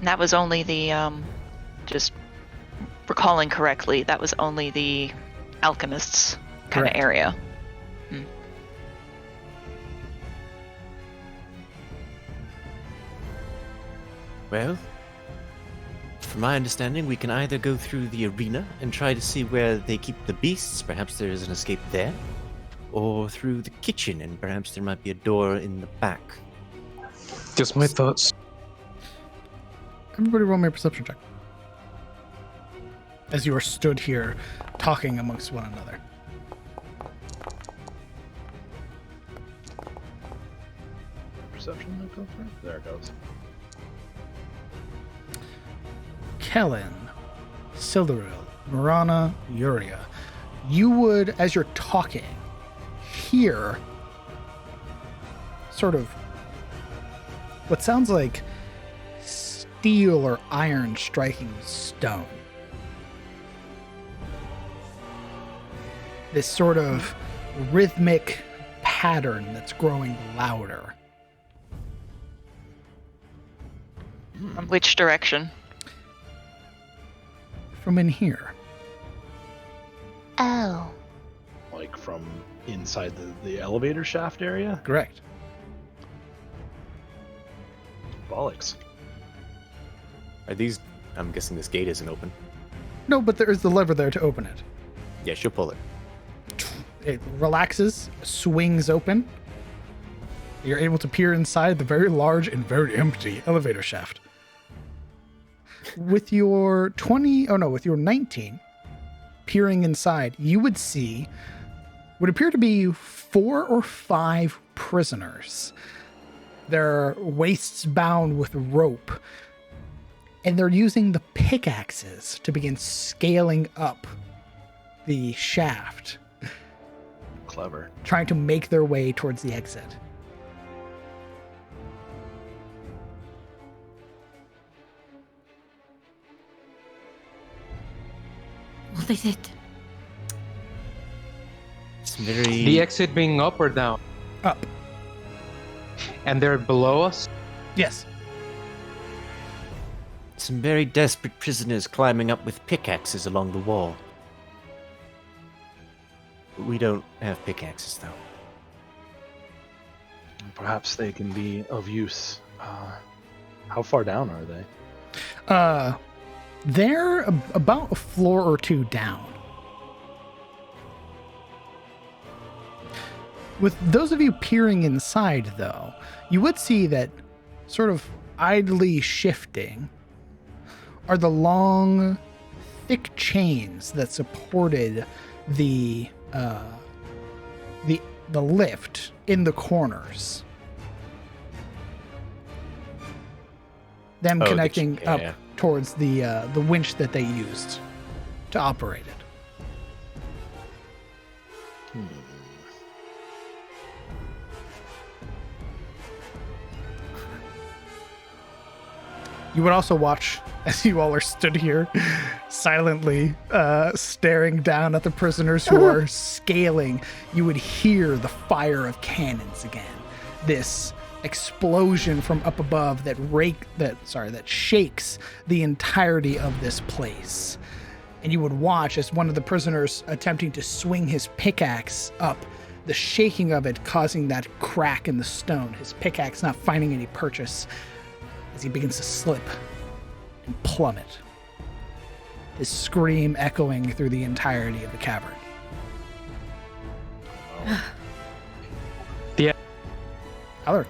That was only the, just recalling correctly, that was only the alchemists kind of Correct. area. Well, from my understanding, we can either go through the arena and try to see where they keep the beasts, perhaps there is an escape there, or through the kitchen, and perhaps there might be a door in the back. Just my thoughts. Everybody roll me a perception check. As you are stood here talking amongst one another. Perception that goes right? There it goes. Kellen, Sildaril, Marana, Yuria. You would, as you're talking, hear sort of what sounds like steel or iron striking stone. this sort of rhythmic pattern that's growing louder. Which direction? From in here. Oh. Like from inside the elevator shaft area? Correct. Bollocks. Are these? I'm guessing this gate isn't open. No, but there is the lever there to open it. Yeah, she'll pull it. It relaxes, swings open. You're able to peer inside the very large and very empty elevator shaft. With your 19, peering inside, you would see would appear to be 4 or 5 prisoners. Their waists bound with rope, and they're using the pickaxes to begin scaling up the shaft, Clever. trying to make their way towards the exit. What is it? It's very. The exit being up or down? Up. And they're below us? Yes. Some very desperate prisoners climbing up with pickaxes along the wall. We don't have pickaxes, though. Perhaps they can be of use. How far down are they? They're about a floor or 2 down. With those of you peering inside, though, you would see that sort of idly shifting are the long, thick chains that supported the lift in the corners. Them connecting up towards the winch that they used to operate it. You would also watch as you all are stood here silently staring down at the prisoners who are scaling. You would hear the fire of cannons again. This explosion from up above that shakes the entirety of this place. And you would watch as one of the prisoners attempting to swing his pickaxe up, the shaking of it causing that crack in the stone, his pickaxe not finding any purchase as he begins to slip and plummet, his scream echoing through the entirety of the cavern. Yeah. Alaric.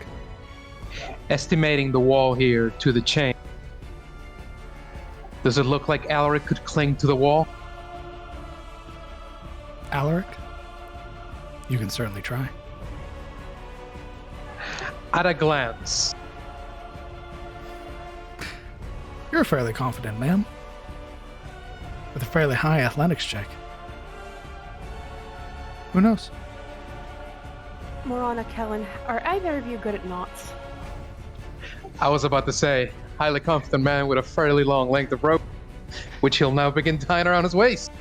Estimating the wall here to the chain. Does it look like Alaric could cling to the wall? Alaric? You can certainly try. At a glance. You're a fairly confident man, with a fairly high athletics check. Who knows? Morana, Kellen, are either of you good at knots? I was about to say, highly confident man with a fairly long length of rope, which he'll now begin tying around his waist.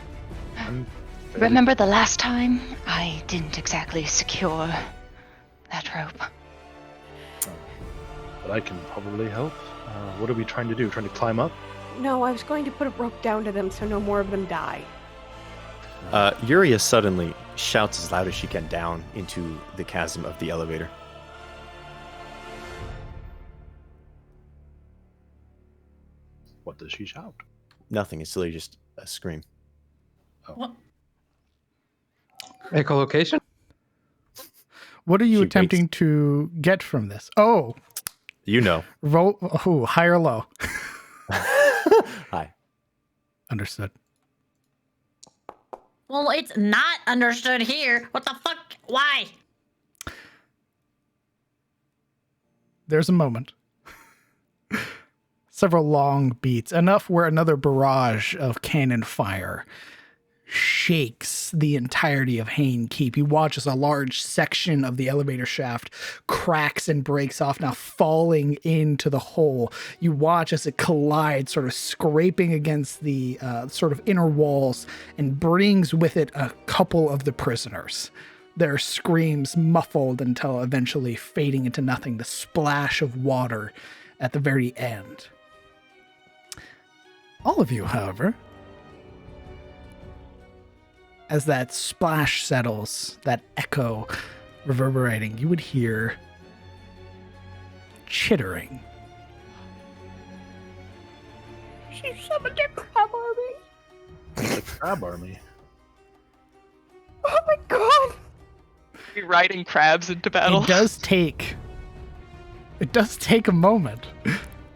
Remember the last time? I didn't exactly secure that rope. But I can probably help. What are we trying to do? Trying to climb up? No, I was going to put a rope down to them so no more of them die. Yuria suddenly shouts as loud as she can down into the chasm of the elevator. What does she shout? Nothing. It's literally just a scream. What? Echolocation? What are you She attempting to get from this? Oh, You know. roll. Oh, high or low? Hi. Understood. Well, it's not understood here. What the fuck? Why? There's a moment. Several long beats, enough where another barrage of cannon fire shakes the entirety of Hane Keep. You watch as a large section of the elevator shaft cracks and breaks off, now falling into the hole. You watch as it collides, sort of scraping against the sort of inner walls, and brings with it a couple of the prisoners. Their screams muffled until eventually fading into nothing, the splash of water at the very end. All of you, however, as that splash settles, that echo reverberating, you would hear chittering. She summoned a crab army. The crab army. Oh my god! Be riding crabs into battle. It does take a moment,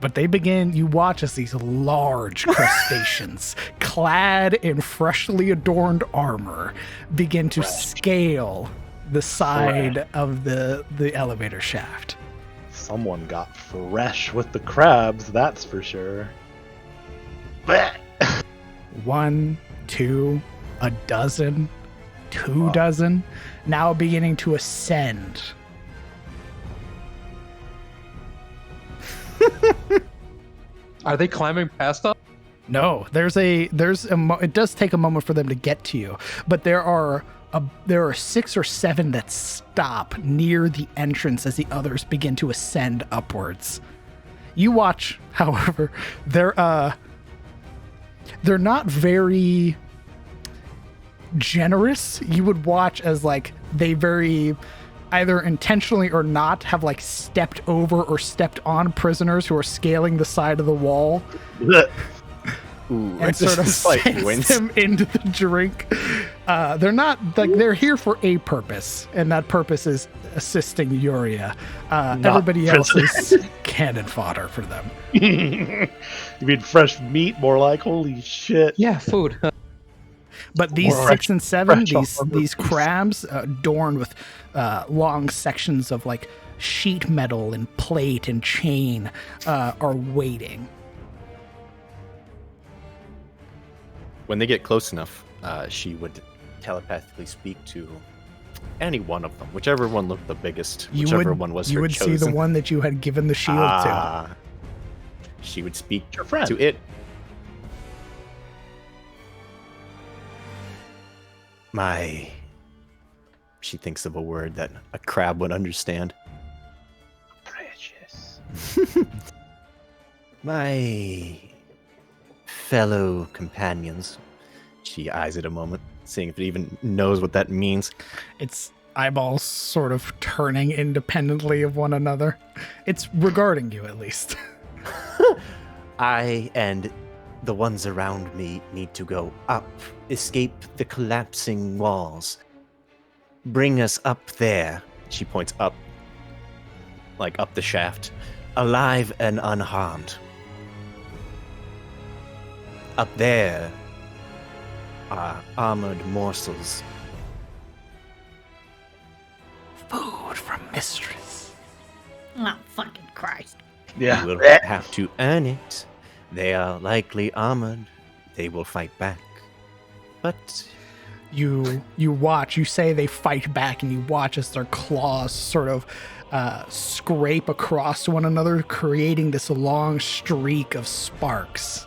but they begin, you watch as these large crustaceans, clad in freshly adorned armor, begin to scale the side of the elevator shaft. Someone got fresh with the crabs, that's for sure. Blech. 1, 2, a dozen, 2 dozen, now beginning to ascend. Are they climbing past us? No, it does take a moment for them to get to you, but there are 6 or 7 that stop near the entrance as the others begin to ascend upwards. You watch, however, they're not very generous. You would watch as like they very either intentionally or not have like stepped over or stepped on prisoners who are scaling the side of the wall. Ooh, And sort of sends them into the drink. They're not like they're here for a purpose, and that purpose is assisting Yuria. Everybody else is cannon fodder for them. You mean fresh meat? More like holy shit. Yeah, food. But these Or 6 and 7, fresh off these crabs adorned with long sections of like sheet metal and plate and chain are waiting. When they get close enough, she would telepathically speak to any one of them, whichever one looked the biggest, whichever one was you her would chosen. see the one that you had given the shield to. She would speak Your friend. to it. She thinks of a word that a crab would understand. Precious. My fellow companions. She eyes it a moment, seeing if it even knows what that means. Its eyeballs sort of turning independently of one another. It's regarding you, at least. I and the ones around me need to go up, escape the collapsing walls. Bring us up there. She points up, like up the shaft, alive and unharmed. Up there are armored morsels. Food from mistress. Oh, fucking Christ. Yeah. You will have to earn it. They are likely armored. They will fight back. But You watch, you say they fight back, and you watch as their claws sort of scrape across one another, creating this long streak of sparks.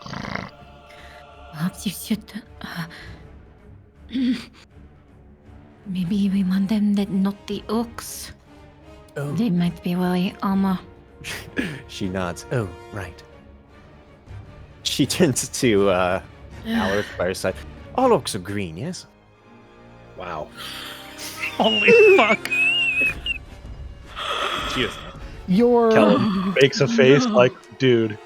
Perhaps you should. Maybe we want them that not the orcs. oh, They might be wearing armor. she nods. Oh, right. She turns to Alaric by her side. All orcs are green, yes? Wow. Holy fuck. She is. You're Kellen makes a face like, dude.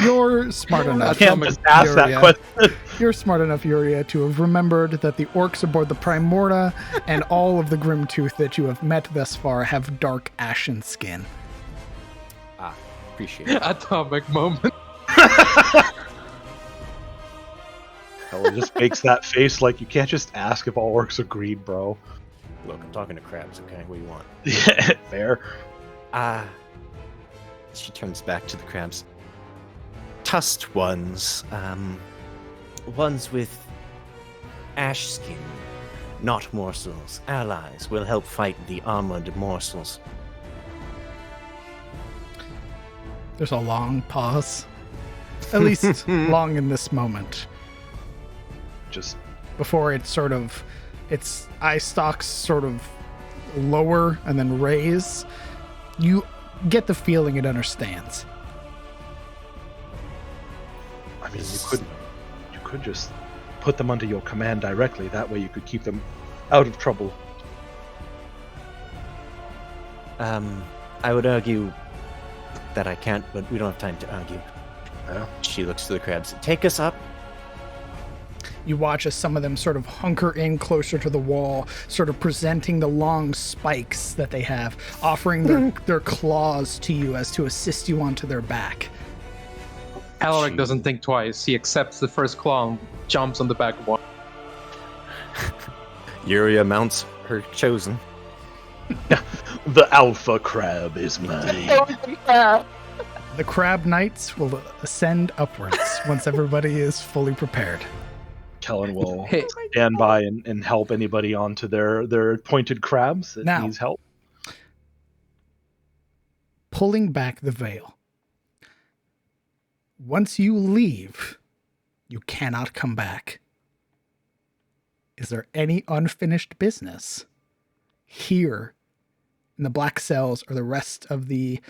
you're smart I enough. can't just ask that Yuria. question. You're smart enough, Yuria, to have remembered that the orcs aboard the Primordia and all of the Grimtooth that you have met thus far have dark ashen skin. Appreciate it. Atomic moment. Kellen just makes that face like, you can't just ask if all orcs are green, bro. Look, I'm talking to crabs, okay? What do you want? Yeah, fair. She turns back to the crabs. Tusked ones. Ones with ash skin, not morsels. Allies will help fight the armored morsels. There's a long pause. At least long in this moment. Just Before it sort of, its eye stalks sort of lower and then raise. You get the feeling it understands. I mean, you could just put them under your command directly. That way you could keep them out of trouble. I would argue that I can't, but we don't have time to argue. Yeah. She looks to the crabs. Take us up. You watch as some of them sort of hunker in closer to the wall, sort of presenting the long spikes that they have, offering their claws to you as to assist you onto their back. Alaric doesn't think twice. He accepts the first claw and jumps on the back of one. Yuria mounts her chosen. The alpha crab is mine. The crab knights will ascend upwards once everybody is fully prepared. Kellen will Hey. stand by and help anybody onto their pointed crabs that Now. needs help. Pulling back the veil. Once you leave, you cannot come back. Is there any unfinished business here in the black cells or the rest of the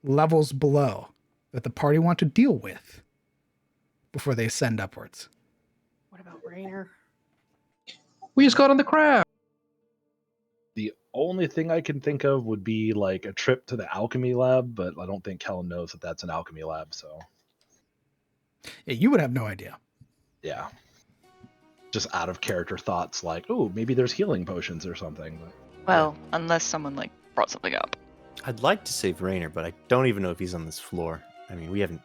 levels below that the party want to deal with before they ascend upwards? What about Rainer? We just got on the crab. The only thing I can think of would be like a trip to the alchemy lab, but I don't think Kellen knows that that's an alchemy lab. So Yeah, you would have no idea. yeah, just out of character thoughts like, oh, maybe there's healing potions or something. But Well, unless someone like brought something up. I'd like to save Rainer, but I don't even know if he's on this floor. I mean, we haven't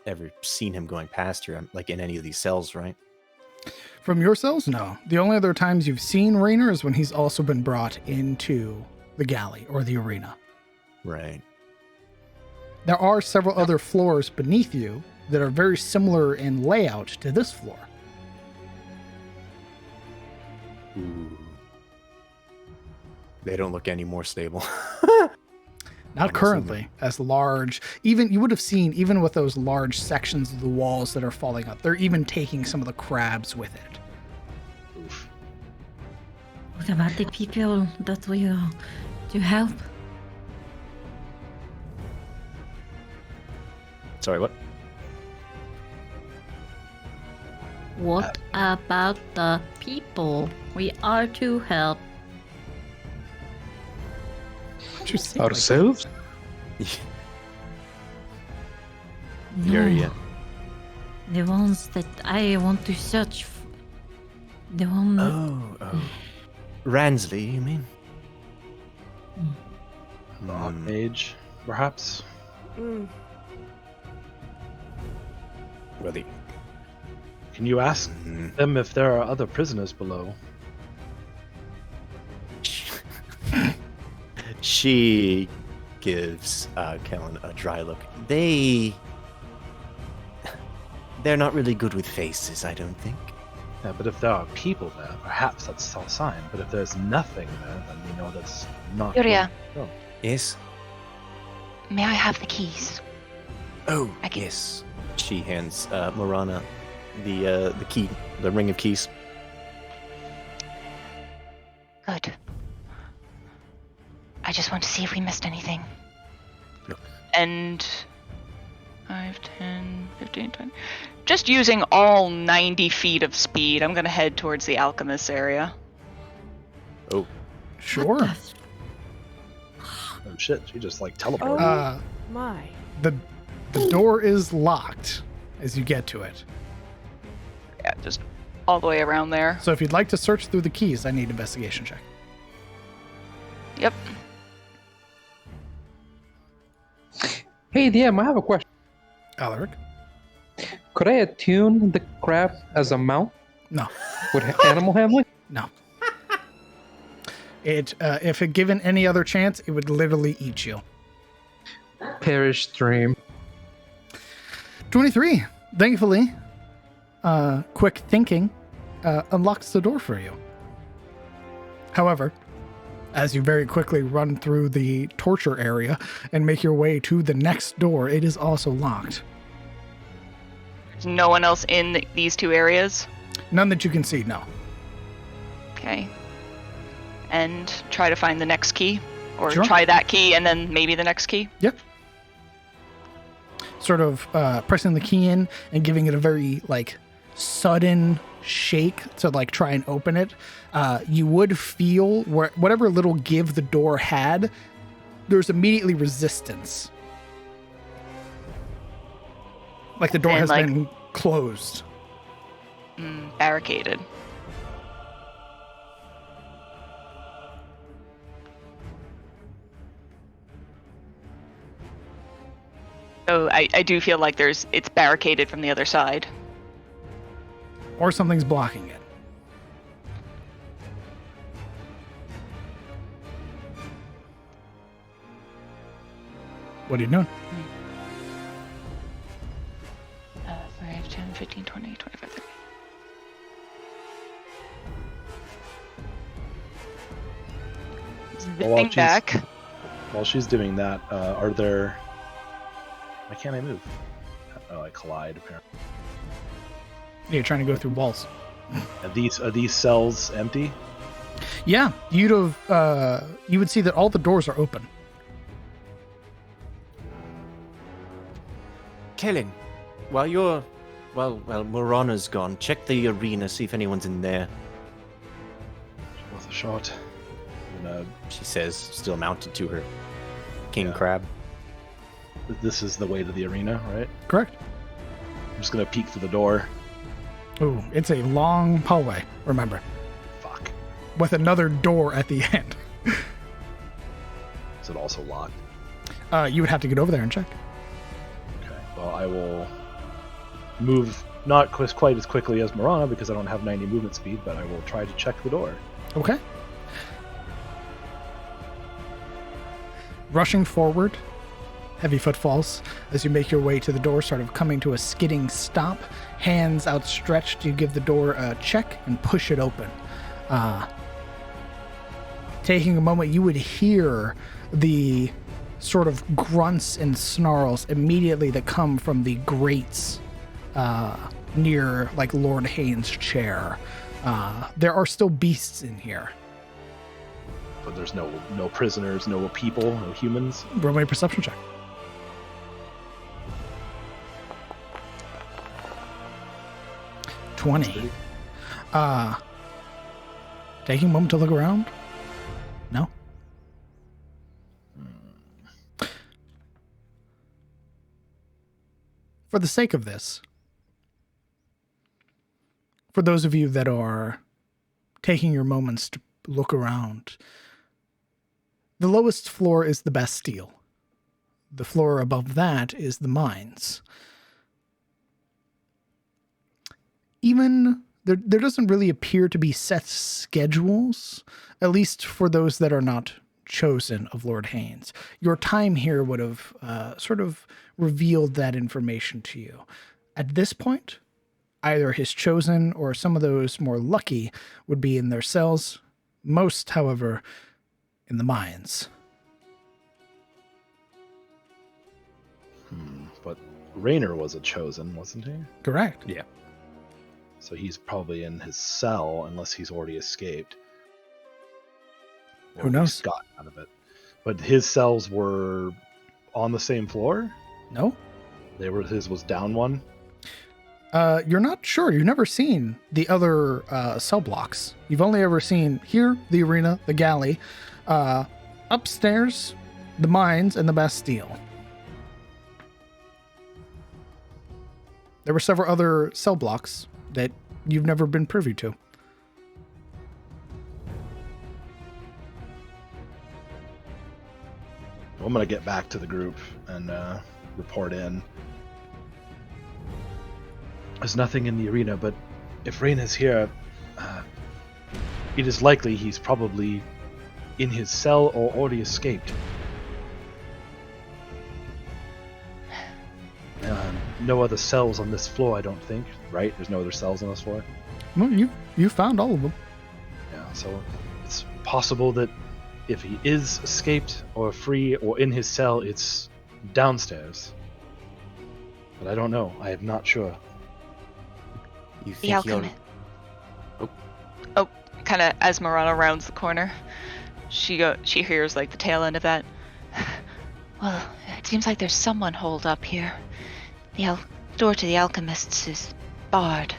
ever seen him going past here, like in any of these cells, right? From your cells, no. The only other times you've seen Rainer is when he's also been brought into the galley or the arena. Right. There are several other floors beneath you that are very similar in layout to this floor. Ooh. They don't look any more stable. Not currently as large. Even you would have seen, even with those large sections of the walls that are falling up, they're even taking some of the crabs with it. oof. What about the people that we to help? Sorry, what? What about the people we are to help? You seem like- Ourselves? No, Yuria. the ones that I want to search. The one. Oh. Ransley, you mean? The Archmage, perhaps. Mm. Well, the... Can you ask them if there are other prisoners below? She gives Kellen a dry look. They're not really good with faces, I don't think. Yeah, but if there are people there, perhaps that's a sign. But if there's nothing there, then we know that's not. Yuria. Oh. Yes? May I have the keys? Oh, Thank you. yes. She hands Marana the key, the ring of keys. Good. I just want to see if we missed anything. Look. And 5, 10, 15, 20. Just using all 90 feet of speed, I'm going to head towards the alchemist area. Oh, Sure. Oh shit! She just like Oh teleported. my. The door is locked as you get to it. Yeah, just all the way around there. So if you'd like to search through the keys, I need investigation check. Yep. Hey, DM, I have a question. Alaric? Could I attune the crab as a mount No. with animal handling? No. If it given any other chance, it would literally eat you. Perish dream. 23. Thankfully, quick thinking unlocks the door for you. However, as you very quickly run through the torture area and make your way to the next door, it is also locked. There's no one else in these two areas? None that you can see, no. Okay. And try to find the next key? Or Sure. try that key and then maybe the next key? Yep. Sort of pressing the key in and giving it a very, like, sudden shake to, like, try and open it. You would feel whatever little give the door had, there's immediately resistance. Like the door And, has like, been closed. Barricaded. So I do feel like it's barricaded from the other side. Or something's blocking it. What are you doing? 5, 10, 15, 20, 25, 30. Zipping back. While she's doing that, are there... Why can't I move? Oh, I collide, apparently. You're trying to go through walls. Are these cells empty? Yeah, you would see that all the doors are open. Kellen, while Morana's gone, check the arena, see if anyone's in there. Worth a shot. She says, still mounted to her king crab. This is the way to the arena, right? Correct. I'm just gonna peek through the door. Ooh, it's a long hallway, remember. Fuck. With another door at the end. Is it also locked? You would have to get over there and check. Okay. Well, I will move not quite as quickly as Marana because I don't have 90 movement speed, but I will try to check the door. Okay. Rushing forward, heavy footfalls as you make your way to the door, sort of coming to a skidding stop. Hands outstretched, you give the door a check and push it open. Taking a moment, you would hear the sort of grunts and snarls immediately that come from the grates near, like, Lord Hane's chair. There are still beasts in here. But there's no prisoners, no people, no humans. Roll me a perception check. $20. Taking a moment to look around? No? For the sake of this, for those of you that are taking your moments to look around, the lowest floor is the Bastille. The floor above that is the mines. Even there doesn't really appear to be set schedules, at least for those that are not chosen of Lord Hane's. Your time here would have sort of revealed that information to you. At this point, either his chosen or some of those more lucky would be in their cells. Most, however, in the mines. But Raynor was a chosen, wasn't he? Correct. Yeah. So he's probably in his cell unless he's already escaped. Who knows? Got out of it. But his cells were on the same floor? No. His was down one? You're not sure. You've never seen the other cell blocks. You've only ever seen here, the arena, the galley, upstairs, the mines, and the Bastille. There were several other cell blocks that you've never been privy to. Well, I'm going to get back to the group and report in. There's nothing in the arena, but if Rain is here, it is likely he's probably in his cell or already escaped. no other cells on this floor, I don't think. Right? There's no other cells on this floor. Well, you found all of them. Yeah, so it's possible that if he is escaped or free or in his cell, it's downstairs. But I don't know. I am not sure. The You think he'll... alchemist. Oh, kind of as Marana rounds the corner, she hears like the tail end of that. Well, it seems like there's someone holed up here. The door to the alchemists is barred.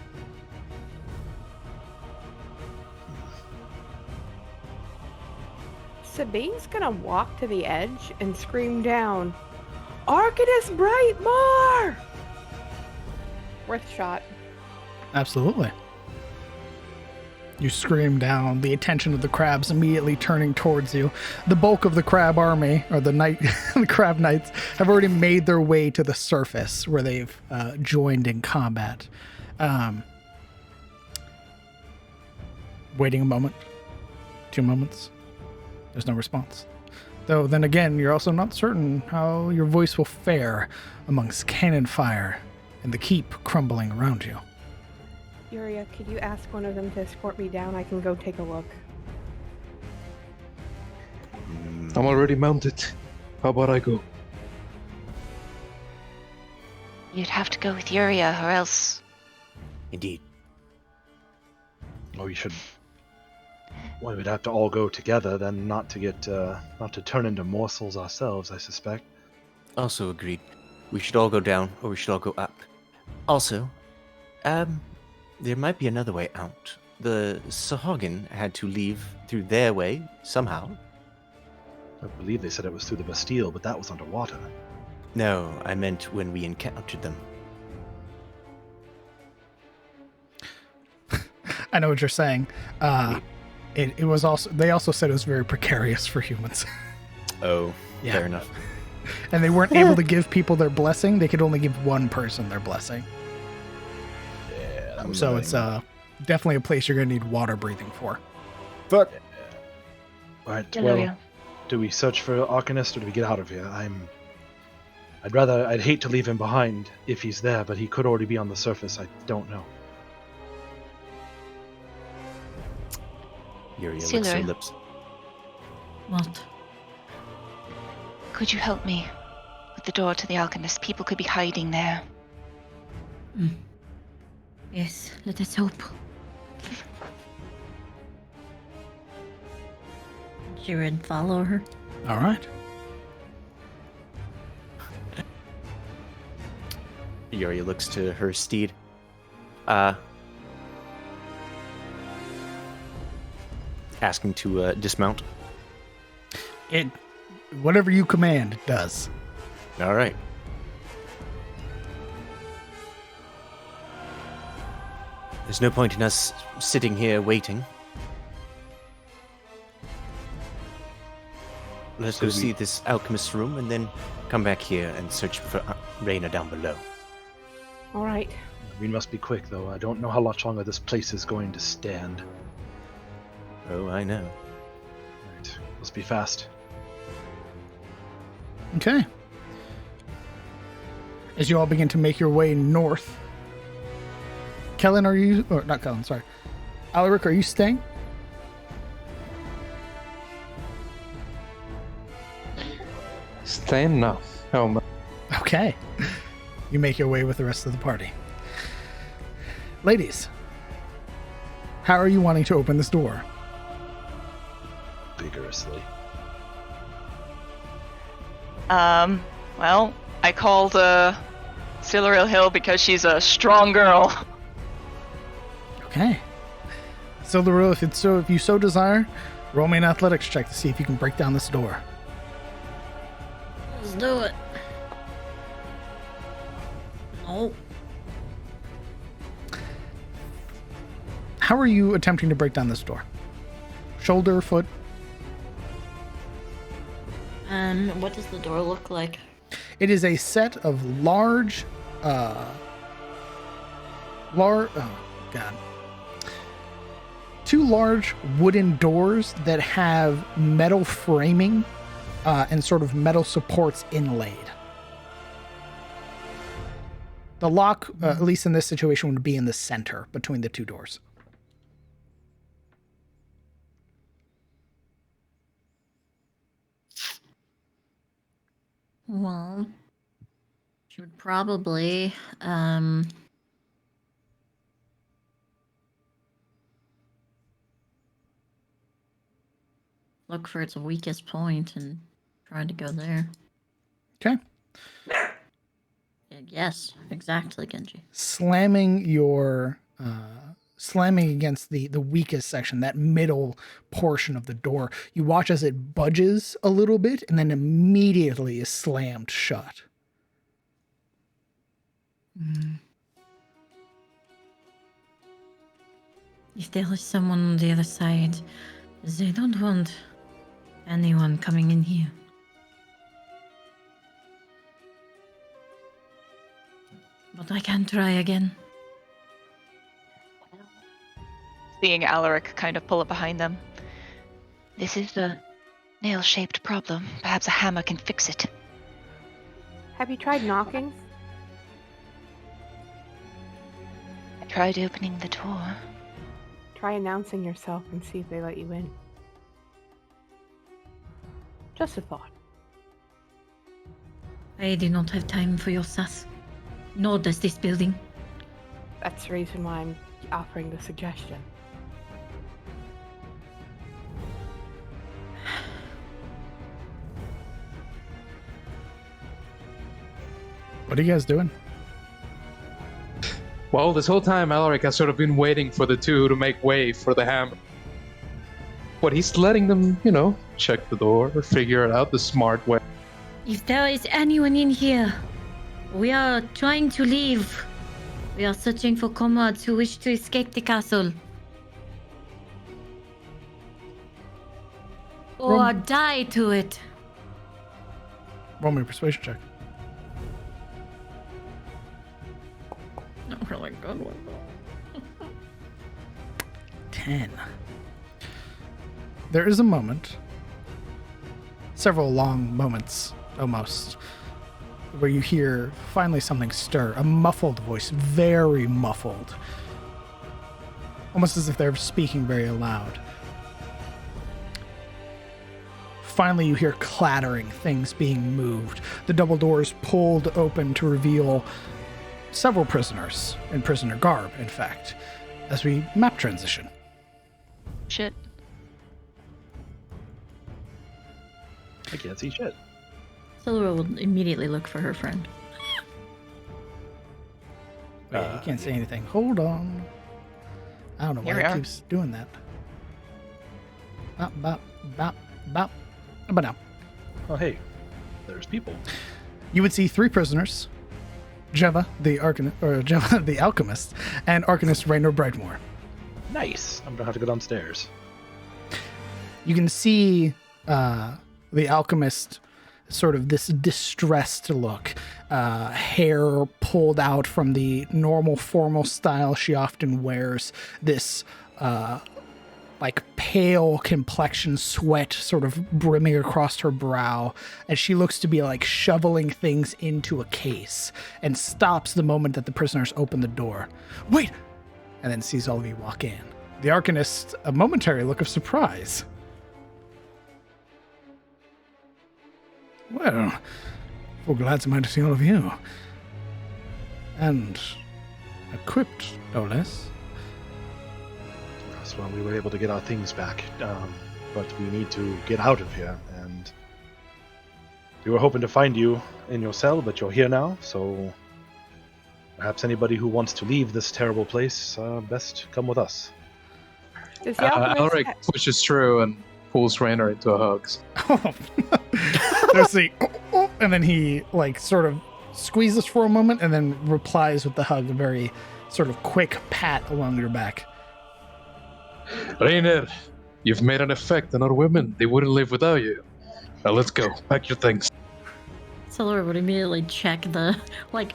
Sabine's gonna walk to the edge and scream down, "Arcanist Brightmore!" Worth shot. Absolutely. You scream down, the attention of the crabs immediately turning towards you. The bulk of the crab army, or the crab knights, have already made their way to the surface where they've joined in combat. Waiting a moment, 2 moments. There's no response. Though, then again, you're also not certain how your voice will fare amongst cannon fire and the keep crumbling around you. Yuria, could you ask one of them to escort me down? I can go take a look. I'm already mounted. How about I go? You'd have to go with Yuria, or else. Indeed. Oh, we should. Well, we'd have to all go together, then not to turn into morsels ourselves, I suspect. Also agreed. We should all go down, or we should all go up. Also, there might be another way out. The Sahagin had to leave through their way, somehow. I believe they said it was through the Bastille, but that was underwater. No, I meant when we encountered them. I know what you're saying. It was also, they also said it was very precarious for humans. Oh, Yeah. fair enough. And they weren't able to give people their blessing. They could only give one person their blessing. Yeah, So it's definitely a place you're going to need water breathing for. But alright, Yeah, well, yeah. do we search for Arcanist or do we get out of here? I'd hate to leave him behind if he's there, but he could already be on the surface. I don't know. Yuria licks Silver. her lips. What? Could you help me with the door to the alchemist? People could be hiding there. Yes, let us hope. Jiren, follow her. All right. Yuria looks to her steed. Asking to dismount. Whatever you command, it does. All right. There's no point in us sitting here waiting. Let's go see this alchemist's room and then come back here and search for Reyna down below. All right. We must be quick, though. I don't know how much longer this place is going to stand. Oh, I know. Right. Let's be fast. Okay. As you all begin to make your way north, Kellen, are you... Or not Kellen, sorry. Alaric, are you staying? Staying now. Oh, man. Okay. You make your way with the rest of the party. Ladies, how are you wanting to open this door? Vigorously. Well, I called Siluriel Hill because she's a strong girl. Okay. So, Laru, if you so desire, roll me an athletics check to see if you can break down this door. Let's do it. Oh, How are you attempting to break down this door? Shoulder, foot? what does the door look like? It is a set of large, oh god. Two large wooden doors that have metal framing and sort of metal supports inlaid. The lock, at least in this situation, would be in the center between the two doors. Well, she would probably look for its weakest point and try to go there. Okay. Yes, exactly, Genji. Slamming against the weakest section, that middle portion of the door, you watch as it budges a little bit and then immediately is slammed shut. If there is someone on the other side, they don't want anyone coming in here. But I can try again. Seeing Alaric kind of pull up behind them. This is a nail-shaped problem. Perhaps a hammer can fix it. Have you tried knocking? I tried opening the door. Try announcing yourself and see if they let you in. Just a thought. I do not have time for your sass. Nor does this building. That's the reason why I'm offering the suggestion. What are you guys doing? Well, this whole time, Alaric has sort of been waiting for the two to make way for the hammer. But he's letting them, check the door or figure it out the smart way. If there is anyone in here, we are trying to leave. We are searching for comrades who wish to escape the castle. Or die to it. Roll me a persuasion check. Not really good one. 10. There is a moment, several long moments almost, where you hear finally something stir, a muffled voice, very muffled, almost as if they're speaking very loud. Finally, you hear clattering, things being moved, the double doors pulled open to reveal several prisoners, in prisoner garb, in fact, as we map transition. Shit. I can't see shit. Silver will immediately look for her friend. Wait, you can't say anything. Hold on. I don't know why it keeps doing that. Bop, bop, bop, bop. But now. Oh, hey. There's people. You would see 3 prisoners. Jeva, the alchemist, and Arcanist Raynor Brightmore. Nice. I'm going to have to go downstairs. You can see the alchemist, sort of this distressed look, hair pulled out from the normal formal style she often wears, this like pale complexion, sweat sort of brimming across her brow, as she looks to be like shoveling things into a case, and stops the moment that the prisoners open the door. Wait! And then sees all of you walk in. The Arcanist, a momentary look of surprise. Well, we're glad to see all of you. And equipped, no less. That's when we were able to get our things back. But we need to get out of here. And we were hoping to find you in your cell, but you're here now. So perhaps anybody who wants to leave this terrible place, best come with us. Alaric pushes through and pulls Raynor into a hug. There's the and then he like sort of squeezes for a moment and then replies with the hug, a very sort of quick pat along your back. Raynor, you've made an effect on our women. They wouldn't live without you. Now let's go. Pack your things. Silver would immediately check the, like,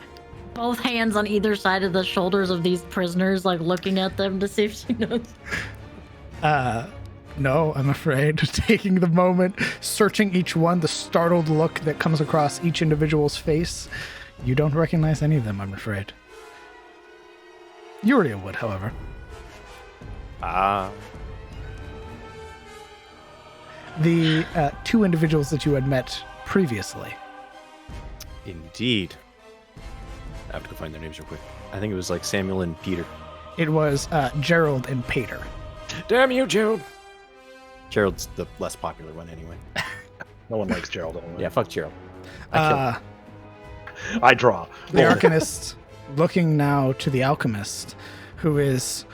both hands on either side of the shoulders of these prisoners, like looking at them to see if she knows. No, I'm afraid. Taking the moment, searching each one, the startled look that comes across each individual's face. You don't recognize any of them, I'm afraid. Yuria would, however. The two individuals that you had met previously. Indeed. I have to go find their names real quick. I think it was like Samuel and Peter. It was Gerald and Pater. Damn you, Gerald! Gerald's the less popular one anyway. No one likes Gerald anyway. Yeah, fuck Gerald. I I draw. The Arcanist looking now to the Alchemist, who is...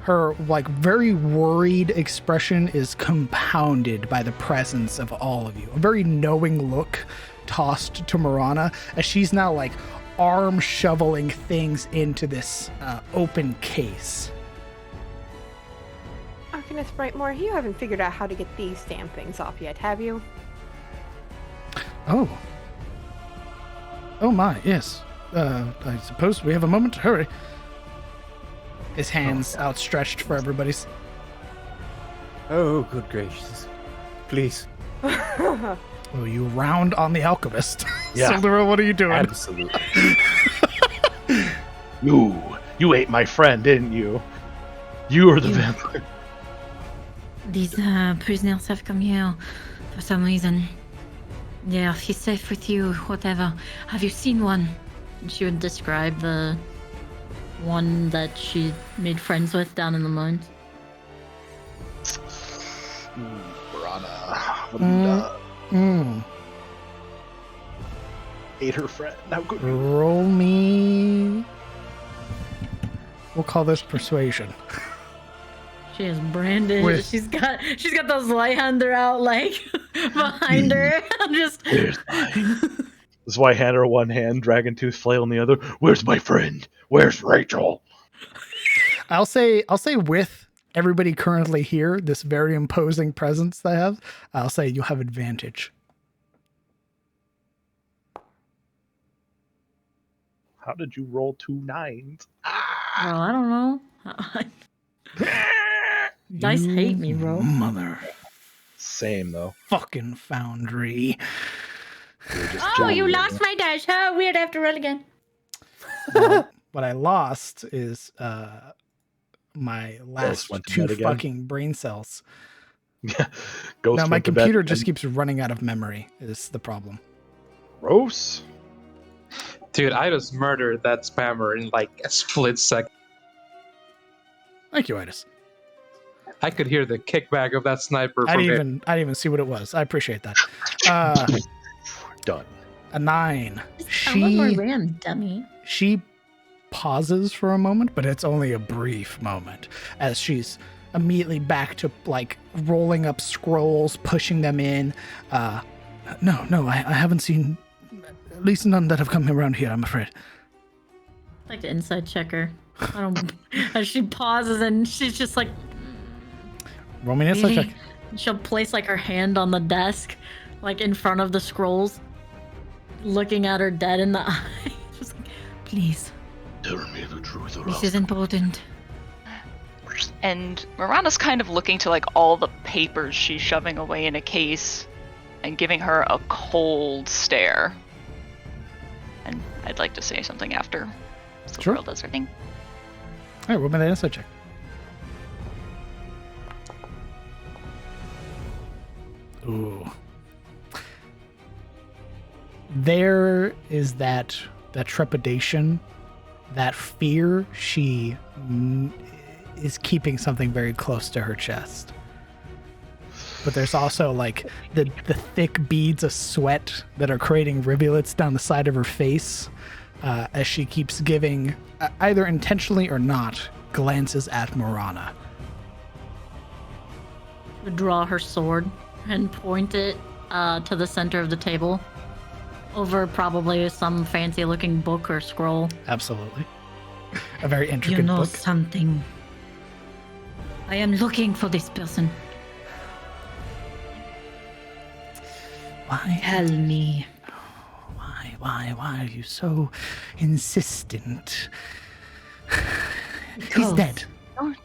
Her, like, very worried expression is compounded by the presence of all of you. A very knowing look tossed to Marana as she's now, like, arm shoveling things into this open case. Arcanist Brightmore, you haven't figured out how to get these damn things off yet, have you? Oh. Oh my, yes. I suppose we have a moment to hurry. His hands outstretched for everybody's. Oh, good gracious. Please. Oh, you round on the Alchemist. Yeah. Sildura, what are you doing? Absolutely. You ate my friend, didn't you? You are the vampire. These prisoners have come here for some reason. Yeah, he's safe with you, whatever. Have you seen one? And she would describe the one that she made friends with down in the mines. Brana. Ate her friend. How good. Roll me. We'll call this persuasion. She is branded. With- She's got those Lighthander out like behind her. I'm just. Where's mine? This is why I hand her one hand, dragon tooth flail in the other. Where's my friend? Where's Rachel? I'll say with everybody currently here, this very imposing presence they have, I'll say you have advantage. How did you roll 2 9s? Bro, I don't know. Dice hate me, bro. Mother Same though. fucking foundry. Oh, you lost my dice. How weird. I have to roll again. Well, what I lost is my last went to 2 bed again? fucking brain cells. Yeah. Ghost Now my went to bed computer and- just keeps running out of memory is the problem. Gross. Dude, I just murdered that spammer in like a split second. Thank you, Itis. I could hear the kickback of that sniper I from didn't even see what it was. I appreciate that. Done. A 9. Tell them where I am, dummy. She pauses for a moment, but it's only a brief moment as she's immediately back to like rolling up scrolls, pushing them in. No, I haven't seen, at least none that have come around here, I'm afraid. I'd like to inside check her. I don't. As she pauses and she's just like. Roll me an insight check. She'll place like her hand on the desk, like in front of the scrolls, looking at her dead in the eye. Just like, please. Tell me the truth or This is important. And Marana's kind of looking to like all the papers she's shoving away in a case and giving her a cold stare. And I'd like to say something after the Sure. girl does her thing. All right, roll me that insight check. Ooh. There is that trepidation, that fear. She is keeping something very close to her chest. But there's also like the thick beads of sweat that are creating rivulets down the side of her face as she keeps giving, either intentionally or not, glances at Marana. Draw her sword and point it to the center of the table, over probably some fancy-looking book or scroll. Absolutely. A very intricate You know book. something. I am looking for this person. Why? Tell me. Why are you so insistent? He's Because- dead. Don't.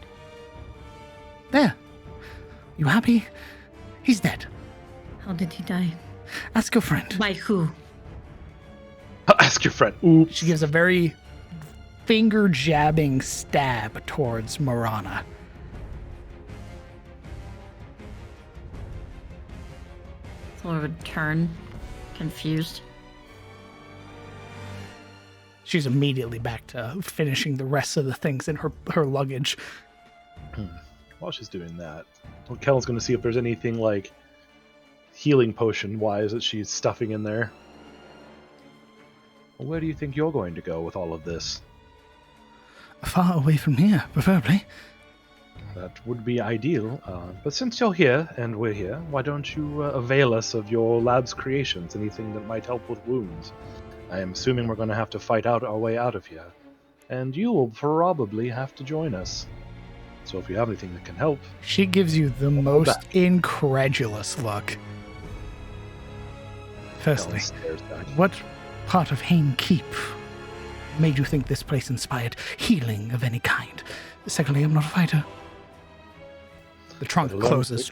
There. You happy? He's dead. How did he die? Ask your friend. By who? Ask your friend. Oops. She gives a very finger jabbing stab towards Marana. Sort of turn, confused. She's immediately back to finishing the rest of the things in her luggage. While she's doing that, Kellen's going to see if there's anything like healing potion wise that she's stuffing in there. Well, where do you think you're going to go with all of this? Far away from here, preferably. That would be ideal, but since you're here and we're here, why don't you avail us of your lab's creations, anything that might help with wounds? I am assuming we're going to have to fight out our way out of here, and you will probably have to join us. So if you have anything that can help... She gives you the most incredulous look. Firstly, what part of Hane Keep made you think this place inspired healing of any kind? Secondly, I'm not a fighter. The trunk closes.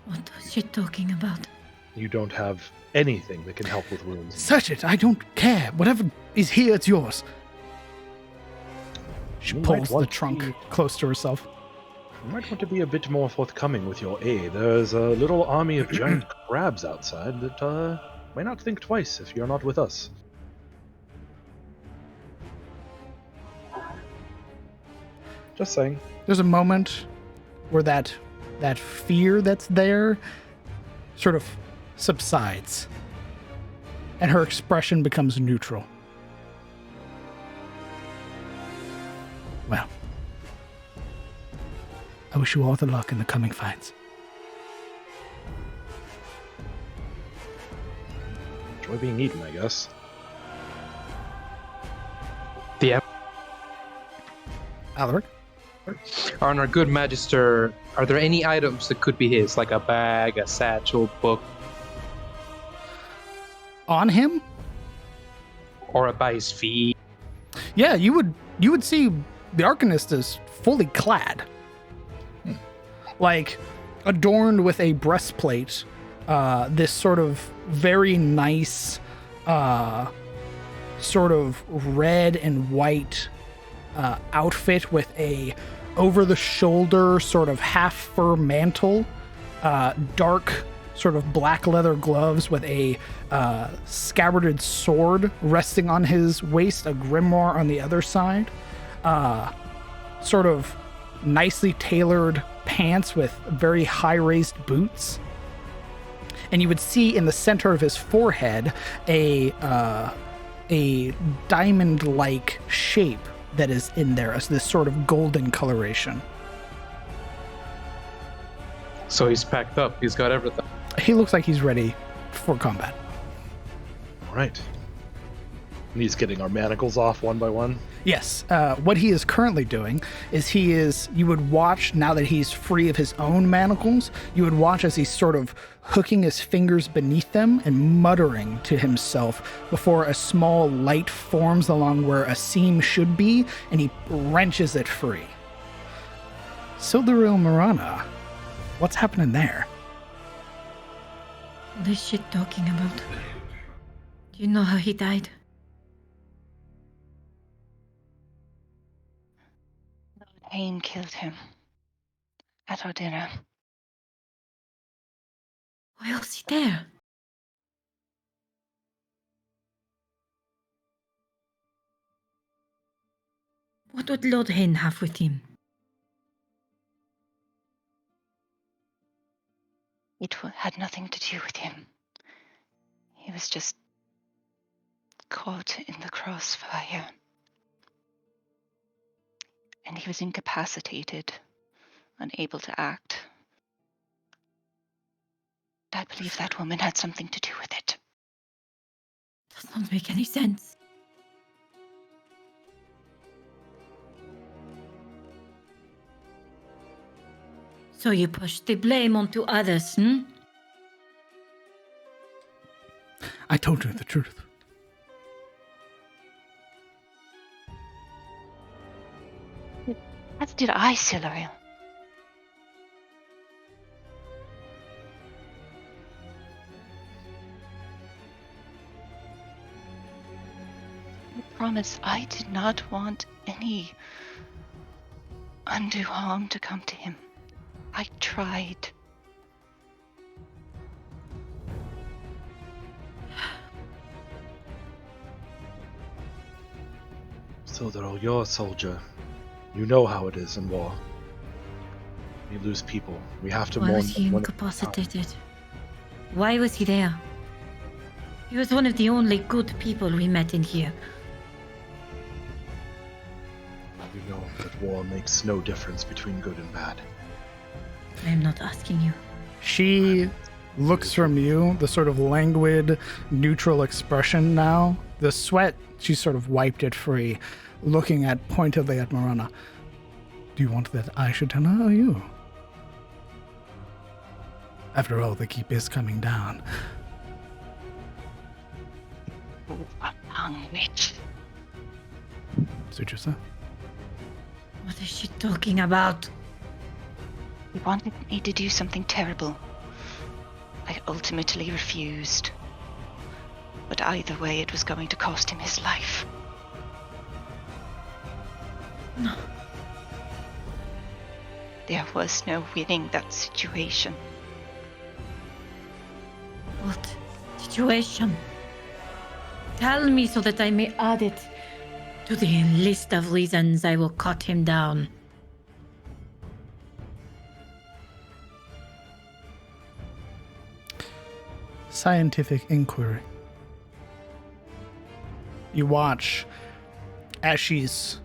What was she talking about? You don't have anything that can help with wounds. Search it. I don't care. Whatever is here, it's yours. She pulls the trunk close to herself. You might want to be a bit more forthcoming with your aid. There's a little army of giant crabs outside that may not think twice if you're not with us. Just saying. There's a moment where that fear that's there sort of subsides, and her expression becomes neutral. Well, I wish you all the luck in the coming fights. Enjoy being eaten, I guess. Alaric? On our good magister, are there any items that could be his, like a bag, a satchel, book, On him? or by his feet? Yeah, you would see the Arcanist is fully clad. Like, adorned with a breastplate, this sort of very nice, sort of red and white outfit with a over-the-shoulder sort of half-fur mantle, dark sort of black leather gloves with a scabbarded sword resting on his waist, a grimoire on the other side, sort of nicely tailored pants with very high-raised boots. And you would see in the center of his forehead a diamond-like shape that is in there as this sort of golden coloration. So he's packed up. He's got everything. He looks like he's ready for combat. All right. And he's getting our manacles off one by one. Yes. What he is currently doing is you would watch, now that he's free of his own manacles, you would watch as he's sort of hooking his fingers beneath them and muttering to himself before a small light forms along where a seam should be, and he wrenches it free. Sildaril Marana, what's happening there? What is she talking about? Do you know how he died? Hane killed him at our dinner. Why was he there? What would Lord Hane have with him? It had nothing to do with him. He was just caught in the crossfire. And he was incapacitated, unable to act. I believe that woman had something to do with it. Does not make any sense. So you push the blame onto others, I told you the truth. As did I, Siluriel. promise I did not want any undue harm to come to him. I tried. Sildaro, you're a soldier. You know how it is in war. We lose people. We have to Why mourn was he them when- incapacitated? Why was he there? He was one of the only good people we met in here. You know that war makes no difference between good and bad. I'm not asking you. She looks from you, the sort of languid, neutral expression now. The sweat, she sort of wiped it free, looking pointedly at Marana. Do you want that I should tell her or you? After all, the keep is coming down. Witch. Suit yourself. What is she talking about? He wanted me to do something terrible. I ultimately refused. But either way, it was going to cost him his life. No. There was no winning that situation. What situation? Tell me so that I may add it to the list of reasons I will cut him down. Scientific inquiry. You watch as she's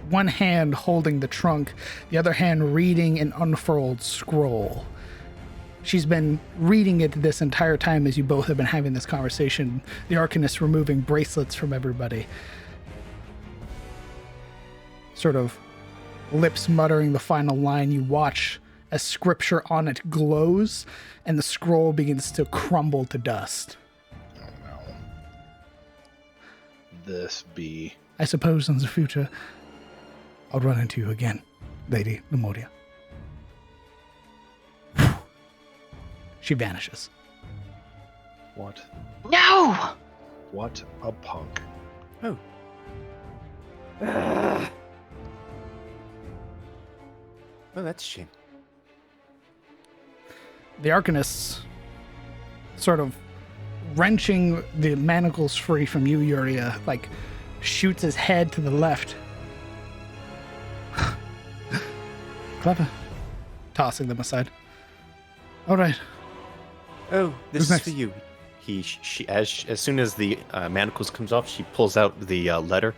one hand holding the trunk, the other hand reading an unfurled scroll. She's been reading it this entire time as you both have been having this conversation. The Arcanist removing bracelets from everybody. Sort of lips muttering the final line. You watch as scripture on it glows and the scroll begins to crumble to dust. Oh no. This be... I suppose in the future, I'll run into you again, Lady Lemuria. She vanishes. What? No! What a punk. Oh. Oh, that's a shame. The Arcanists sort of wrenching the manacles free from you, Uria, like shoots his head to the left. Clever. Tossing them aside. All right. Oh, this Who's is next? for you. As soon as the manacles comes off, she pulls out the letter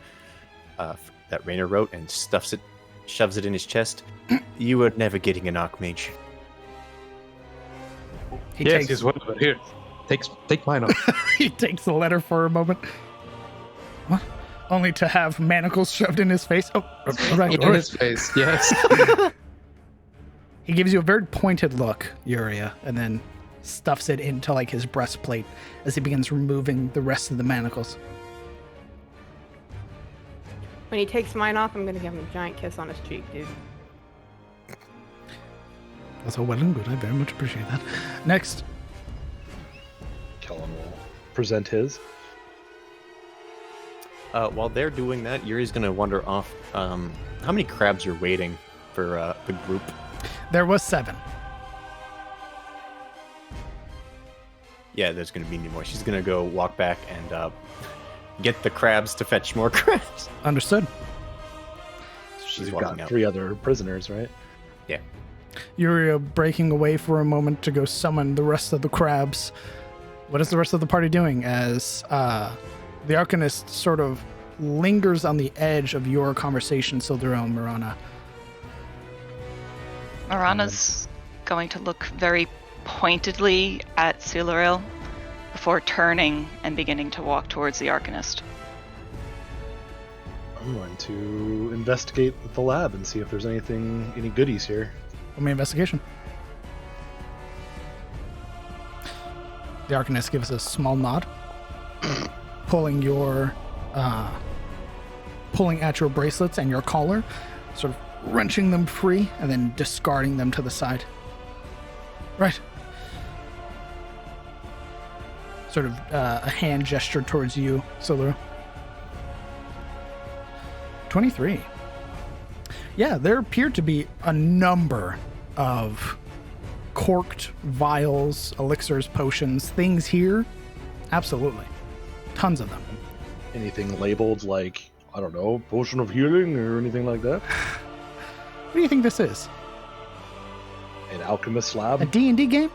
that Rainer wrote and shoves it in his chest. You are never getting an Archmage. Yes, whatever. Here, take mine off. He takes the letter for a moment. What? Only to have manacles shoved in his face? Oh, all right. In his face, yes. He gives you a very pointed look, Uria, and then stuffs it into like his breastplate as he begins removing the rest of the manacles. When he takes mine off, I'm gonna give him a giant kiss on his cheek, dude. That's all well and good. I very much appreciate that. Next. Kellen will present his. While they're doing that, Yuri's going to wander off. How many crabs are waiting for the group? There was 7. Yeah, there's going to be more. She's going to go walk back and get the crabs to fetch more crabs. Understood. So she's We've walking got out. 3 other prisoners, right? Yeah. Uria breaking away for a moment to go summon the rest of the crabs. What is the rest of the party doing as the Arcanist sort of lingers on the edge of your conversation, Sildaro and Marana? Marana's going to look very pointedly at Siluriel before turning and beginning to walk towards the Arcanist. I'm going to investigate the lab and see if there's any goodies here. Roll me investigation. The Arcanist gives a small nod, pulling at your bracelets and your collar, sort of wrenching them free and then discarding them to the side. Right. Sort of a hand gesture towards you, Siluriel. 23. Yeah, there appear to be a number of corked vials, elixirs, potions, things here. Absolutely. Tons of them. Anything labeled like, I don't know, potion of healing or anything like that? What do you think this is? An alchemist lab? A D&D game?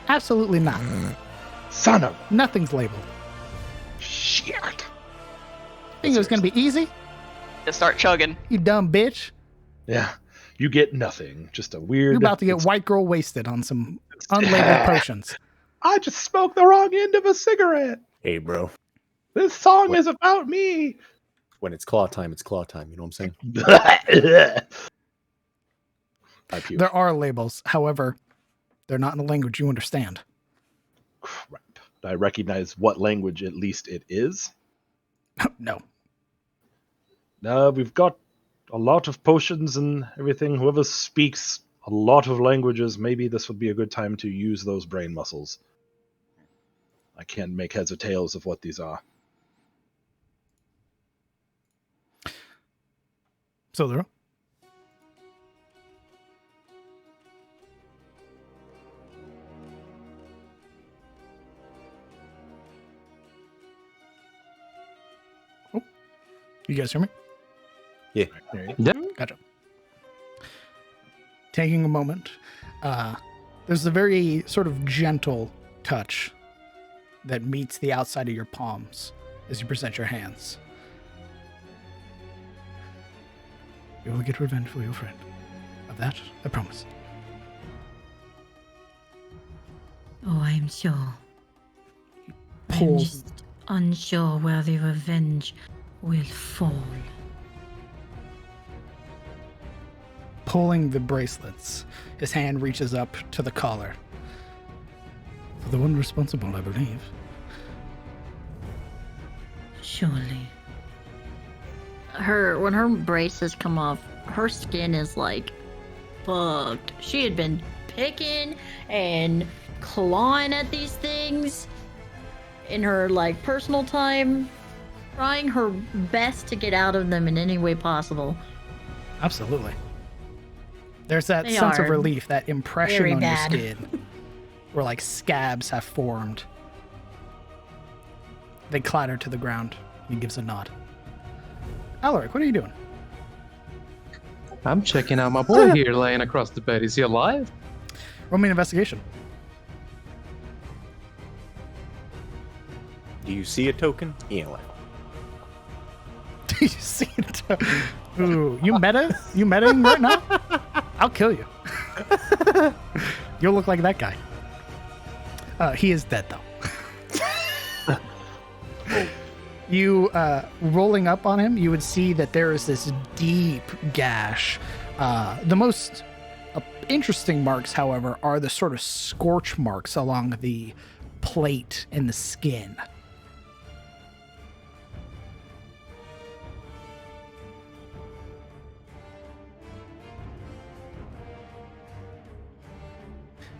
Absolutely not. Son of... Nothing's labeled. Shit. Think it was going to be easy? Just start chugging. You dumb bitch. Yeah. You get nothing. Just a weird... You're about to get white girl wasted on some unlabeled potions. I just smoked the wrong end of a cigarette. Hey, bro. This song is about me. When it's claw time, it's claw time. You know what I'm saying? I puke. There are labels. However, they're not in a language you understand. Crap. I recognize what language at least it is. No. We've got a lot of potions and everything. Whoever speaks a lot of languages, maybe this would be a good time to use those brain muscles. I can't make heads or tails of what these are. So, oh, you guys hear me? Yeah. Gotcha. Taking a moment, there's a very sort of gentle touch that meets the outside of your palms as you present your hands. You will get revenge for your friend. Of that, I promise. Oh, I'm sure. I'm Pulls, just unsure where the revenge will fall. pulling the bracelets. His hand reaches up to the collar. For the one responsible, I believe. Surely. When her braces come off, her skin is like fucked. She had been picking and clawing at these things in her like personal time, trying her best to get out of them in any way possible. Absolutely. There's that They sense of are relief, that impression very on bad. your skin where like scabs have formed. They clatter to the ground. He gives a nod. Alaric, what are you doing? I'm checking out my boy here laying across the bed. Is he alive? Roll me an investigation. Do you see a token? Yeah. Do you see it? Ooh, you meta? You metaing right now? I'll kill you. You'll look like that guy. He is dead, though. You, rolling up on him, you would see that there is this deep gash. The most interesting marks, however, are the sort of scorch marks along the plate and the skin.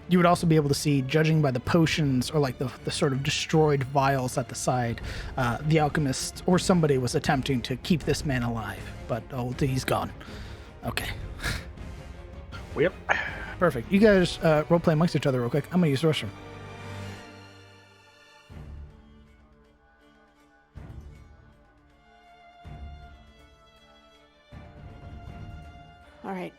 You would also be able to see, judging by the potions or like the sort of destroyed vials at the side, the alchemist or somebody was attempting to keep this man alive, but he's gone. Okay. Yep. Perfect. You guys roleplay amongst each other real quick. I'm going to use the restroom. All right.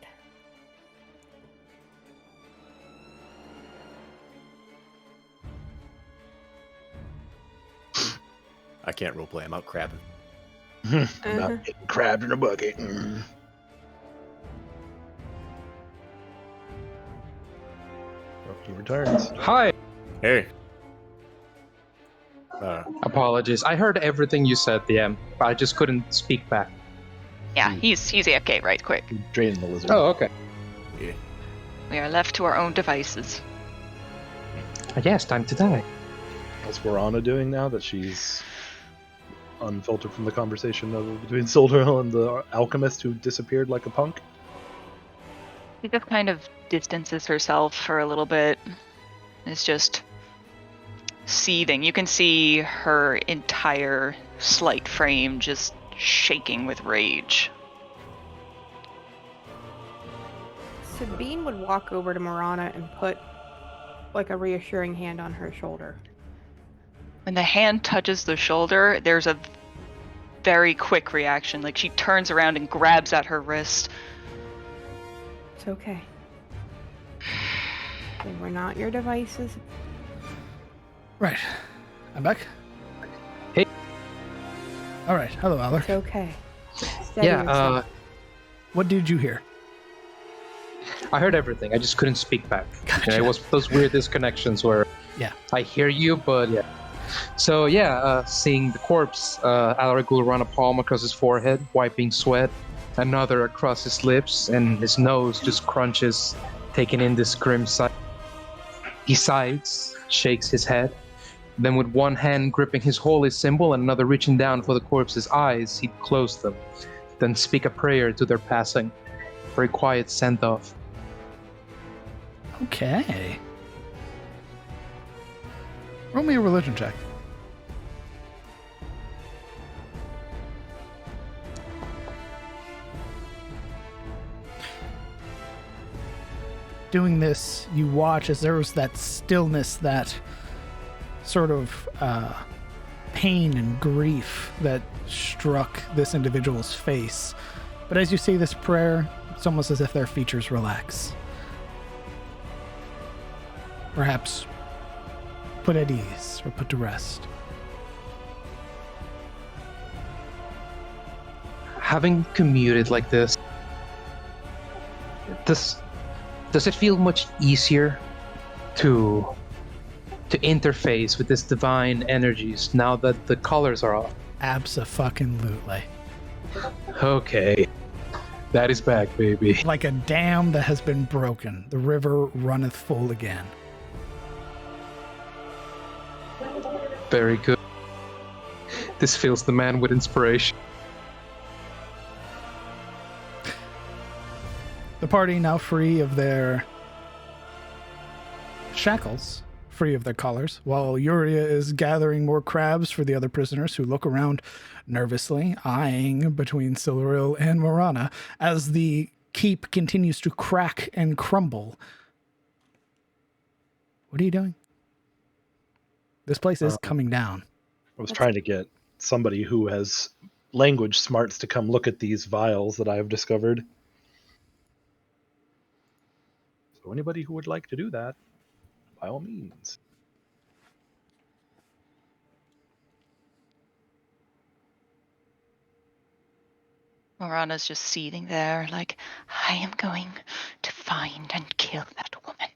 I can't roleplay. I'm out crabbing. I'm not getting crabbed in a bucket. He returns. Hi. Hey. Apologies. I heard everything you said, DM, but I just couldn't speak back. Yeah, he's AFK right quick. Draining the lizard. Oh, okay. Yeah. We are left to our own devices. Yes, time to die. What's Verana doing now that she's unfiltered from the conversation between Solderill and the alchemist who disappeared like a punk? She just kind of distances herself for a little bit. It's just seething. You can see her entire slight frame just shaking with rage. Sabine would walk over to Marana and put like a reassuring hand on her shoulder. When the hand touches the shoulder, there's a very quick reaction. Like, she turns around and grabs at her wrist. It's okay. They were not your devices. Right. I'm back. Hey. All right. Hello, Alec. It's okay. Steady yourself. What did you hear? I heard everything. I just couldn't speak back. Gotcha. It was those weird disconnections where I hear you, but yeah. So seeing the corpse, Alaric will run a palm across his forehead, wiping sweat, another across his lips, and his nose just crunches, taking in this grim sight. He sighs, shakes his head, then with one hand gripping his holy symbol and another reaching down for the corpse's eyes, he'd close them, then speak a prayer to their passing, for a quiet send-off. Okay. Roll me a religion check. Doing this, you watch as there was that stillness, that sort of pain and grief that struck this individual's face. But as you say this prayer, it's almost as if their features relax. Perhaps put at ease or put to rest. Having commuted like this, does it feel much easier to interface with this divine energies now that the colors are off? Abso-fucking-lutely. Okay. That is back, baby. Like a dam that has been broken, the river runneth full again. Very good. This fills the man with inspiration. The party, now free of their shackles, free of their collars, while Yuria is gathering more crabs for the other prisoners who look around nervously, eyeing between Siluriel and Marana as the keep continues to crack and crumble. What are you doing? This place is coming down. I was trying to get somebody who has language smarts to come look at these vials that I have discovered. So anybody who would like to do that, by all means. Morana's just seething there, like, I am going to find and kill that woman.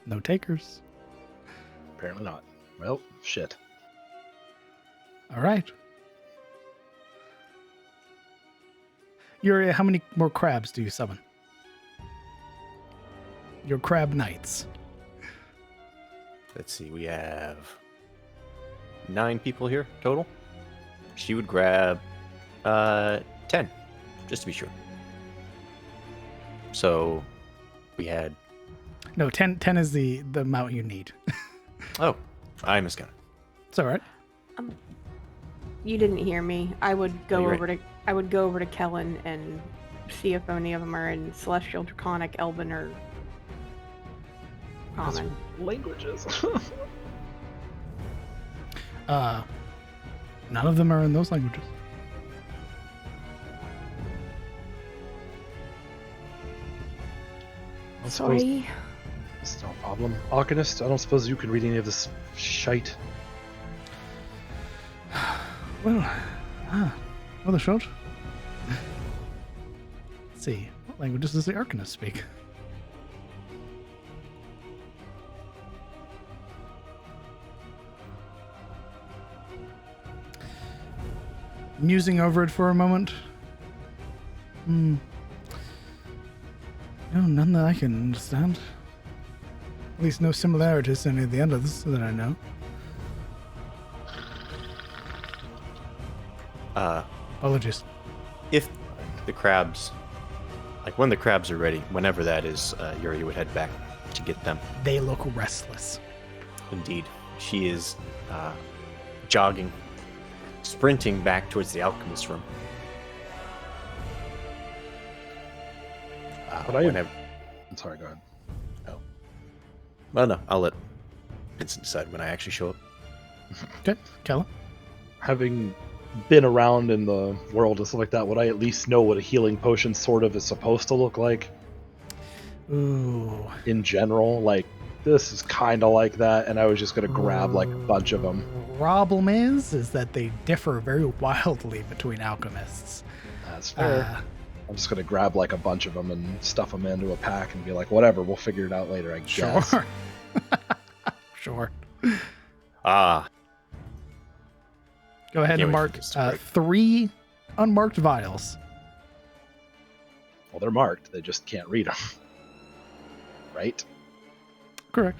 No takers. Apparently not. Well, shit. All right. Yuria, how many more crabs do you summon? Your crab knights. Let's see, we have 9 people here total. She would grab 10, just to be sure. So we had... No, 10 is the amount you need. Oh, I miscounted. It's all right. You didn't hear me. I would go you're over to Kellen and see if any of them are in Celestial, Draconic, Elven, or Common. Languages. None of them are in those languages. Sorry. It's no problem. Arcanist, I don't suppose you can read any of this shite. Well, the short. Let's see. What languages does the Arcanist speak? Musing over it for a moment. No, none that I can understand. At least no similarities to any of the others that I know. Apologies. If the crabs, like when the crabs are ready, whenever that is, Yuri would head back to get them. They look restless. Indeed. She is jogging, sprinting back towards the alchemist room. I'm sorry, go ahead. Oh. Well, no, I'll let Vincent decide when I actually show up. Okay, Kella. Having been around in the world and stuff like that, would I at least know what a healing potion sort of is supposed to look like? Ooh. In general, like, this is kind of like that, and I was just going to grab, like, a bunch of them. Problem is that they differ very wildly between alchemists. That's fair. I'm just going to grab, like, a bunch of them and stuff them into a pack and be like, whatever, we'll figure it out later, I guess. Sure. Sure. Ah. Go ahead and mark 3 unmarked vials. Well, they're marked. They just can't read them. Right? Correct.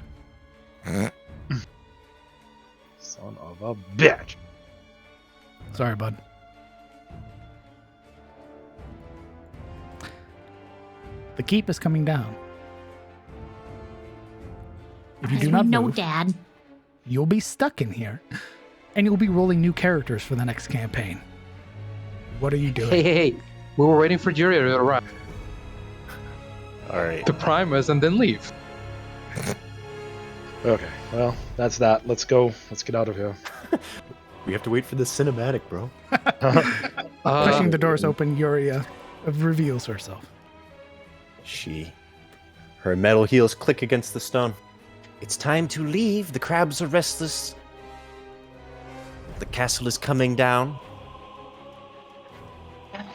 Son of a bitch. Sorry, bud. The keep is coming down. If you do not move, Dad. you'll be stuck in here, and you'll be rolling new characters for the next campaign. What are you doing? Hey. We were waiting for Jury to arrive. All right. To prime us and then leave. Okay, well, that's that. Let's go. Let's get out of here. We have to wait for the cinematic, bro. Pushing the doors open, Yuria reveals herself. Her metal heels click against the stone. It's time to leave. The crabs are restless. The castle is coming down.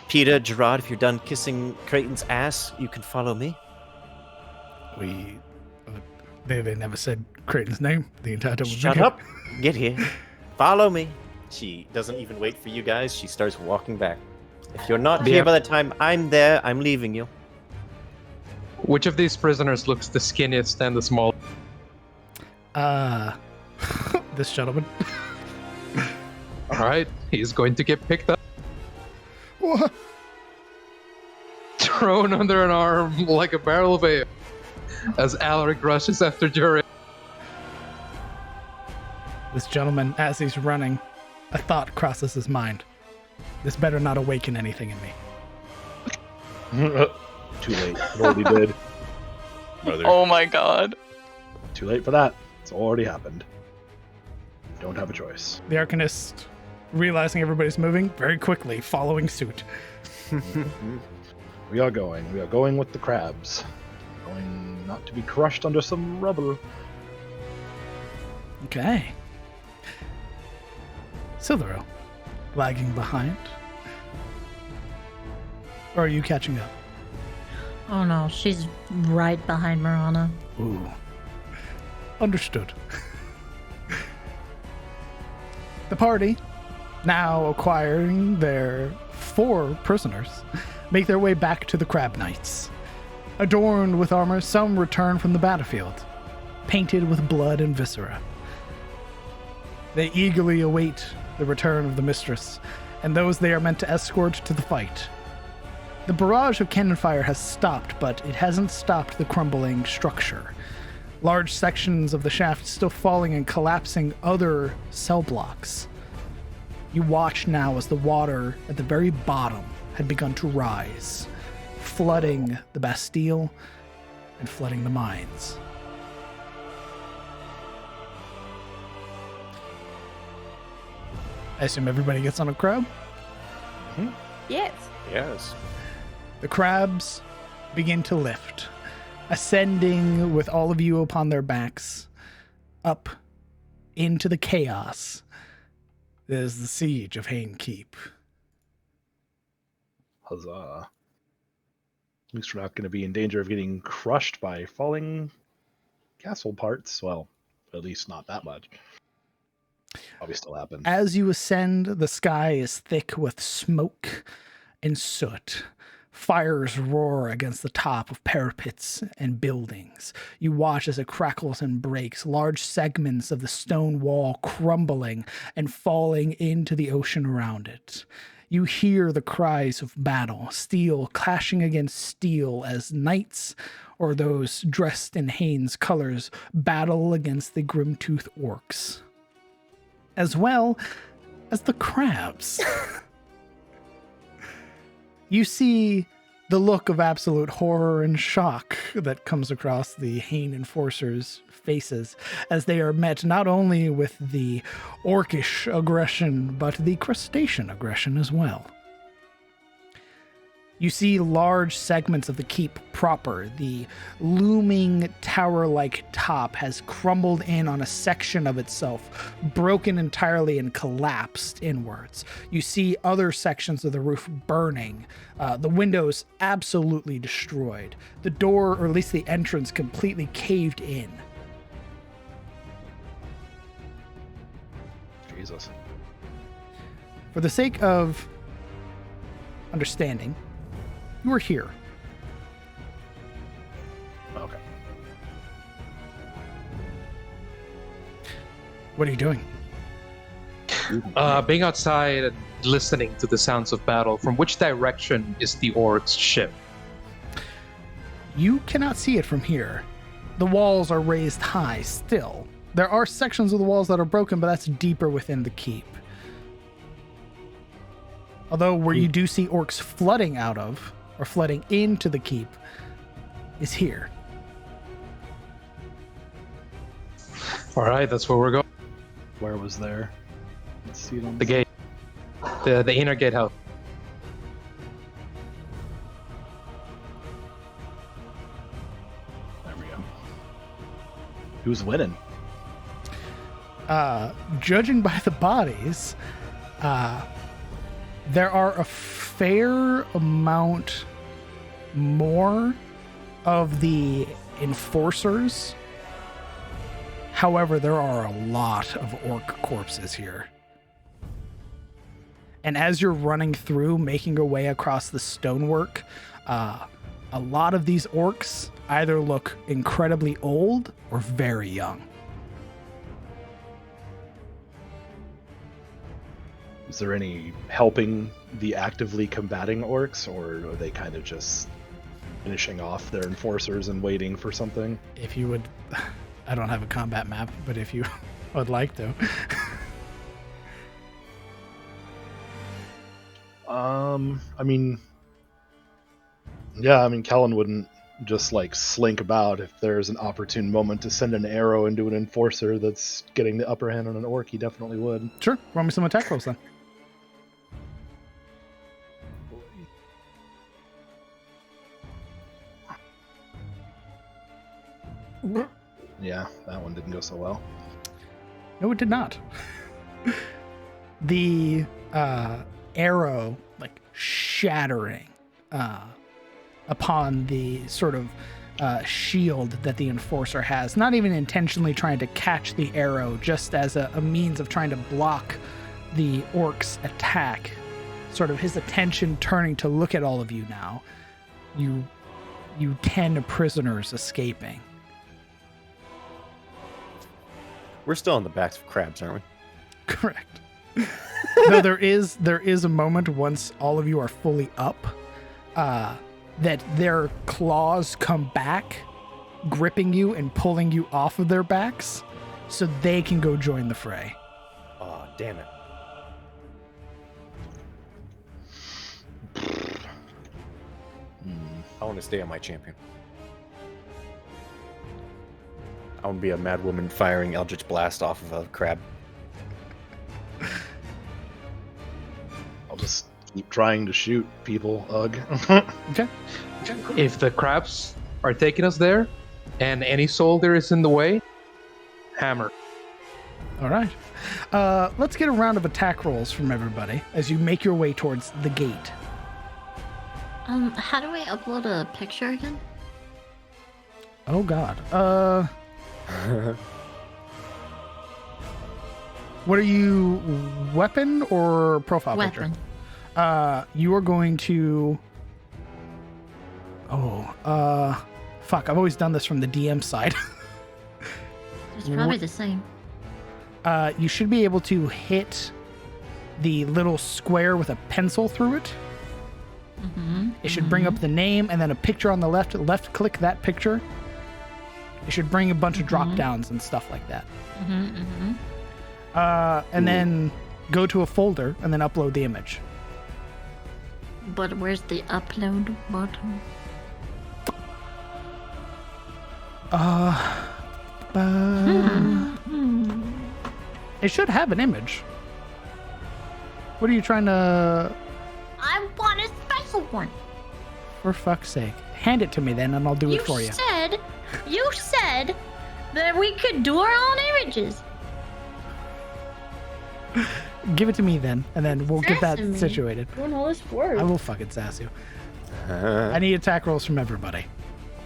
Peter, Gerard, if you're done kissing Creighton's ass, you can follow me. They never said Creighton's name the entire time. Shut up. Get here. Follow me. She doesn't even wait for you guys. She starts walking back. If you're not here by the time I'm there, I'm leaving you. Which of these prisoners looks the skinniest and the smallest? This gentleman. Alright, he's going to get picked up. What? Thrown under an arm like a barrel of ale as Alaric rushes after Jury. This gentleman, as he's running, a thought crosses his mind. This better not awaken anything in me. Too late. It already did. Brother. Oh my god. Too late for that. It's already happened. Don't have a choice. The Arcanist, realizing everybody's moving, very quickly following suit. We are going. We are going with the crabs. Going not to be crushed under some rubble. Okay. Silvero, lagging behind. Or are you catching up? Oh no, she's right behind Marana. Ooh. Understood. The party, now acquiring their 4 prisoners, make their way back to the Crab Knights. Adorned with armor, some return from the battlefield, painted with blood and viscera. They eagerly await the return of the mistress, and those they are meant to escort to the fight. The barrage of cannon fire has stopped, but it hasn't stopped the crumbling structure. Large sections of the shaft still falling and collapsing other cell blocks. You watch now as the water at the very bottom had begun to rise, flooding the Bastille and flooding the mines. I assume everybody gets on a crab? Yes. Yes. The crabs begin to lift, ascending with all of you upon their backs, up into the chaos that is the siege of Hane Keep. Huzzah. At least we're not going to be in danger of getting crushed by falling castle parts. Well, at least not that much. Probably still happen. As you ascend, the sky is thick with smoke and soot. Fires roar against the top of parapets and buildings. You watch as it crackles and breaks, large segments of the stone wall crumbling and falling into the ocean around it. You hear the cries of battle, steel clashing against steel as knights or those dressed in Hane's colors battle against the Grimtooth orcs, as well as the crabs. You see the look of absolute horror and shock that comes across the Hane enforcers' faces as they are met not only with the orcish aggression, but the crustacean aggression as well. You see large segments of the keep proper. The looming tower-like top has crumbled in on a section of itself, broken entirely and collapsed inwards. You see other sections of the roof burning, the windows absolutely destroyed, the door, or at least the entrance, completely caved in. Jesus. For the sake of understanding, you are here. Okay. What are you doing? Being outside and listening to the sounds of battle, from which direction is the orc's ship? You cannot see it from here. The walls are raised high still. There are sections of the walls that are broken, but that's deeper within the keep. Although where you do see orcs flooding out of, or flooding into the keep, is here. All right, that's where we're going. Where was there? Let's see it on The gate. The inner gatehouse. There we go. Who's winning? Judging by the bodies, there are a fair amount more of the enforcers. However, there are a lot of orc corpses here. And as you're running through, making your way across the stonework, a lot of these orcs either look incredibly old or very young. Is there any helping the actively combating orcs, or are they kind of just finishing off their enforcers and waiting for something? If you would, I don't have a combat map, but if you would like to. I mean, yeah, I mean, Kellen wouldn't just like slink about. If there's an opportune moment to send an arrow into an enforcer that's getting the upper hand on an orc, he definitely would. Sure, roll me some attack rolls then. Yeah, that one didn't go so well. No, it did not. The arrow, like, shattering upon the sort of shield that the enforcer has, not even intentionally trying to catch the arrow, just as a means of trying to block the orc's attack. Sort of his attention turning to look at all of you now. You 10 prisoners escaping. We're still on the backs of crabs, aren't we? Correct. No, there is a moment once all of you are fully up, that their claws come back, gripping you and pulling you off of their backs, so they can go join the fray. Oh, damn it. I want to stay on my champion. I want to be a mad woman firing Eldritch Blast off of a crab. I'll just keep trying to shoot people, Ugh. Okay. If the crabs are taking us there, and any soul there is in the way, hammer. All right. Let's get a round of attack rolls from everybody as you make your way towards the gate. How do I upload a picture again? Oh God. What are you, weapon or profile Weapon. picture? You are going to... fuck, I've always done this from the DM side. It's probably the same. You should be able to hit the little square with a pencil through it. It should bring up the name and then a picture on the left. Left click that picture. It should bring a bunch of drop downs and stuff like that. And then go to a folder and then upload the image. But where's the upload button? It should have an image. What are you trying to... I want a special one. For fuck's sake. Hand it to me then and I'll do it for you. You said that we could do our own images. Give it to me then, and then we'll get that Sassing me. situated. Doing all this work. I will fucking sass you. I need attack rolls from everybody.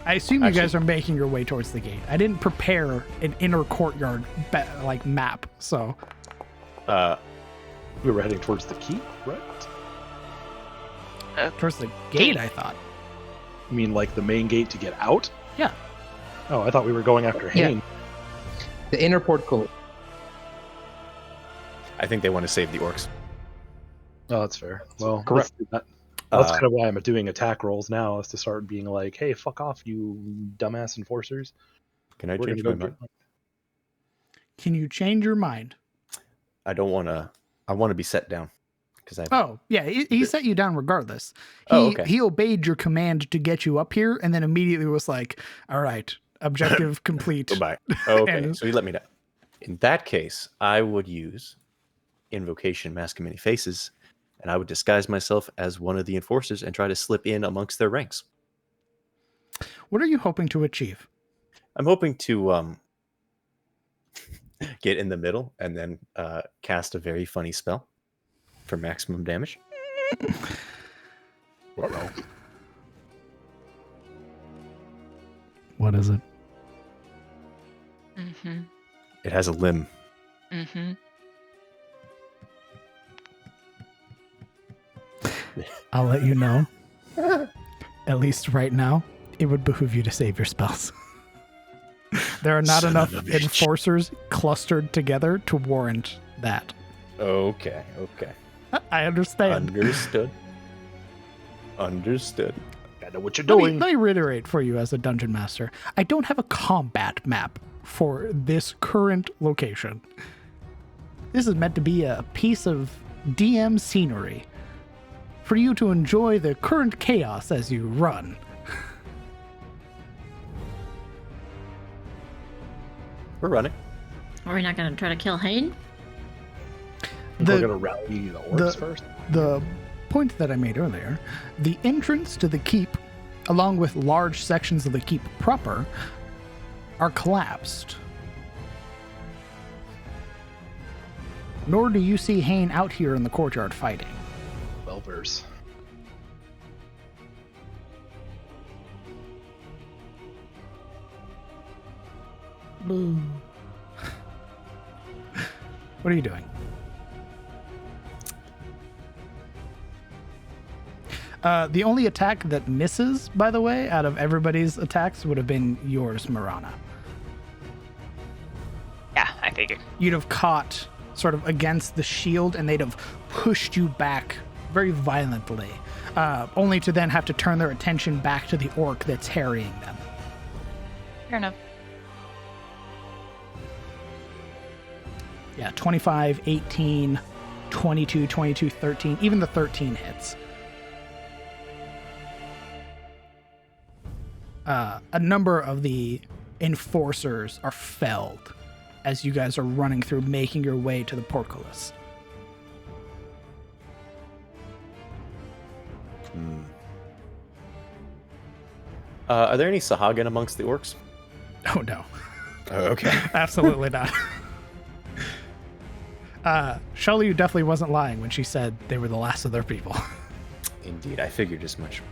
I assume you guys are making your way towards the gate. I didn't prepare an inner courtyard map, so... We were heading towards the keep, right? Towards the gate, I thought. You mean like the main gate to get out? Yeah. Oh, I thought we were going after Hane. The inner portcullis. I think they want to save the orcs. Oh, that's fair. Well, Correct. let's do that. That's kind of why I'm doing attack rolls now, is to start being like, hey, fuck off, you dumbass enforcers. Can I We're change gonna my go mind? Can you change your mind? I don't want to. I want to be set down because I. Oh, yeah, he set you down regardless. He obeyed your command to get you up here and then immediately was like, all right, objective complete. Goodbye. Okay, And- so you let me down. In that case, I would use Invocation Mask of Many Faces, and I would disguise myself as one of the enforcers and try to slip in amongst their ranks. What are you hoping to achieve? I'm hoping to get in the middle and then cast a very funny spell for maximum damage. Uh-oh. What is it? It has a limb. I'll let you know. At least right now, it would behoove you to save your spells. There are not Son enough of a bitch. enforcers clustered together to warrant that. Okay. I understand. Understood. I know what you're Let doing. me reiterate for you as a dungeon master. I don't have a combat map for this current location. This is meant to be a piece of DM scenery for you to enjoy the current chaos as you run. We're running. Are we not going to try to kill Hane? We're going to rally the orcs first. The point that I made earlier, the entrance to the keep, along with large sections of the keep proper, are collapsed. Nor do you see Hane out here in the courtyard fighting. Welvers. Boo. What are you doing? The only attack that misses, by the way, out of everybody's attacks would have been yours, Marana. Yeah, I figured. You'd have caught sort of against the shield and they'd have pushed you back very violently, only to then have to turn their attention back to the orc that's harrying them. Fair enough. Yeah, 25, 18, 22, 22, 13, even the 13 hits. A number of the enforcers are felled as you guys are running through, making your way to the portcullis. Are there any Sahagin amongst the orcs? Oh, no. Oh, okay. Absolutely not. Shelley definitely wasn't lying when she said they were the last of their people. Indeed, I figured as much.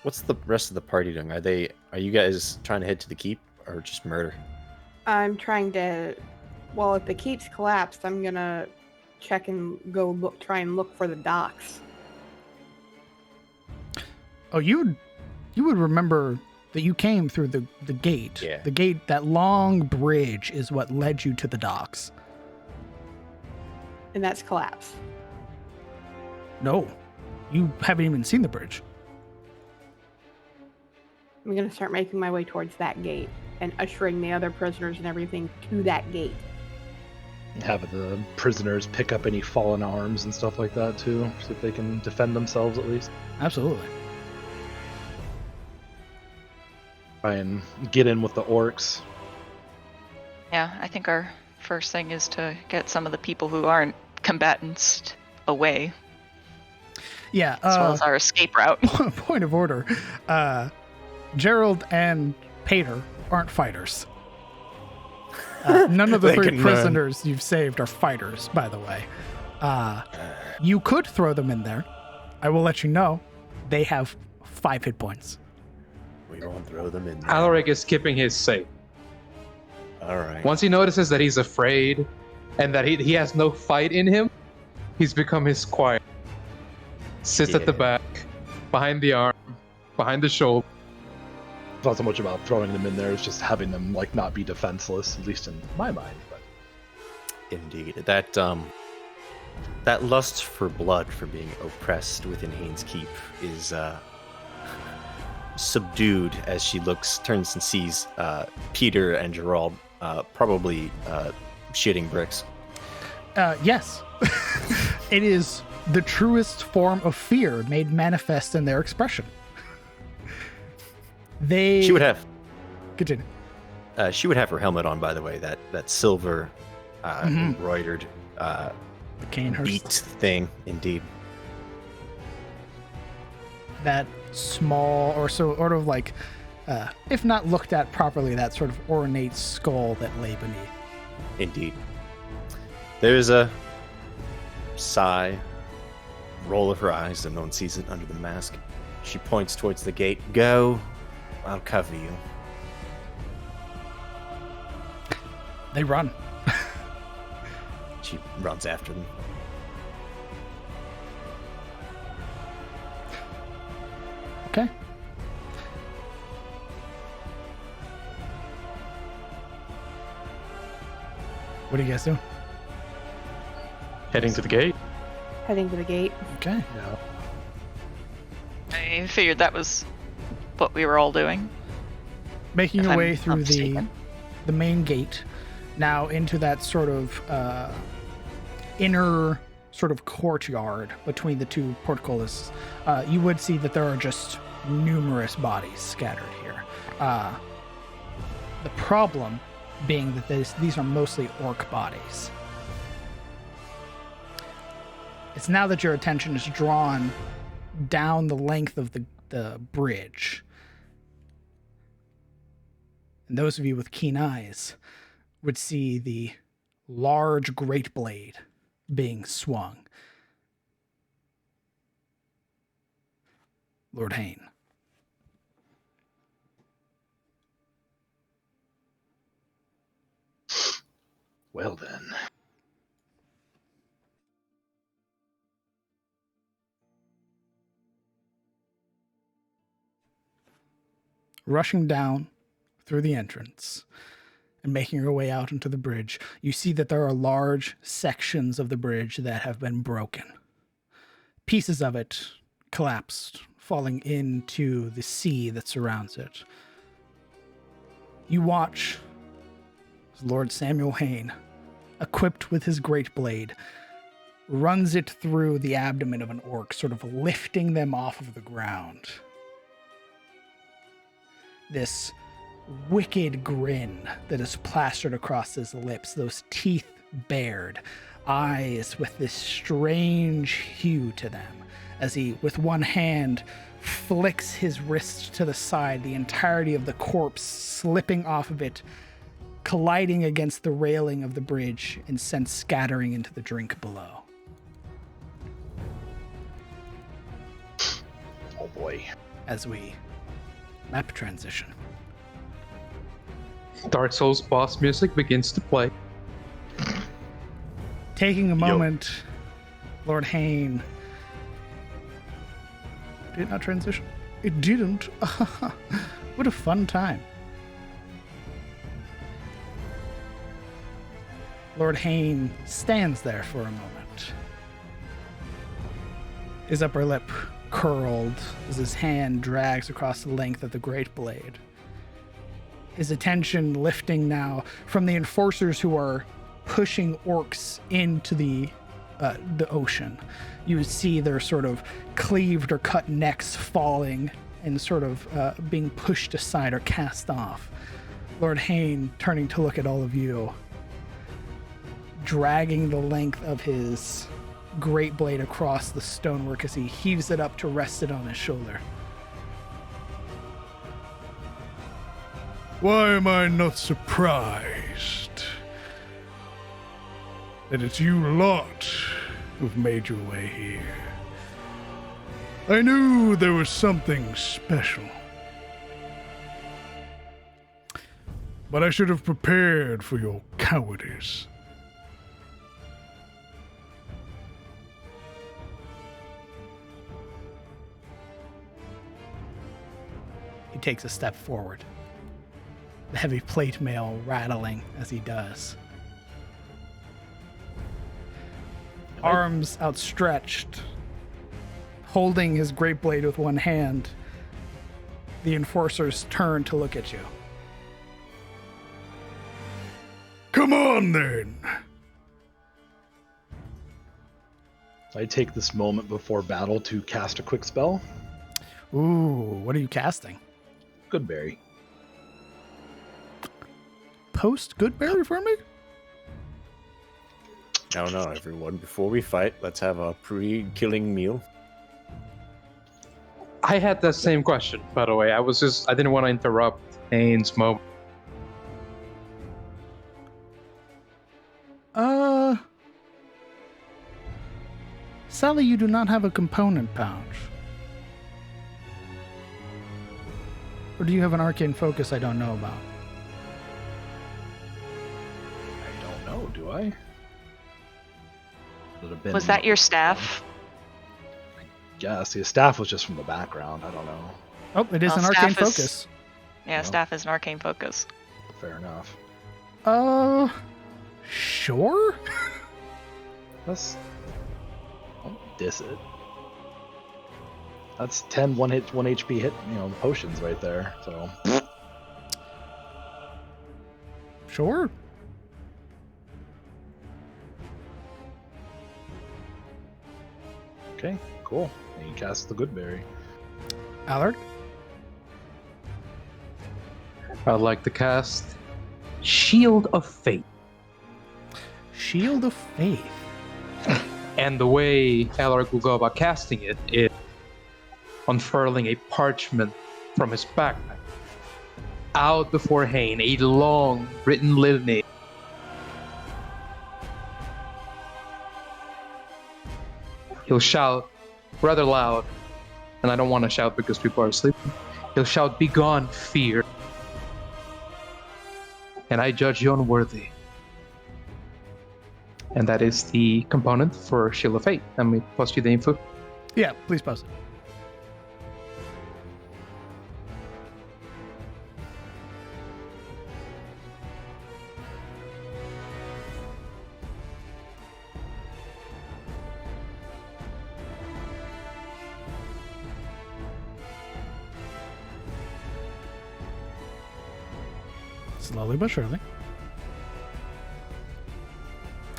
What's the rest of the party doing? Are you guys trying to head to the keep or just murder? I'm trying to. Well, if the keep's collapsed, I'm gonna check and go try and look for the docks. Oh, you would remember that you came through the gate. Yeah. The gate, that long bridge, is what led you to the docks. And that's collapsed. No, you haven't even seen the bridge. I'm going to start making my way towards that gate and ushering the other prisoners and everything to that gate. Have the prisoners pick up any fallen arms and stuff like that too, so if they can defend themselves at least. Absolutely. Try and get in with the orcs. Yeah, I think our first thing is to get some of the people who aren't combatants away, Yeah. as well as our escape route. Point of order. Gerald and Pater aren't fighters. None of the They 3 can run. prisoners you've saved are fighters, by the way. You could throw them in there. I will let you know. They have 5 hit points. We won't throw them in there. Alaric is skipping his save. All right. Once he notices that he's afraid and that he has no fight in him, he's become his quiet. Sits at the Yeah. back, behind the arm, behind the shoulder. It's not so much about throwing them in there, it's just having them like not be defenseless, at least in my mind. But Indeed. That lust for blood, for being oppressed within Hane's Keep, is subdued as she turns and sees Peter and Gerald probably shitting bricks. Yes. It is the truest form of fear made manifest in their expression. She would have Continue. She would have her helmet on, by the way. That silver embroidered The Canehurst. beat thing, indeed. That small, or sort of like, if not looked at properly, that sort of ornate skull that lay beneath. Indeed. There's a sigh, roll of her eyes, and no one sees it under the mask. She points towards the gate. Go. I'll cover you. They run. She runs after them. Okay. What do you guys do? Heading to the gate. Heading to the gate. Okay. I figured that was what we were all doing. Making If your I'm way not through mistaken. the main gate, now into that sort of inner sort of courtyard between the 2 portcullis, you would see that there are just numerous bodies scattered here. The problem being that these are mostly orc bodies. It's now that your attention is drawn down the length of the bridge. And those of you with keen eyes would see the large great blade being swung. Lord Hane. well then. Rushing down through the entrance and making your way out into the bridge, you see that there are large sections of the bridge that have been broken. Pieces of it collapsed, falling into the sea that surrounds it. You watch as Lord Samuel Hane, equipped with his great blade, runs it through the abdomen of an orc, sort of lifting them off of the ground. This wicked grin that is plastered across his lips, those teeth bared, eyes with this strange hue to them, as he, with one hand, flicks his wrist to the side, the entirety of the corpse slipping off of it, colliding against the railing of the bridge and sent scattering into the drink below. Oh boy. As we map transition. Dark Souls boss music begins to play. Taking a moment, Lord Hane. Did it not transition? It didn't. What a fun time. Lord Hane stands there for a moment. His upper lip curled as his hand drags across the length of the great blade. His attention lifting now from the enforcers who are pushing orcs into the ocean. You see their sort of cleaved or cut necks falling and sort of being pushed aside or cast off. Lord Hane turning to look at all of you, dragging the length of his great blade across the stonework as he heaves it up to rest it on his shoulder. Why am I not surprised that it's you lot who've made your way here? I knew there was something special, but I should have prepared for your cowardice. He takes a step forward, the heavy plate mail rattling as he does. Arms outstretched, holding his great blade with one hand, the enforcers turn to look at you. Come on, then! I take this moment before battle to cast a quick spell. Ooh, what are you casting? Goodberry. Post Goodberry for me? No, everyone. Before we fight, let's have a pre-killing meal. I had that same question, by the way. I didn't want to interrupt Hane's moment. Sally, you do not have a component pouch. Or do you have an arcane focus I don't know about? I don't know, do I? Was that your staff? Yes, the staff was just from the background. I don't know. Oh, it is an arcane focus. Yeah, staff is an arcane focus. Fair enough. Sure? Don't diss it. That's 10 1 HP hit, potions right there. So Sure. Okay, cool. And you cast the Goodberry. Allard? I'd like to cast Shield of Faith. Shield of Faith. And the way Allard will go about casting it is unfurling a parchment from his backpack out before Hane, a long written litany. He'll shout rather loud, and I don't want to shout because people are sleeping. He'll shout, "Begone, fear!" And I judge you unworthy. And that is the component for Shield of Fate. Let me post you the info. Yeah, please post it. Slowly but surely.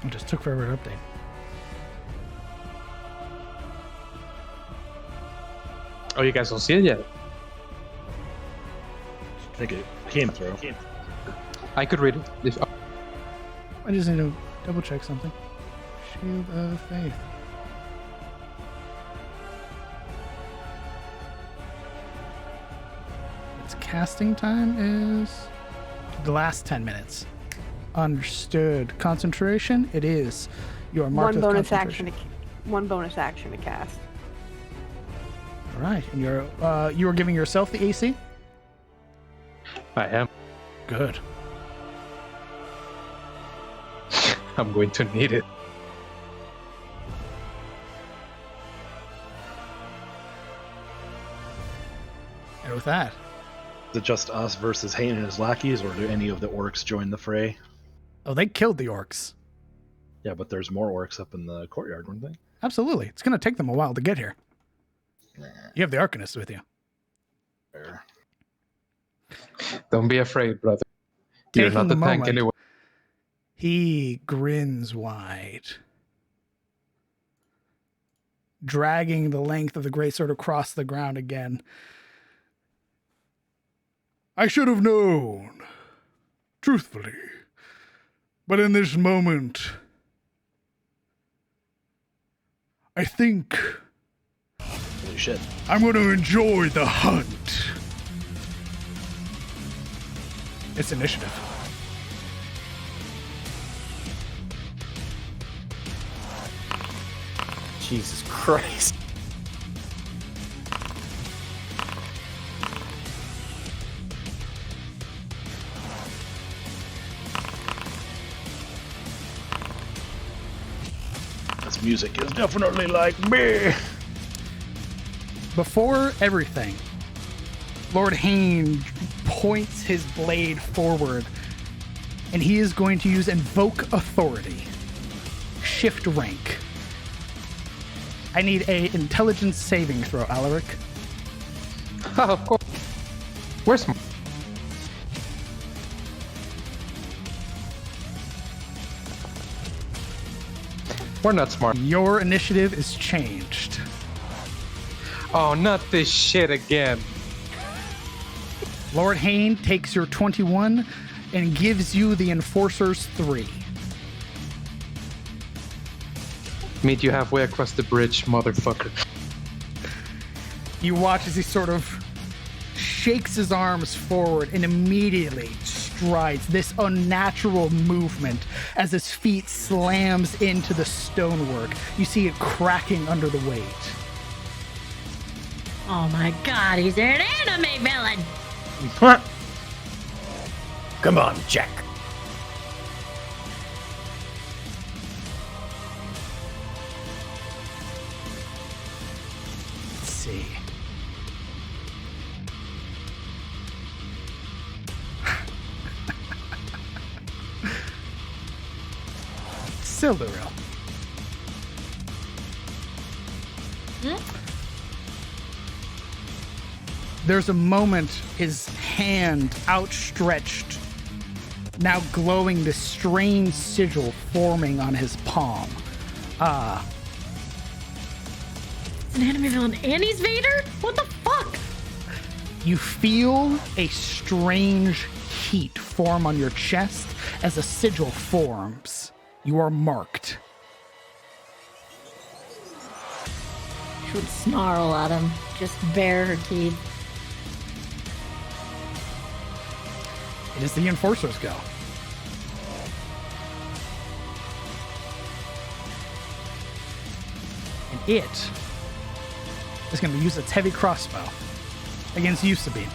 It just took forever to update. Oh, you guys don't see it yet? I think it came through. I could read it. I just need to double check something. Shield of Faith. Its casting time is the last 10 minutes. Understood. Concentration, it is your mark of concentration. One bonus action to cast. All right, and you are giving yourself the AC? I am. Good. I'm going to need it. And with that, Is it just us versus Hane and his lackeys, or do any of the orcs join the fray? oh, they killed the orcs. Yeah, but there's more orcs up in the courtyard, weren't they? Absolutely. It's going to take them a while to get here. You have the Arcanist with you. Fair. Don't be afraid, brother. You're Taking not the the tank moment, anyway. he grins wide, dragging the length of the greatsword across the ground again. I should have known, truthfully. But in this moment, I think Holy shit. I'm going to enjoy the hunt. It's initiative. Jesus Christ. This music is definitely like me. Before everything, Lord Hane points his blade forward, and he is going to use Invoke Authority. Shift rank. I need a intelligence saving throw, Alaric. Oh, of course. Where's my... We're not smart. Your initiative is changed. Oh, not this shit again. Lord Hane takes your 21 and gives you the Enforcer's 3. Meet you halfway across the bridge, motherfucker. You watch as he sort of shakes his arms forward and immediately strides this unnatural movement as his feet slams into the stonework. You see it cracking under the weight. Oh my god, he's an anime villain! Come on, Jack. Let's see. Sildaril. There's a moment, his hand outstretched, now glowing this strange sigil forming on his palm. It's an anime villain and he's Vader? What the fuck? You feel a strange heat form on your chest as a sigil forms. You are marked. She would snarl at him, just bare her teeth. It is the Enforcer's go. And it is going to use its heavy crossbow against you, Sabine.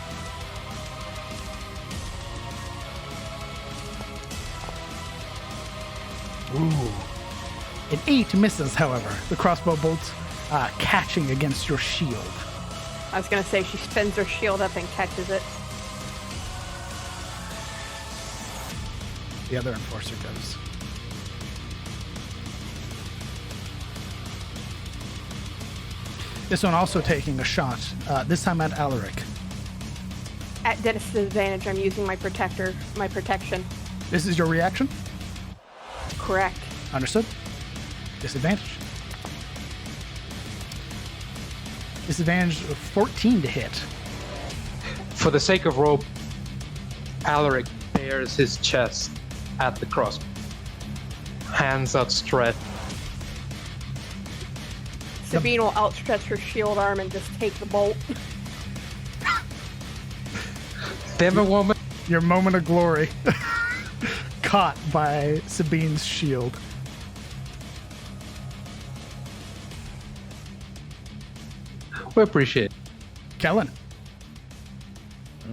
Ooh. An 8 misses, however. The crossbow bolts catching against your shield. I was gonna say she spins her shield up and catches it. The other Enforcer goes. This one also taking a shot, this time at Alaric. At Dennis's advantage, I'm using my protection. This is your reaction? Correct. Understood. Disadvantage. Disadvantage of 14 to hit. For the sake of rope, Alaric bares his chest at the crossbow. Hands outstretched. Sabine will outstretch her shield arm and just take the bolt. Damn it, woman. Your moment of glory. Caught by Sabine's shield. We appreciate it. Kellen.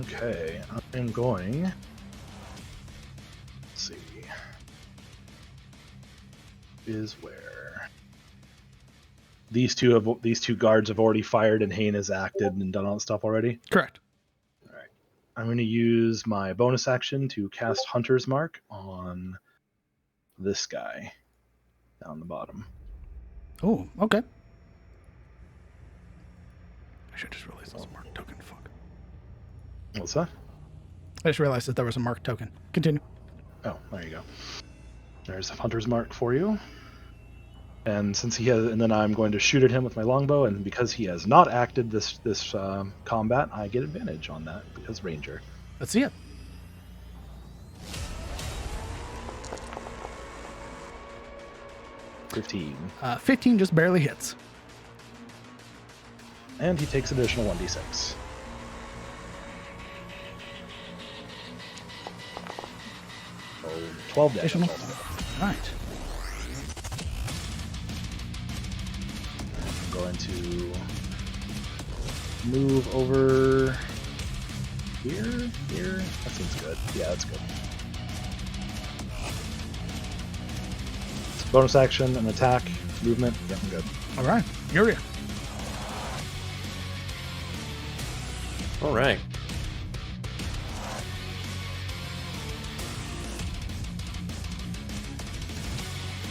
Okay, I'm going. Let's see. Is where these two guards have already fired and Hane has acted and done all that stuff already. Correct. I'm going to use my bonus action to cast Hunter's Mark on this guy down the bottom. Oh, okay. I should just realize there's a mark token. Fuck. What's that? I just realized that there was a mark token. Continue. Oh, there you go. There's a Hunter's Mark for you. And since he has, and then I'm going to shoot at him with my longbow, and because he has not acted this combat, I get advantage on that because Ranger. Let's see it. $15. 15 just barely hits. And he takes additional 1d6. So 12 damage. Additional. Right. I'm going to move over here. That seems good. Yeah, that's good. It's a bonus action, an attack, movement. Yeah, I'm good. All right. Yuria. All right.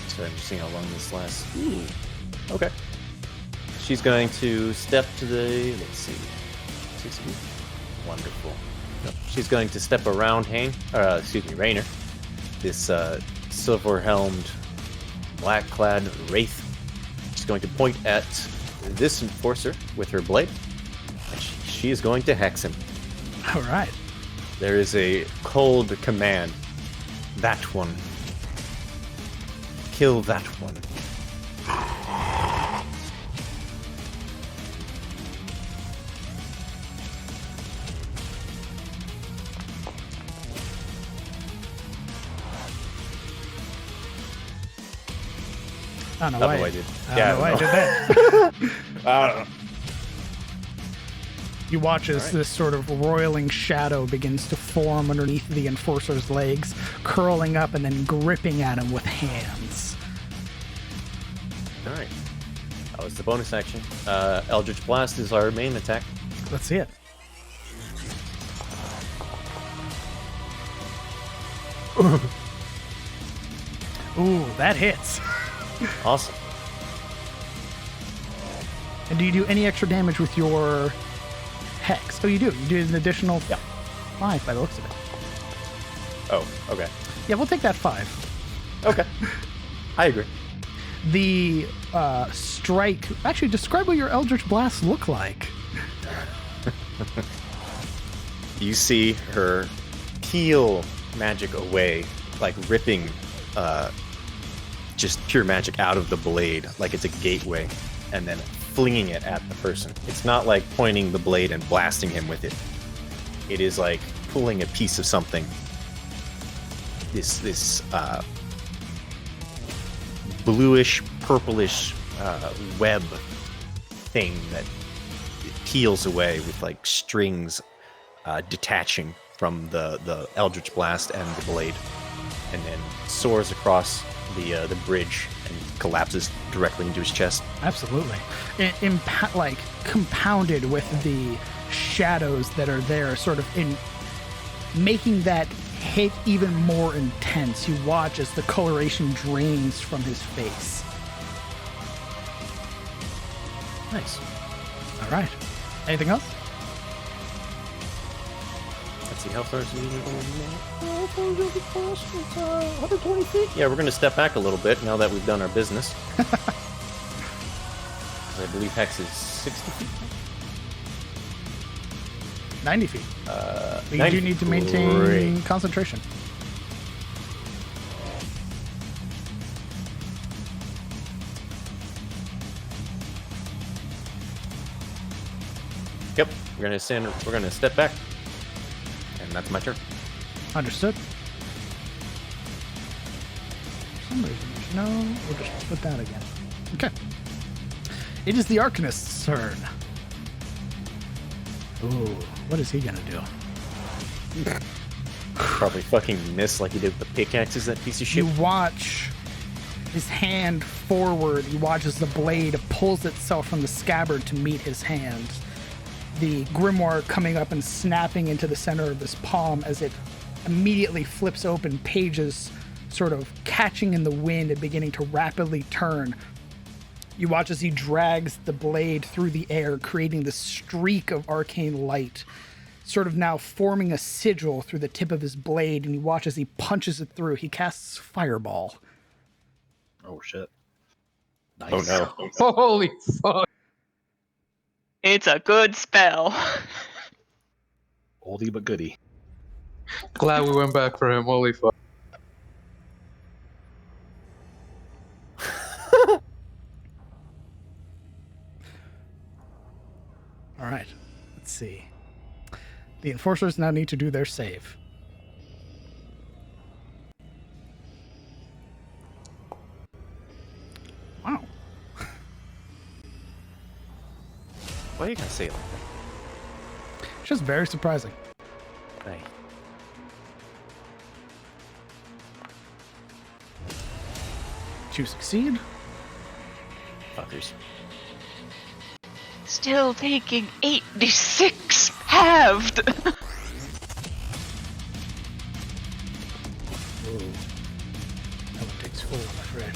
So I'm just seeing how long this lasts. Ooh. Okay. She's going to step to the, let's see, 60. Wonderful. No, she's going to step around Rainer. This silver-helmed, black-clad wraith. She's going to point at this enforcer with her blade. And she is going to hex him. All right. There is a cold command. That one. Kill that one. I don't know why I did. I don't know why I did that. I don't know. You watch as this sort of roiling shadow begins to form underneath the enforcer's legs, curling up and then gripping at him with hands. All right. That was the bonus action. Eldritch Blast is our main attack. Let's see it. Ooh, that hits. Awesome. And do you do any extra damage with your hex? Oh, you do. You do an additional 5 by the looks of it. Oh, okay. Yeah, we'll take that 5. Okay. I agree. The strike... Actually, describe what your Eldritch Blasts look like. You see her peel magic away, like ripping just pure magic out of the blade, like it's a gateway, and then flinging it at the person. It's not like pointing the blade and blasting him with it. It is like pulling a piece of something. This bluish, purplish web thing that peels away with like strings detaching from the Eldritch Blast and the blade, and then soars across the bridge and collapses directly into his chest. Absolutely. Like compounded with the shadows that are there, sort of in making that hit even more intense. You watch as the coloration drains from his face. Nice. All right. Anything else? Let's see, how far is it? 120 feet? Yeah, we're going to step back a little bit now that we've done our business. I believe Hex is 60 feet. 90 feet. But you do need to maintain concentration. Yep, we're gonna step back. And that's my turn. Understood. For some reason, no, we'll just put that again. Okay. It is the Arcanist's turn. Ooh, what is he gonna do? Probably fucking miss like he did with the pickaxes, that piece of shit. You watch his hand forward. You watch as the blade pulls itself from the scabbard to meet his hand. the grimoire coming up and snapping into the center of his palm as it immediately flips open, pages sort of catching in the wind and beginning to rapidly turn. You watch as he drags the blade through the air, creating this streak of arcane light, sort of now forming a sigil through the tip of his blade, and you watch as he punches it through. He casts Fireball. Oh, shit. Nice. Oh, no. Holy fuck. It's a good spell. Oldie but goodie. Glad we went back for him. Holy fuck. All right, let's see. The enforcers now need to do their save. Wow. Why are you gonna say it like that? It's just very surprising. Hey. To succeed. Fuckers. Still taking 8d6 halved. That one takes full, I'm afraid.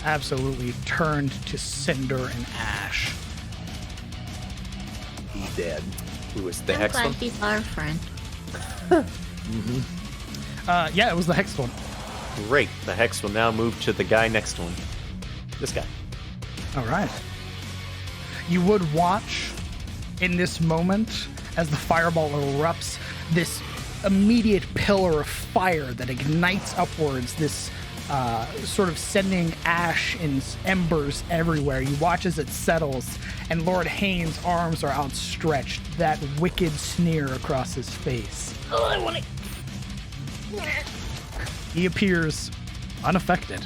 Absolutely turned to cinder and ash. He dead. Who was the I'm hex glad one? he's our friend. Yeah, it was the hex one. Great. The hex will now move to the guy next to him. This guy. All right. You would watch in this moment as the fireball erupts, this immediate pillar of fire that ignites upwards, this sort of sending ash and embers everywhere. You watch as it settles, and Lord Hane's arms are outstretched, that wicked sneer across his face. Oh, I want to. He appears unaffected.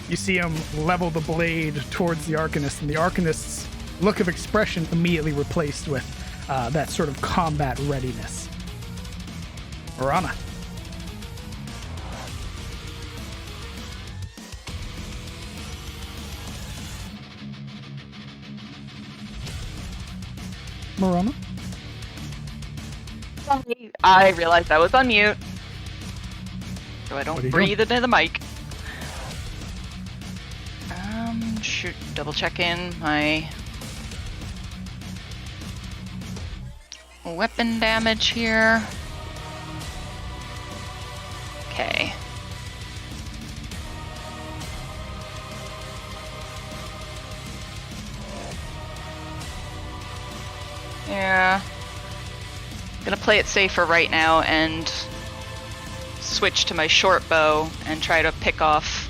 You see him level the blade towards the Arcanist, and the Arcanist's look of expression immediately replaced with that sort of combat readiness. Orana. Morana? I realized I was on mute, so I What are don't you breathe into the mic. Shoot, double check in my weapon damage here. Okay. Yeah. Gonna play it safe for right now and switch to my short bow and try to pick off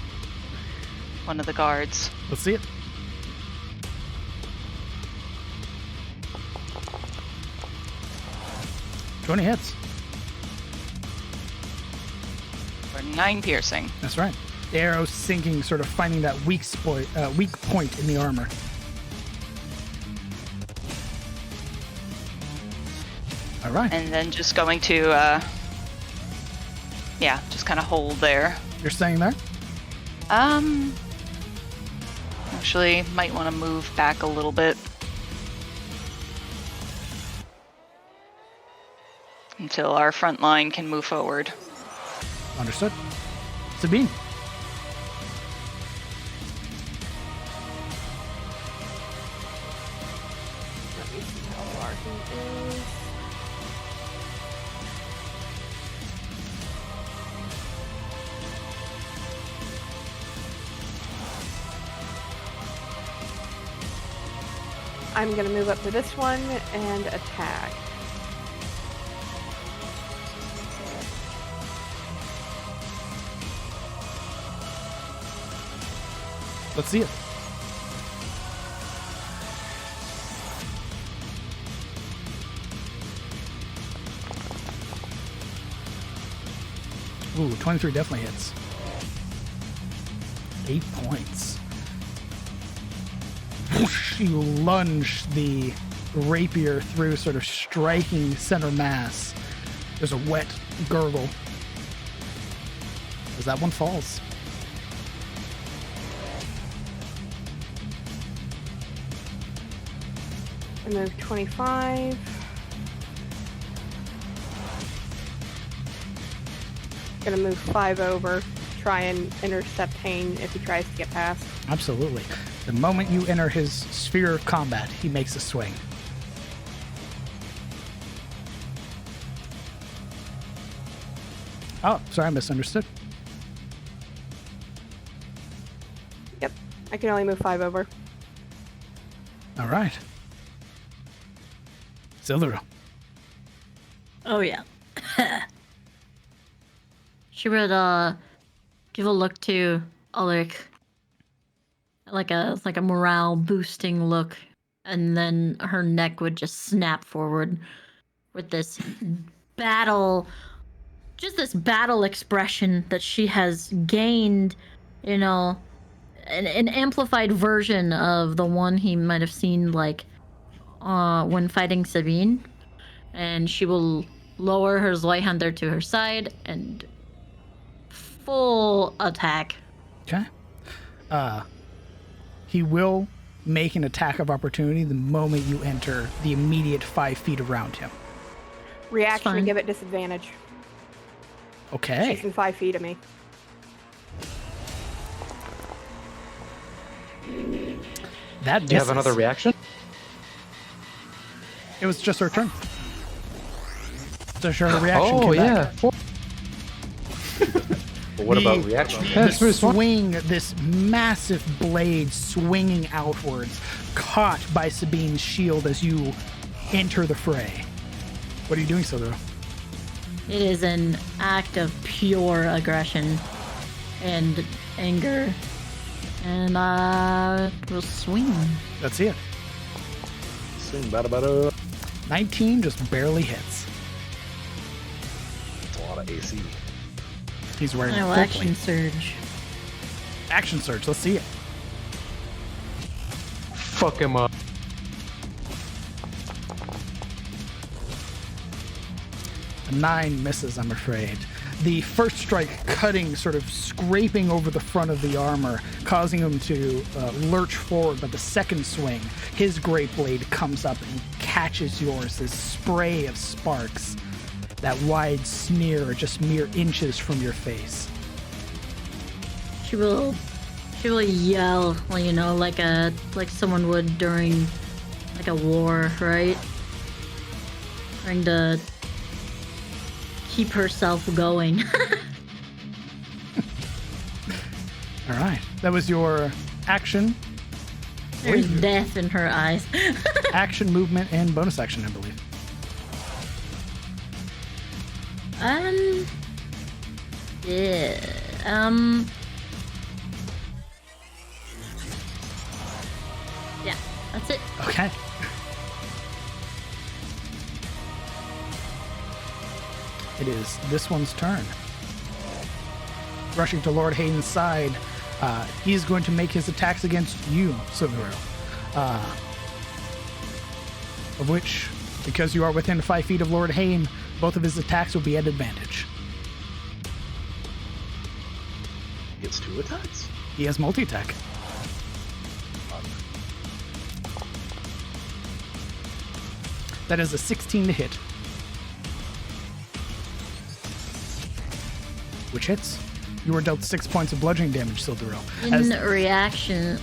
one of the guards. Let's see it. $20 hits. For 9 piercing. That's right. The arrow sinking, sort of finding that weak point in the armor. All right. And then just going to, yeah, just kind of hold there. You're staying there? Actually, might want to move back a little bit. Until our front line can move forward. Understood. Sabine. Let me see how far he is. I'm going to move up to this one and attack. Let's see it. Ooh, 23 definitely hits. 8 points. Whoosh, you lunge the rapier through, sort of striking center mass. There's a wet gurgle. as that one falls. I move 25. Gonna move 5 over. Try and intercept Hane if he tries to get past. Absolutely. The moment you enter his sphere of combat, he makes a swing. Oh, sorry, I misunderstood. Yep. I can only move 5 over. All right. Silvero. Oh yeah. She would give a look to Ulrich, like a morale boosting look, and then her neck would just snap forward with this battle expression that she has gained, you know, an amplified version of the one he might have seen like when fighting Sabine. And she will lower her Zweihander to her side and full attack. Okay. He will make an attack of opportunity the moment you enter the immediate 5 feet around him. Reaction to give it disadvantage. Okay. She's in 5 feet of me. That Do you have another reaction? It was just her turn. So her reaction Oh, came yeah. back. But what about reaction? The swing, this massive blade swinging outwards, caught by Sabine's shield as you enter the fray. What are you doing, Silvero? It is an act of pure aggression and anger. And we'll swing. Let's see it. Swing, bada. 19 just barely hits. That's a lot of AC. He's wearing I will full action plate. surge. Action surge, let's see it. Fuck him up. A 9 misses, I'm afraid. The first strike cutting, sort of scraping over the front of the armor, causing him to lurch forward, but the second swing, his great blade comes up and catches yours, this spray of sparks, that wide smear just mere inches from your face. She will yell, well, you know, like someone would during like a war, right? Trying to keep herself going. All right, that was your action. There's death in her eyes. Action, movement, and bonus action, I believe. Yeah. Yeah, that's it. Okay. It is this one's turn. Rushing to Lord Hayden's side, he's going to make his attacks against you, Silvero. Of which, because you are within 5 feet of Lord Hane, both of his attacks will be at advantage. He gets 2 attacks? He has multi-attack. That is a 16 to hit. Which hits. You are dealt 6 points of bludgeoning damage, Silvero. In reaction,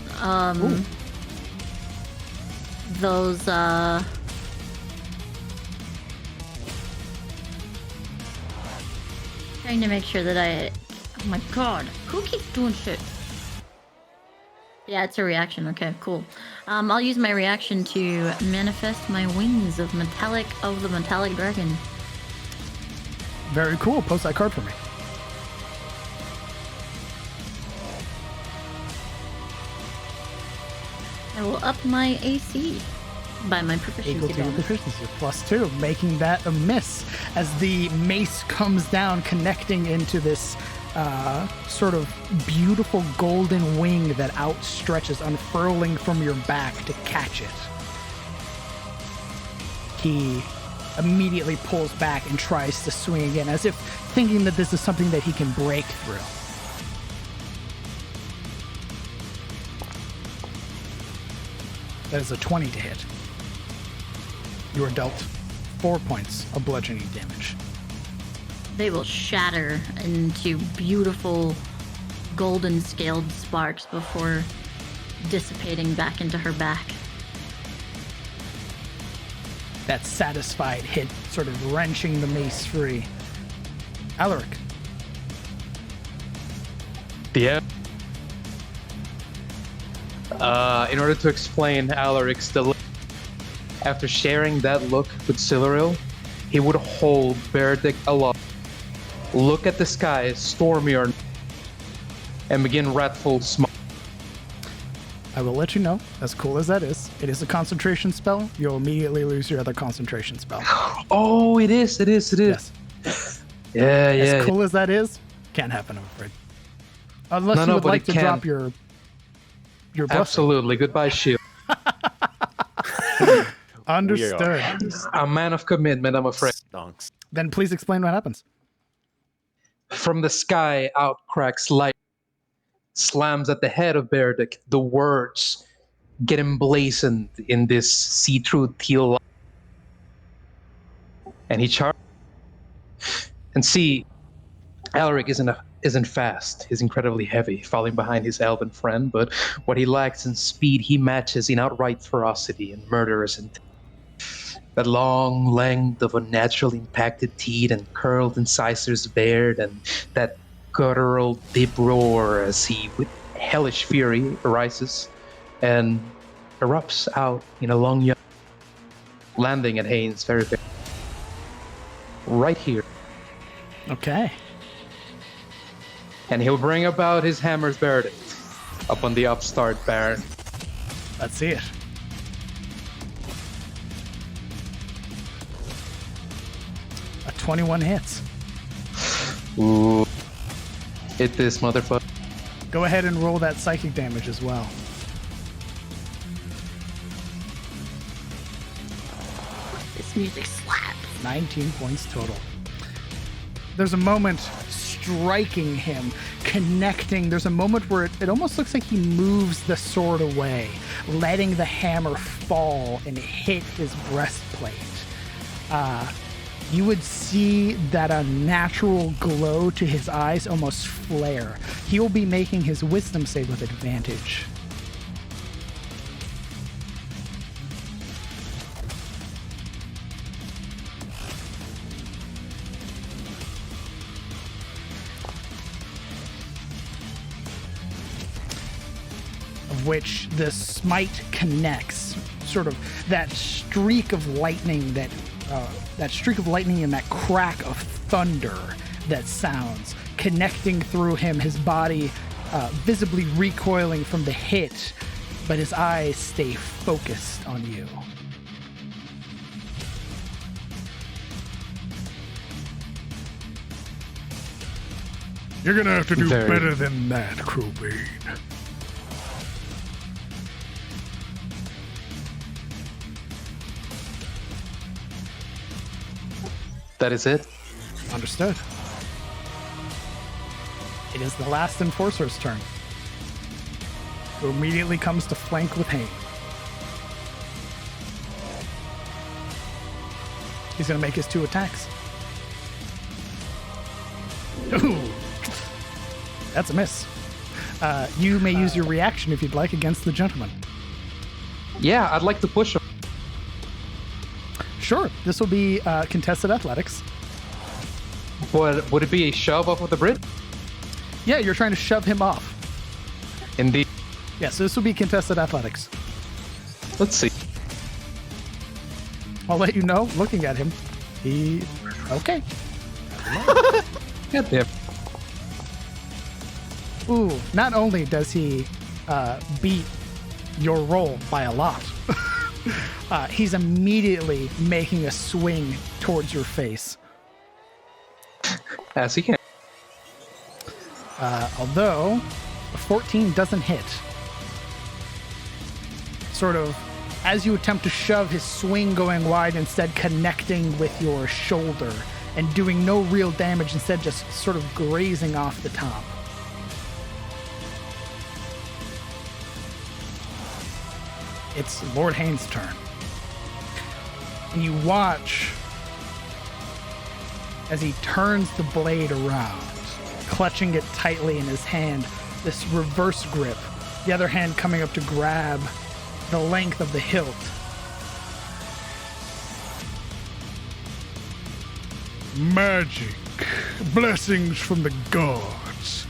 those trying to make sure that oh my god, who keeps doing shit? Yeah, it's a reaction. Okay, cool. I'll use my reaction to manifest my wings of the metallic dragon. Very cool. Post that card for me. I will up my AC by my proficiency Equal to your bonus. proficiency, +2, making that a miss as the mace comes down, connecting into this sort of beautiful golden wing that outstretches, unfurling from your back to catch it. He immediately pulls back and tries to swing again, as if thinking that this is something that he can break through. That is a 20 to hit. You are dealt 4 points of bludgeoning damage. They will shatter into beautiful golden scaled sparks before dissipating back into her back. That satisfied hit sort of wrenching the mace free. Alaric. Yeah. In order to explain Alaric's delay, after sharing that look with Siluriel, he would hold Beredict aloft, look at the sky, stormy or and begin wrathful smile. I will let you know, as cool as that is, it is a concentration spell. You'll immediately lose your other concentration spell. Oh, it is. Yes. Yeah. As cool as that is, can't happen, I'm afraid. Unless you would like to drop your blessing. Absolutely. Goodbye, shield. Understood. A man of commitment, I'm afraid. Stonks. Then please explain what happens. From the sky out cracks light, slams at the head of Beredict. The words get emblazoned in this see-through teal light. And he charges. And see, Alaric isn't fast. He's incredibly heavy, falling behind his elven friend, but what he lacks in speed, he matches in outright ferocity and murderous intent. That long length of unnaturally impacted teeth and curled incisors bared, and that guttural deep roar as he, with hellish fury, arises and erupts out in a long yawn, landing at Hane's very face. Right here. Okay. And he'll bring about his hammer's verdict upon the upstart Baron. Let's see it. A 21 hits. Ooh. Hit this motherfucker. Go ahead and roll that psychic damage as well. This music slaps. 19 points total. There's a moment striking him, connecting. There's a moment where it almost looks like he moves the sword away, letting the hammer fall and hit his breastplate. You would see that unnatural glow to his eyes almost flare. He'll be making his wisdom save with advantage. Of which the smite connects, sort of that streak of lightning and that crack of thunder that sounds, connecting through him, his body visibly recoiling from the hit, but his eyes stay focused on you. You're gonna have to do better than that, Crowbane. That is it. Understood. It is the last Enforcer's turn, who immediately comes to flank with Hane. He's going to make his 2 attacks. Ooh, that's a miss. You may use your reaction if you'd like against the gentleman. Yeah, I'd like to push him. Sure, this will be contested athletics. Would it be a shove off of the bridge? Yeah, you're trying to shove him off. Indeed. Yeah, so this will be contested athletics. Let's see. I'll let you know, looking at him. Okay. Goddamn. Ooh, not only does he beat your roll by a lot, he's immediately making a swing towards your face. As he can. Although a 14 doesn't hit. Sort of, as you attempt to shove, his swing going wide, instead connecting with your shoulder and doing no real damage, instead just sort of grazing off the top. it's Lord Hane's turn. And you watch as he turns the blade around, clutching it tightly in his hand, this reverse grip, the other hand coming up to grab the length of the hilt. Magic, blessings from the gods,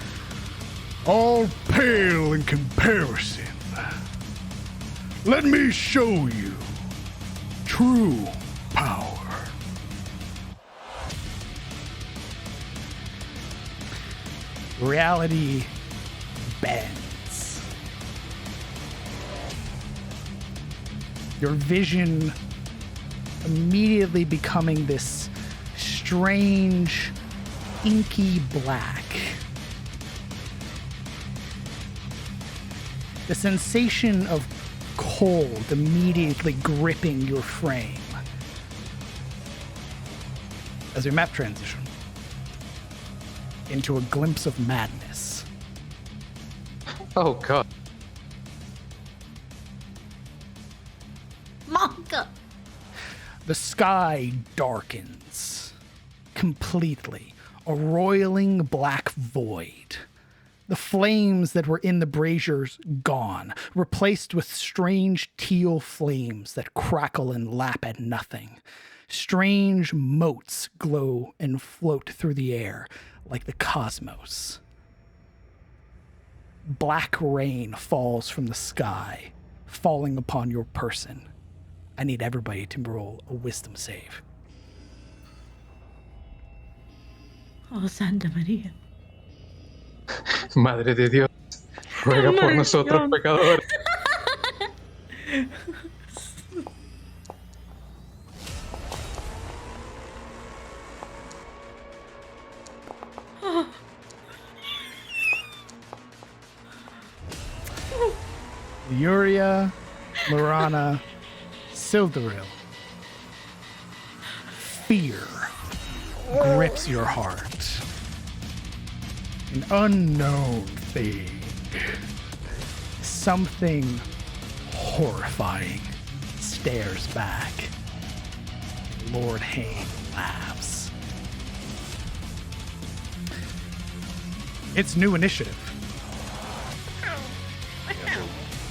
all pale in comparison. Let me show you true power. Reality bends. Your vision immediately becoming this strange, inky black. The sensation of cold immediately gripping your frame. As your map transition into a glimpse of madness. Oh god. Monka! The sky darkens completely, a roiling black void. The flames that were in the braziers gone, replaced with strange teal flames that crackle and lap at nothing. Strange motes glow and float through the air like the cosmos. Black rain falls from the sky, falling upon your person. I need everybody to roll a wisdom save. Oh, Santa María. Madre de Dios, ruega por nosotros pecadores. Yuria, Lorana, Sildaril. Fear grips your heart. An unknown thing. Something horrifying stares back. Lord Hane laughs. It's new initiative.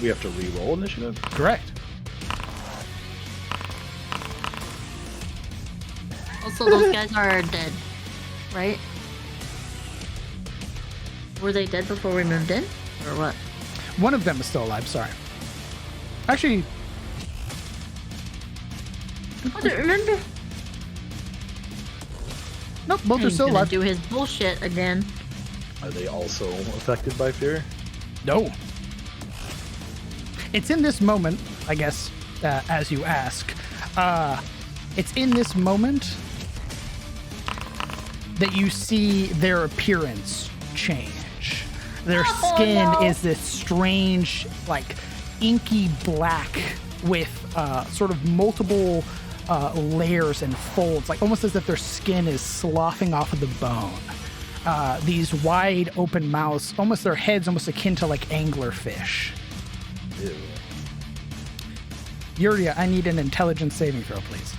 We have to re-roll initiative? Correct. Also, those guys are dead, right? Were they dead before we moved in? Or what? One of them is still alive, sorry. Actually, I don't remember. nope, both are He's still gonna alive. do his bullshit again. Are they also affected by fear? No. It's in this moment, I guess, as you ask. It's in this moment that you see their appearance change. Their skin is this strange, like, inky black with sort of multiple layers and folds, like almost as if their skin is sloughing off of the bone. These wide open mouths, almost their heads almost akin to like anglerfish. Ew. Yuria, I need an intelligence saving throw, please.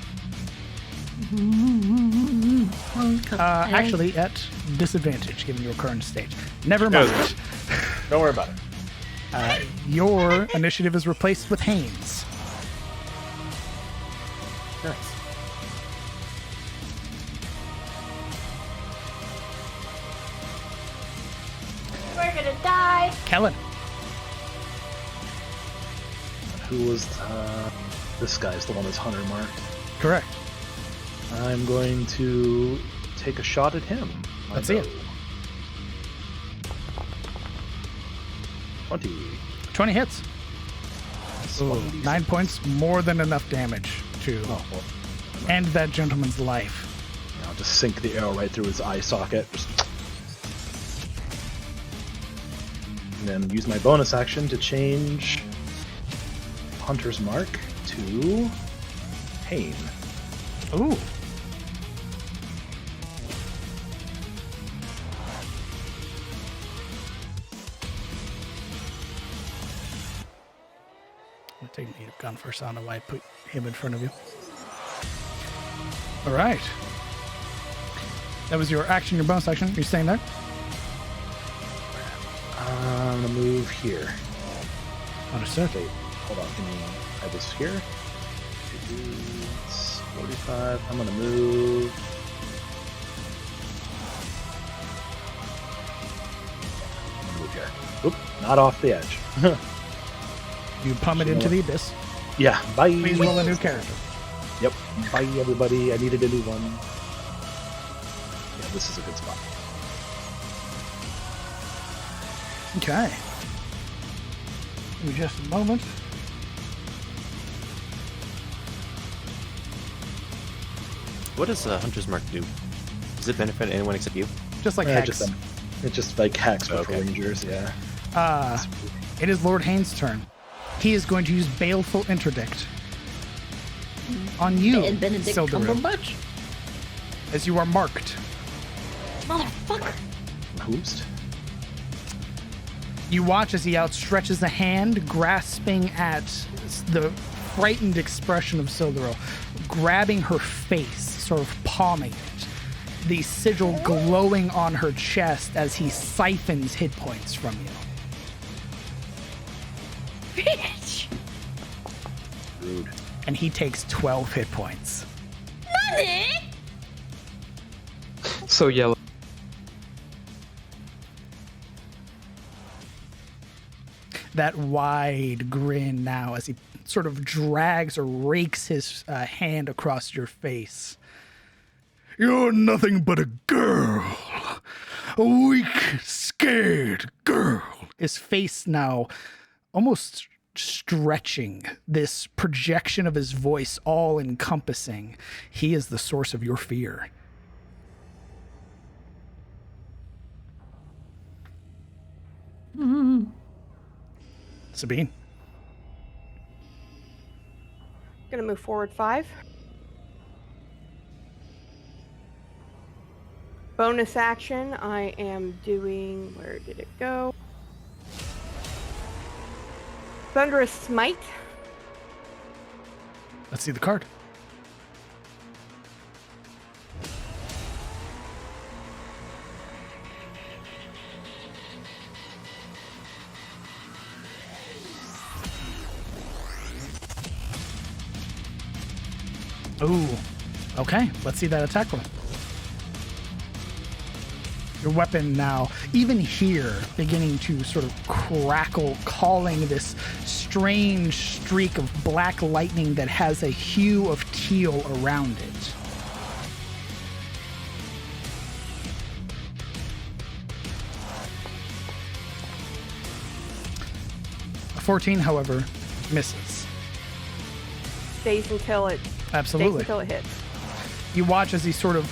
Actually, at disadvantage, given your current stage. Never mind. Don't worry about it. Your initiative is replaced with Hane's. Nice. We're gonna die. Kellen. Who was this guy's the one that's Hunter marked? Correct. I'm going to take a shot at him. Let's see it. 20. 20 hits. Ooh, 9 points, more than enough damage to end that gentleman's life. I'll just sink the arrow right through his eye socket. And then use my bonus action to change Hunter's Mark to Hane. Ooh. take native gun first. I don't know why I put him in front of you. All right. That was your action, your bonus action. Are you staying there? I'm gonna move here. Understood. Wait, hold on. Give me. I was here. It's 45. I'm gonna move. Move here. Oop! Not off the edge. You plummet into the abyss. Yeah. Bye. Please roll a new character. Yep. Bye, everybody. I needed a new one. Yeah, this is a good spot. Okay. Give me just a moment. What does Hunter's Mark do? Does it benefit anyone except you? Just like Hex. It's just like Hex but for Rangers, yeah. It is Lord Hane's turn. He is going to use Baleful Interdict on you, Benedict Sildaril, Cumberbatch? as you are marked. Motherfucker. Who's? You watch as he outstretches a hand, grasping at the frightened expression of Sildaril, grabbing her face, sort of palming it. The sigil glowing on her chest as he siphons hit points from you. Bitch. Rude. And he takes 12 hit points. Nani? So yellow. That wide grin now as he sort of drags or rakes his hand across your face. You're nothing but a girl. A weak, scared girl. His face now almost stretching, this projection of his voice all encompassing. He is the source of your fear. Sabine. Gonna move forward 5. Bonus action, I am doing, where did it go? Thunderous Smite. Let's see the card. Ooh. Okay, let's see that attack roll. Your weapon now, even here, beginning to sort of crackle, calling this strange streak of black lightning that has a hue of teal around it. A 14, however, misses. Stays until it Absolutely. hits. You watch as he sort of,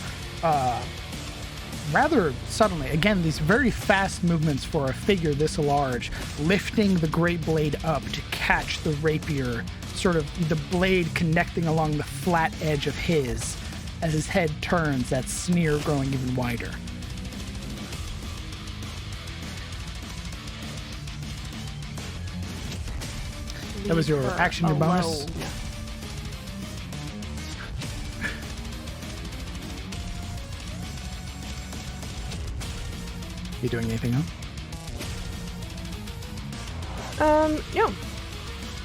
rather suddenly, again, these very fast movements for a figure this large, lifting the great blade up to catch the rapier, sort of the blade connecting along the flat edge of his, as his head turns, that sneer growing even wider. That was your action, your bonus. You doing anything else? No.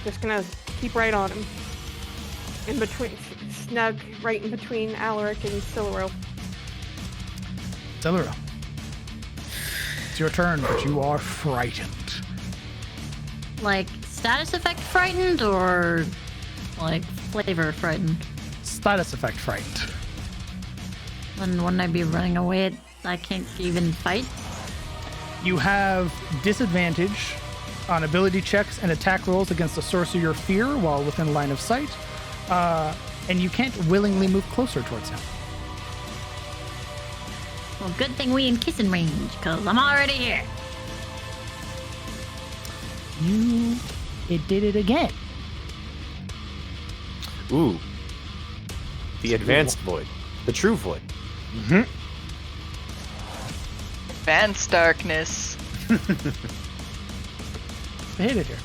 Just gonna keep right on him. In between, snug, right in between Alaric and Sildaril. Sildaril. It's your turn, but you are frightened. Like status effect frightened or like flavor frightened? Status effect frightened. Then wouldn't I be running away? I can't even fight? You have disadvantage on ability checks and attack rolls against the source of your fear while within line of sight. And you can't willingly move closer towards him. Well, good thing we in kissing range, because I'm already here. It did it again. Ooh. The advanced void. The true void. Mm-hmm. Advanced darkness. I hit it here.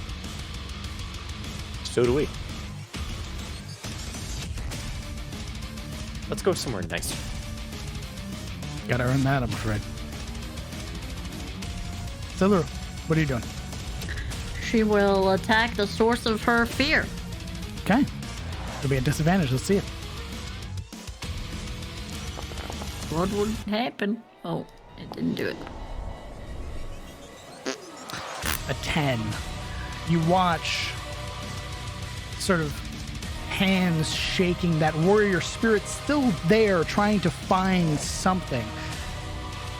So do we. Let's go somewhere nicer. Gotta earn that, I'm afraid. Zilur, what are you doing? She will attack the source of her fear. Okay. It'll be a disadvantage. Let's see it. What would happen? Oh, it didn't do it. A 10. You watch sort of hands shaking, that warrior spirit still there trying to find something.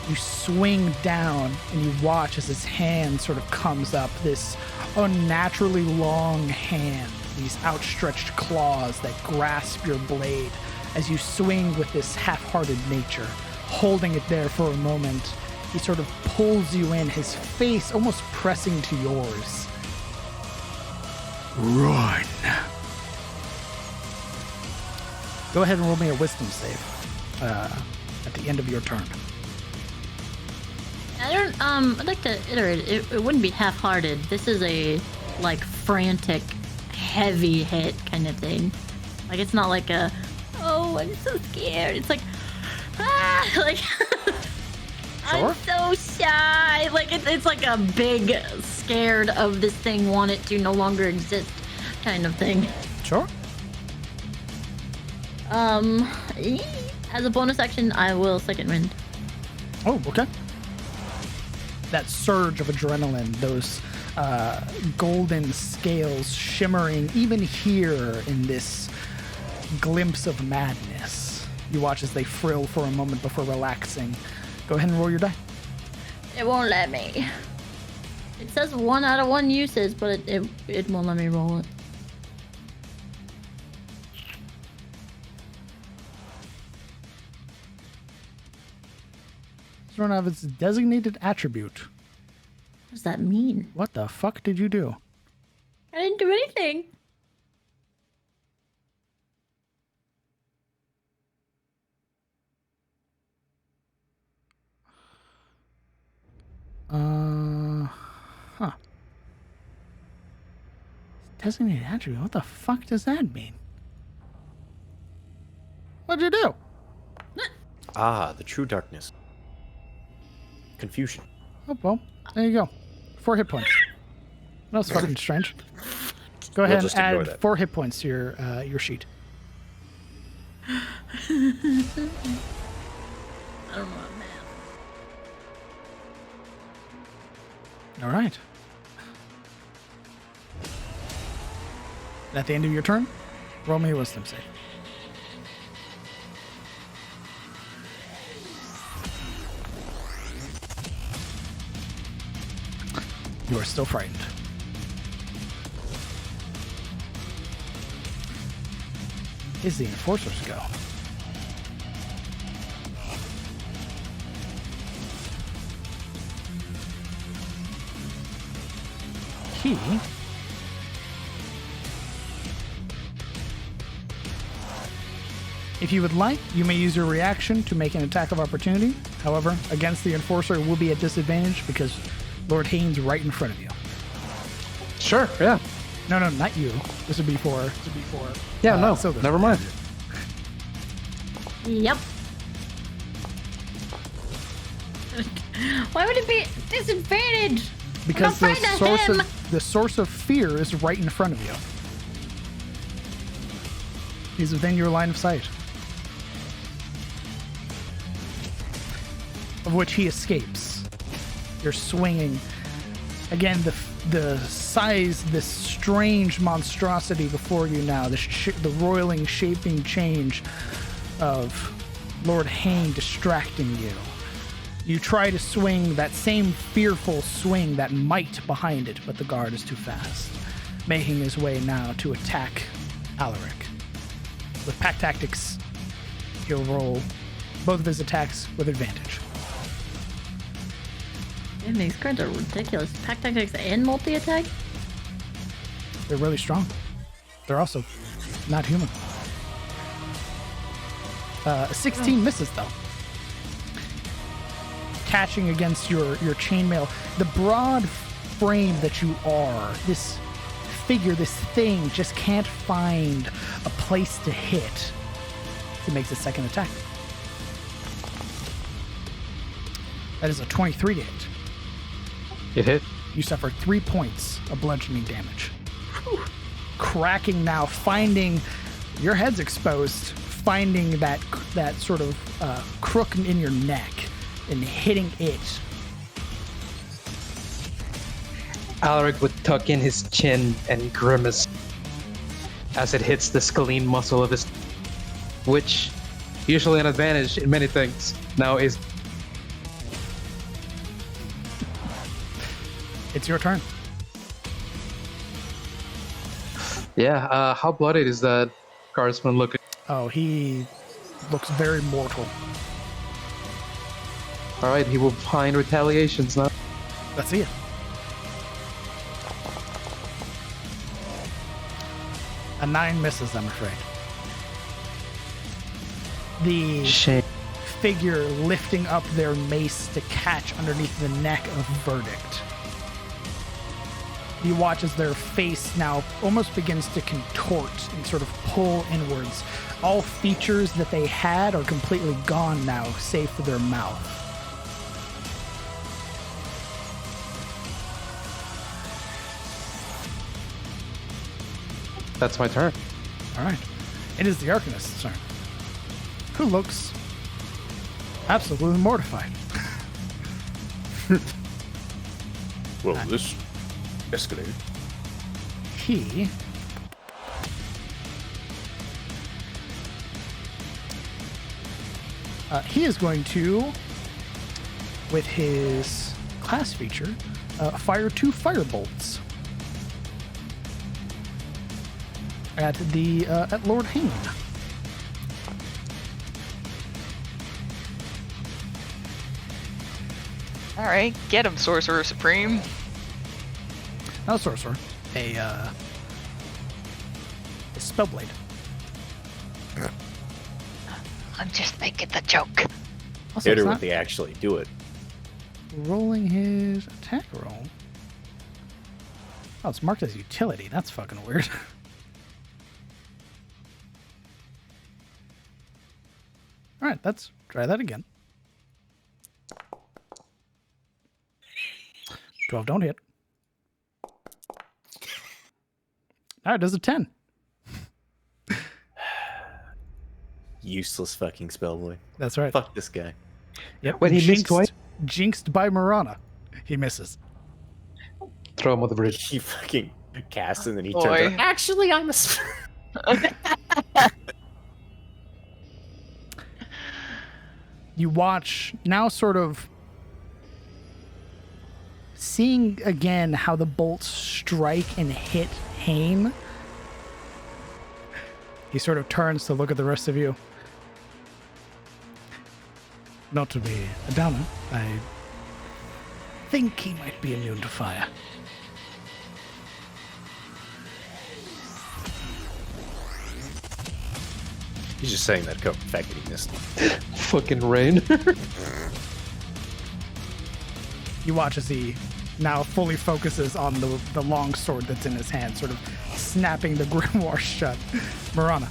You swing down and you watch as his hand sort of comes up, this unnaturally long hand, these outstretched claws that grasp your blade as you swing with this half-hearted nature, holding it there for a moment. He sort of pulls you in, his face almost pressing to yours. Run. Go ahead and roll me a wisdom save at the end of your turn. I'd like to iterate it. It wouldn't be half-hearted. This is a, like, frantic, heavy hit kind of thing. Like, it's not like a, oh, I'm so scared. It's like, ah, like, I'm so shy. Like, it's like a big, scared of this thing, want it to no longer exist kind of thing. Sure. As a bonus action, I will second wind. Oh, okay. That surge of adrenaline, those golden scales shimmering even here in this glimpse of madness. You watch as they frill for a moment before relaxing. Go ahead and roll your die. It won't let me. It says 1 out of 1 uses, but it won't let me roll it. Run out of its designated attribute. What does that mean? What the fuck did you do? I didn't do anything. Huh. Designated attribute? What the fuck does that mean? What'd you do? Ah, the true darkness. Confusion. Oh, well, there you go. 4 hit points. That was fucking strange. Go ahead and add 4 hit points to your sheet. I don't know, man. All right. At the end of your turn, roll me a wisdom save. You are still frightened. Is the enforcers go? He If you would like, you may use your reaction to make an attack of opportunity. However, against the enforcer, it will be at disadvantage because Lord Hane's right in front of you. Sure, yeah. No, not you. This would be for. Yeah, no, Silver. never mind. Yep. Why would it be disadvantage? Because the source of fear is right in front of you. He's within your line of sight. Of which he escapes. You're swinging. Again, the size, this strange monstrosity before you now, the roiling, shaping change of Lord Hane distracting you. You try to swing that same fearful swing, that might behind it, but the guard is too fast, making his way now to attack Alaric. With pack tactics, he'll roll both of his attacks with advantage. Man, these cards are ridiculous. Pack tactics and multi-attack? They're really strong. They're also not human. 16 misses, though. Catching against your chainmail. The broad frame that you are, this figure, this thing, just can't find a place to hit. It makes its second attack. That is a 23 to hit. It hit. You suffer 3 points of bludgeoning damage. Cracking now, finding your head's exposed, finding that sort of crook in your neck and hitting it. Alaric would tuck in his chin and grimace as it hits the scalene muscle of his, which, usually an advantage in many things, now is. It's your turn. Yeah, how bloodied is that guardsman looking? Oh, he looks very mortal. Alright, he will find retaliations now. Let's see it. A 9 misses, I'm afraid. The Shame. figure lifting up their mace to catch underneath the neck of Verdict. You watch as their face now almost begins to contort and sort of pull inwards. All features that they had are completely gone now, save for their mouth. That's my turn. All right. It is the Arcanist's turn, who looks absolutely mortified. Well, this escalated. He is going to, with his class feature, fire 2 firebolts at Lord Hane. All right, get him, Sorcerer Supreme. Not a sorcerer, a spellblade. I'm just making the joke. Also, Hit her it's when not they actually do it. rolling his attack roll. Oh, it's marked as utility. That's fucking weird. All right, let's try that again. 12 don't hit. All right, does a 10. Useless fucking spellboy. That's right. Fuck this guy. Yep. When he missed twice? Jinxed by Marana. He misses. Throw him on the bridge. He fucking casts and then he Boy. turns around. Actually, I'm a. You watch now, sort of seeing again how the bolts strike and hit Hane. He sort of turns to look at the rest of you. Not to be a downer, I think he might be immune to fire. He's just saying that to cover the fact that he missed. Fucking rain. You watch as he now fully focuses on the long sword that's in his hand, sort of snapping the grimoire shut. Marana.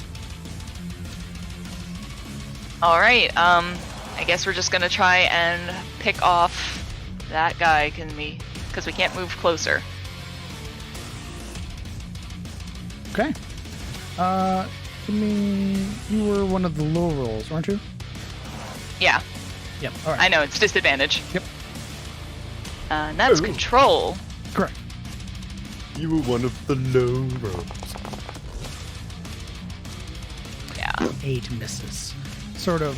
All right, I guess we're just gonna try and pick off that guy, because we can't move closer. Okay. You were one of the low rolls, weren't you? Yeah, Yep. All right. I know, it's disadvantage. Yep. And that's control. Correct. You were one of the low rolls. Yeah. 8 misses. Sort of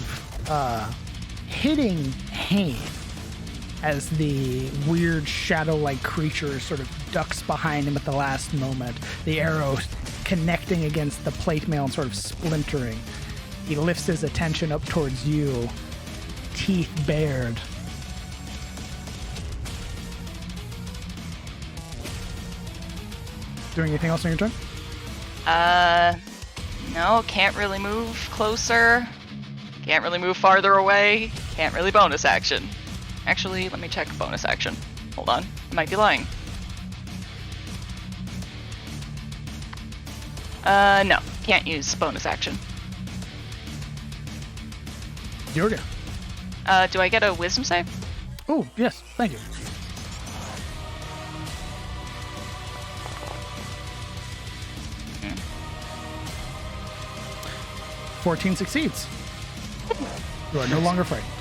hitting Hane as the weird shadow-like creature sort of ducks behind him at the last moment. The arrow connecting against the plate mail and sort of splintering. He lifts his attention up towards you, teeth bared. Doing anything else on your turn? No, can't really move closer. Can't really move farther away. Can't really bonus action. Actually, let me check bonus action. Hold on, I might be lying. No, can't use bonus action. Yuria. Do I get a wisdom save? Oh, yes. Thank you. Mm. 14 succeeds. You are no longer frightened.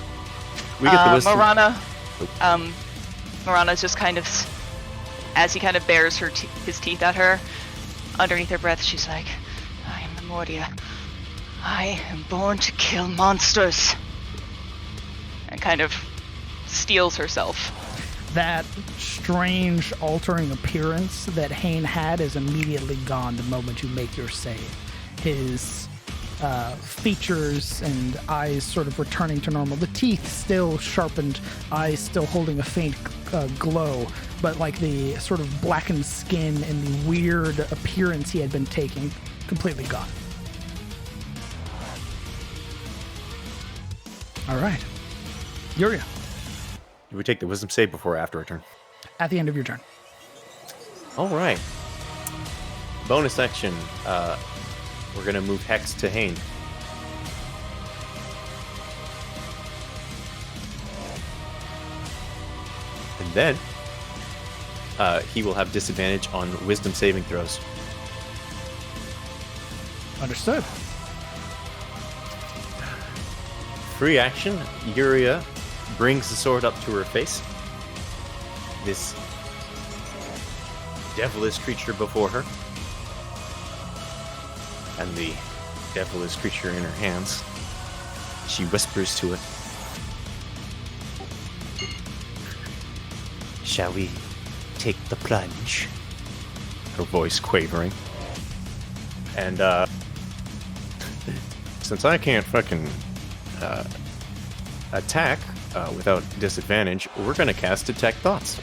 We get the wisdom. Marana's just kind of, as he kind of bares his teeth at her, underneath her breath, she's like, I am the Mordia. I am born to kill monsters. And kind of steels herself. That strange altering appearance that Hane had is immediately gone the moment you make your save. His features and eyes sort of returning to normal. The teeth still sharpened, eyes still holding a faint glow, but like the sort of blackened skin and the weird appearance he had been taking, completely gone. All right. Yuria. Do we take the wisdom save before or after our turn? At the end of your turn. All right. Bonus action. We're going to move Hex to Hane. And then he will have disadvantage on wisdom saving throws. Understood. Free action. Yuria brings the sword up to her face. This devilish creature before her. And the devilish creature in her hands. She whispers to it. Shall we take the plunge? Her voice quavering. And, since I can't fucking, attack, without disadvantage, we're gonna cast Detect Thoughts.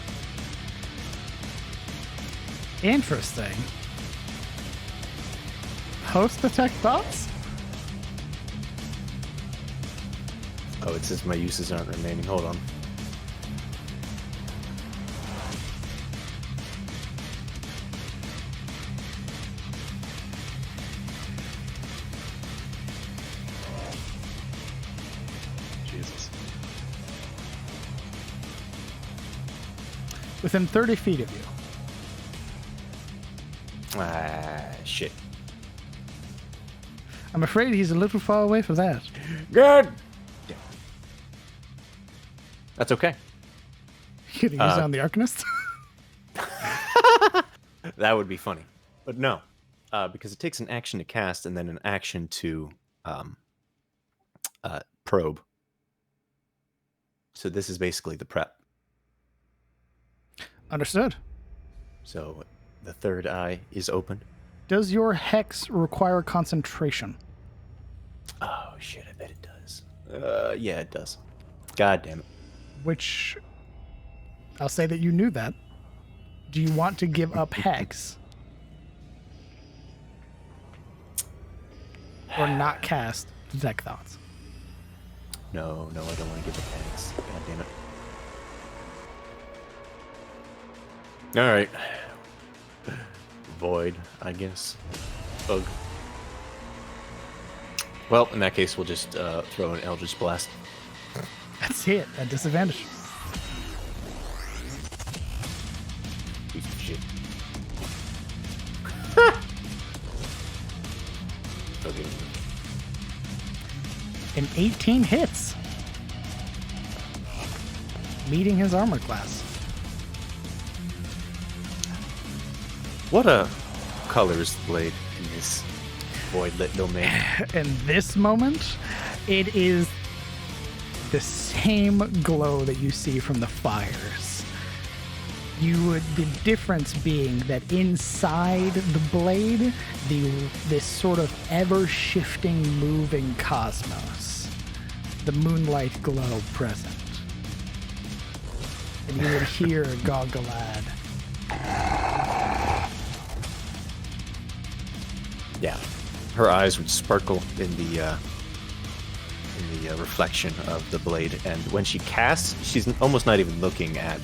Interesting. Post Detect Thoughts? Oh, it says my uses aren't remaining. Hold on. Jesus. Within 30 feet of you. Shit. I'm afraid he's a little far away for that. Good! That's okay. You gonna use it on the Arcanist? That would be funny. But no. Because it takes an action to cast and then an action to probe. So this is basically the prep. Understood. So the third eye is open. Does your hex require concentration? Oh, shit, I bet it does. Yeah, it does. God damn it. Which, I'll say that you knew that. Do you want to give up hex? Or not cast Detect Thoughts? No, I don't want to give it hex. God damn it. Alright. Void, I guess. Bug. Well, in that case, we'll just throw an Eldritch Blast. That's it, at disadvantage. Piece of shit. Okay. An 18 hits. Meeting his armor class. What a color is the blade in this void-lit domain? In this moment, it is the same glow that you see from the fires. The difference being that inside the blade, this sort of ever-shifting, moving cosmos, the moonlight glow present. And you would hear Goggalad. Yeah, her eyes would sparkle in the reflection of the blade, and when she casts, she's almost not even looking at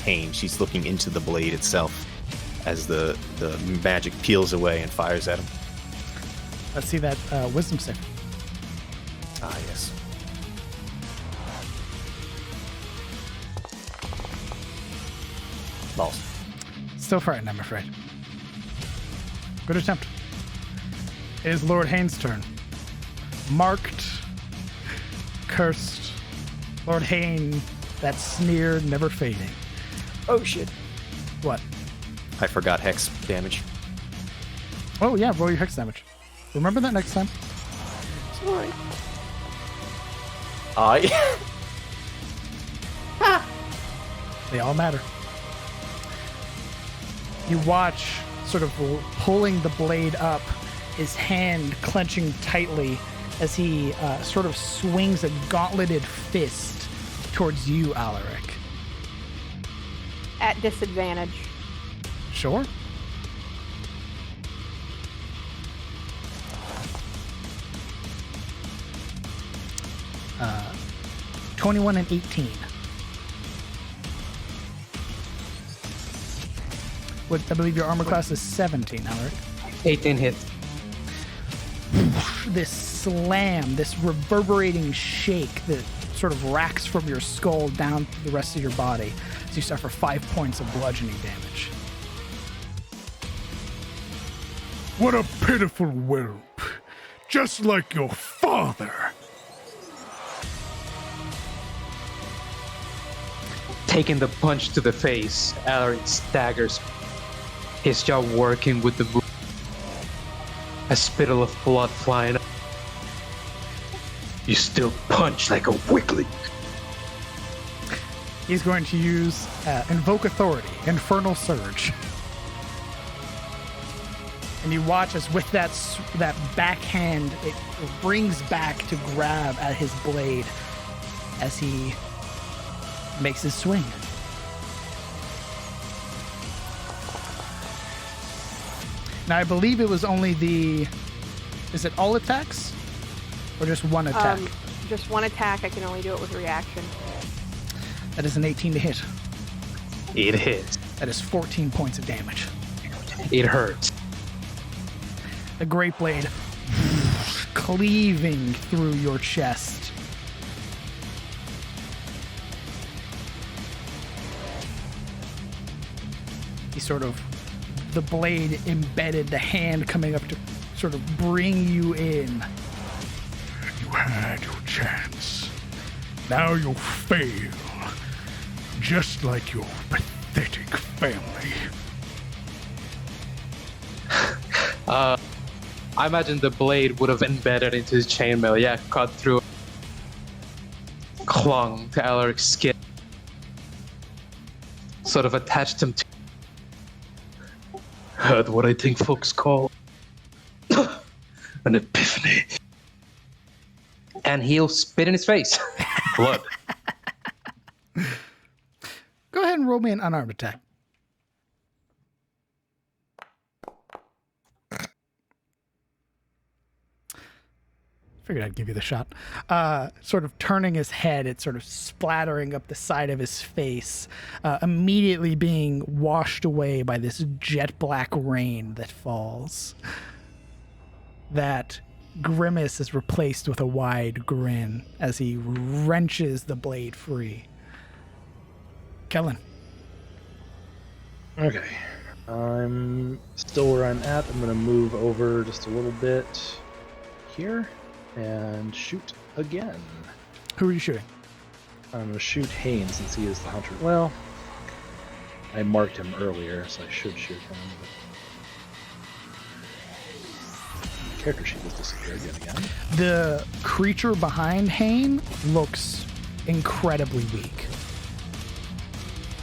Hane. She's looking into the blade itself, as the magic peels away and fires at him. Let's see that wisdom save. Ah, yes. Lost. Still frightened, I'm afraid. Good attempt. It is Lord Hane's turn. Marked, cursed, Lord Hane, that sneer never fading. Oh, shit. What? I forgot hex damage. Oh, yeah, roll your hex damage. Remember that next time. Sorry. They all matter. You watch, sort of pulling the blade up, his hand clenching tightly as he sort of swings a gauntleted fist towards you, Alaric. At disadvantage. Sure. Uh, 21 and 18. What, I believe your armor class is 17, Alaric. 18 hits. This slam, this reverberating shake that sort of racks from your skull down the rest of your body as you suffer 5 points of bludgeoning damage. What a pitiful whelp. Just like your father. Taking the punch to the face, Alaric staggers, his jaw working with the move. A spittle of blood flying up. You still punch like a weakling. He's going to use Invoke Authority, Infernal Surge. And you watch as with that backhand, it brings back to grab at his blade as he makes his swing. Now, I believe it was only is it all attacks? Or just one attack? Just one attack. I can only do it with reaction. That is an 18 to hit. It hits. That is 14 points of damage. It hurts. The Great Blade cleaving through your chest. The blade embedded, the hand coming up to sort of bring you in. You had your chance. Now you'll fail. Just like your pathetic family. I imagine the blade would have embedded into his chainmail. Yeah, cut through. Clung to Alaric's skin. Sort of attached him to. Had what I think folks call an epiphany. And he'll spit in his face. Blood. Go ahead and roll me an unarmed attack. Figured I'd give you the shot. Sort of turning his head, it's sort of splattering up the side of his face, immediately being washed away by this jet black rain that falls. That grimace is replaced with a wide grin as he wrenches the blade free. Kellen. Okay. I'm still where I'm at. I'm going to move over just a little bit here and shoot again. Who are you shooting? I'm going to shoot Hane since he is the hunter. Well, I marked him earlier, so I should shoot him. But character sheet has disappeared yet again. The creature behind Hane looks incredibly weak.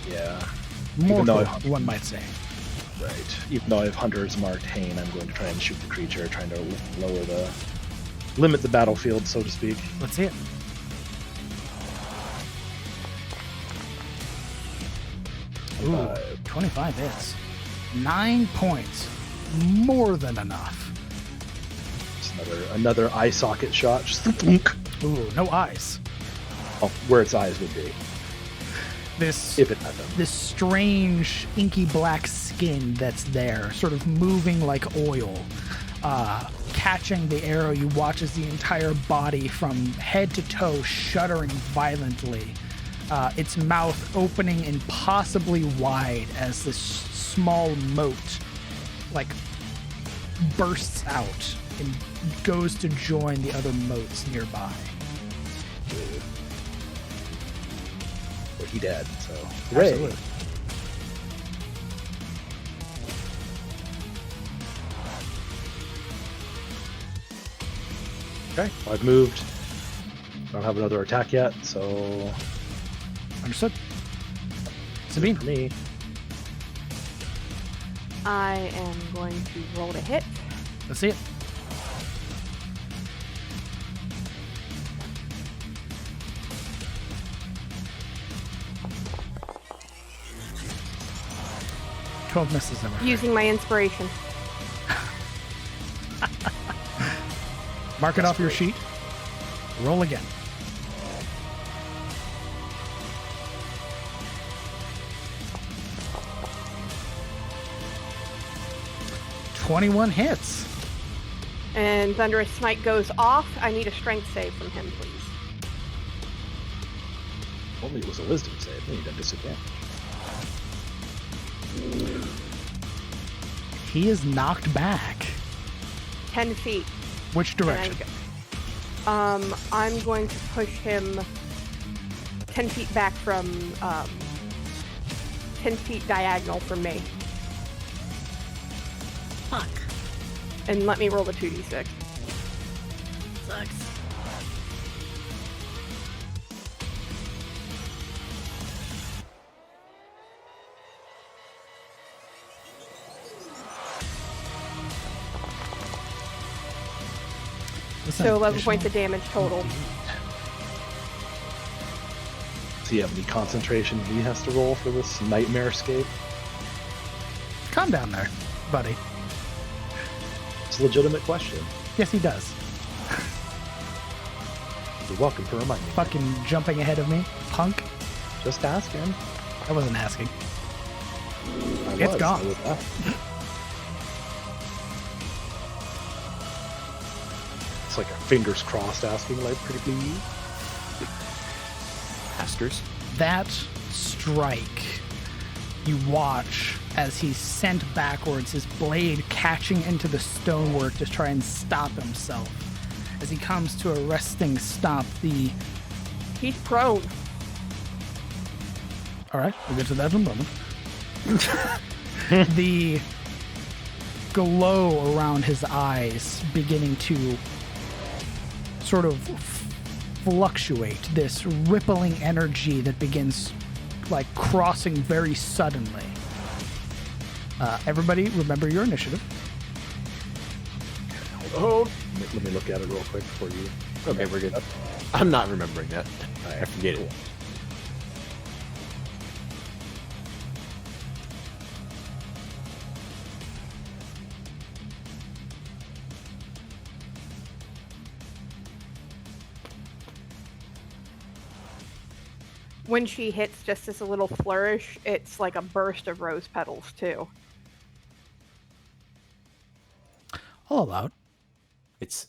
Yeah. Mortal, one might say. Right. Even though I have hunters marked Hane, I'm going to try and shoot the creature, trying to limit the battlefield, so to speak. Let's see it. Ooh, 25 hits. 9 points. More than enough. Just another eye socket shot. Just thunk. Ooh, no eyes. Oh, where its eyes would be. this If it had them. this strange inky black skin that's there, sort of moving like oil, catching the arrow. You watch as the entire body from head to toe shuddering violently, its mouth opening impossibly wide as this small mote like bursts out and goes to join the other motes nearby. But he dead, so hooray. Absolutely. Okay, I've moved. Don't have another attack yet, so Understood. Sabine. for me. I am going to roll to hit. Let's see it. Twelve misses him. Using my inspiration. Mark it off your sheet. Roll again. "21 hits. And Thunderous Smite goes off. I need a strength save from him, please. Only it was a wisdom save. I need a disadvantage. He is knocked back. 10 feet. Which direction? I'm going to push him 10 feet back from 10 feet diagonal from me. Fuck. And let me roll the 2d6. Sucks. So 11 points of damage total. Does he have any concentration he has to roll for this nightmare escape? Calm down there, buddy. It's a legitimate question. Yes, he does. You're welcome to remind me. Fucking jumping ahead of me, punk. Just asking. I wasn't asking. It's gone. It's like a fingers crossed asking, like, pretty please. Pastors. That strike, you watch as he's sent backwards, his blade catching into the stonework to try and stop himself. As he comes to a resting stop, He's prone. Alright, we'll get to that in a moment. The glow around his eyes beginning to sort of fluctuate, this rippling energy that begins like crossing very suddenly. Everybody remember your initiative. Oh, let me look at it real quick for you. Okay, we're good. I'm not remembering that. I forget it. When she hits just as a little flourish, it's like a burst of rose petals, too. I'll allow it. It's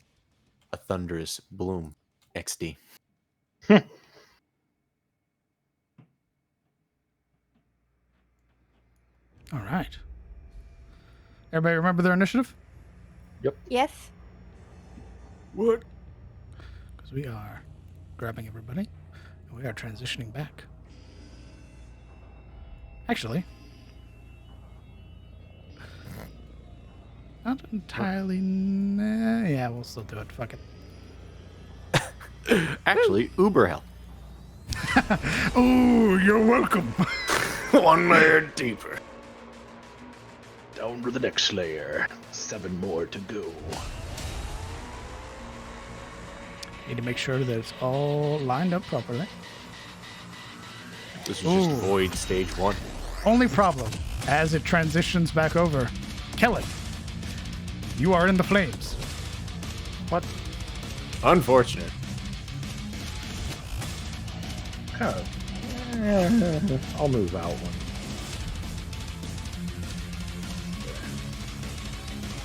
a thunderous bloom. XD. All right. Everybody remember their initiative? Yes? What? Because we are grabbing everybody, and we are transitioning back. Actually, not entirely. Yeah, we'll still do it. Fuck it. Actually, Uber help. Oh, you're welcome. One layer deeper. Down to the next layer. 7 more to go. Need to make sure that it's all lined up properly. This is just Void Stage 1. Only problem, as it transitions back over, Kellen, you are in the flames. What? Unfortunate. Huh. I'll move out one.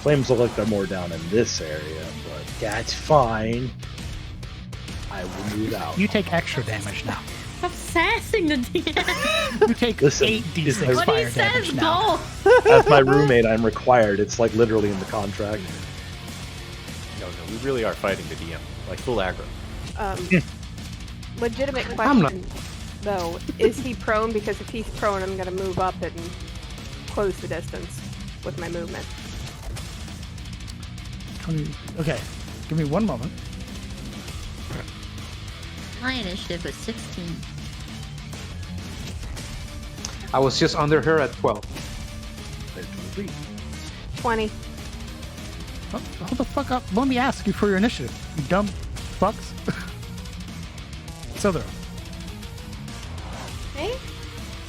Flames look like they're more down in this area, but that's fine. I will move out. You take extra damage now. Stop sassing the DM. You take Listen, 8d6 What fire he damage says, now. go. As my roommate, I'm required. It's like literally in the contract. No, we really are fighting the DM, like full aggro. Legitimate question, though. Is he prone? Because if he's prone, I'm going to move up and close the distance with my movement. Okay, give me one moment. My initiative was 16. I was just under her at 12. 20. Oh, hold the fuck up. Let me ask you for your initiative, you dumb fucks. Sildro. Hey?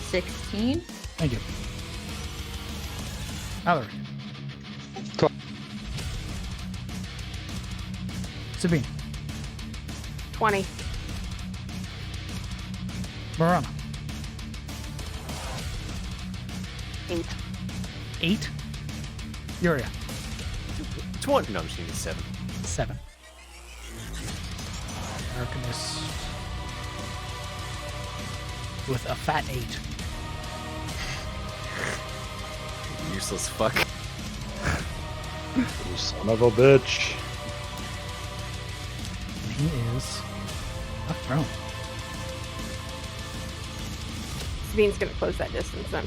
16. Thank you. Alaric. 12. Sabine. 20. Marana. 8. 8. Yuria. 20. No, I'm just gonna get 7. 7. Arcanist with a fat 8. Useless fuck. You son of a bitch. And he is up prone. Sabine's going to close that distance then.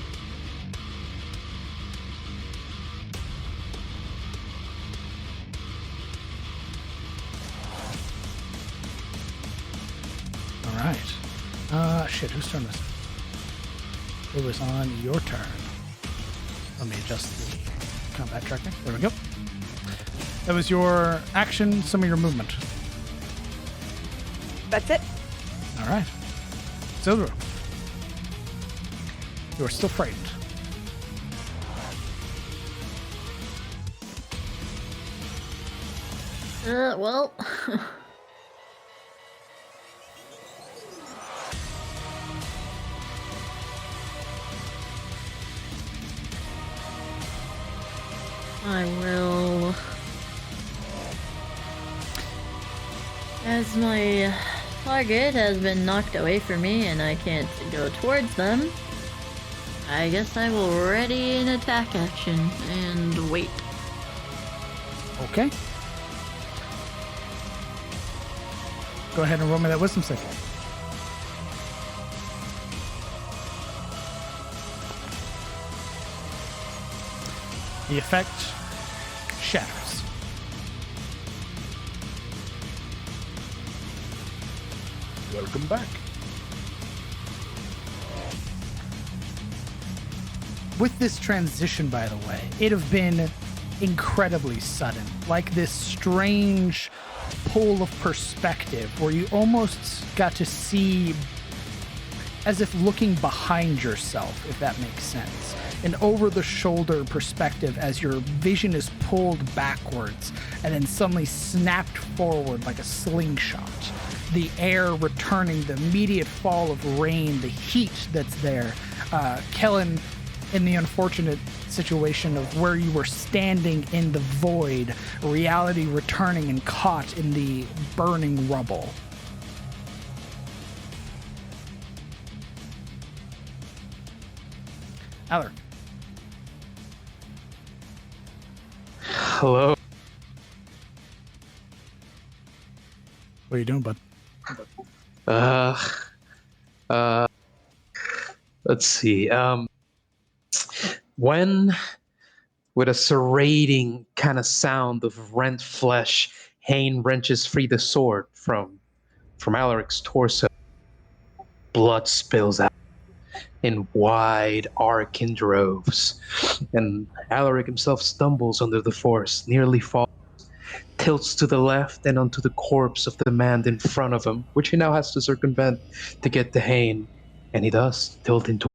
Alright. Shit, whose turn was it? It was on your turn. Let me adjust the combat tracking. There we go. That was your action, some of your movement. That's it. Alright. Silver. You are still frightened. Well. I will. As my target has been knocked away from me and I can't go towards them, I guess I will ready an attack action and wait. Okay. Go ahead and roll me that wisdom save. The effect shatters. Welcome back. With this transition, by the way, it'd have been incredibly sudden. Like this strange pull of perspective where you almost got to see as if looking behind yourself, if that makes sense. An over-the-shoulder perspective as your vision is pulled backwards and then suddenly snapped forward like a slingshot. The air returning, the immediate fall of rain, the heat that's there. Kellen, in the unfortunate situation of where you were standing in the void, reality returning and caught in the burning rubble. Aller. Hello. What are you doing, bud? Let's see. When, with a serrating kind of sound of rent flesh, Hane wrenches free the sword from Alaric's torso, blood spills out in wide arc in droves, and Alaric himself stumbles under the force, nearly falls, tilts to the left and onto the corpse of the man in front of him, which he now has to circumvent to get to Hane, and he does tilt into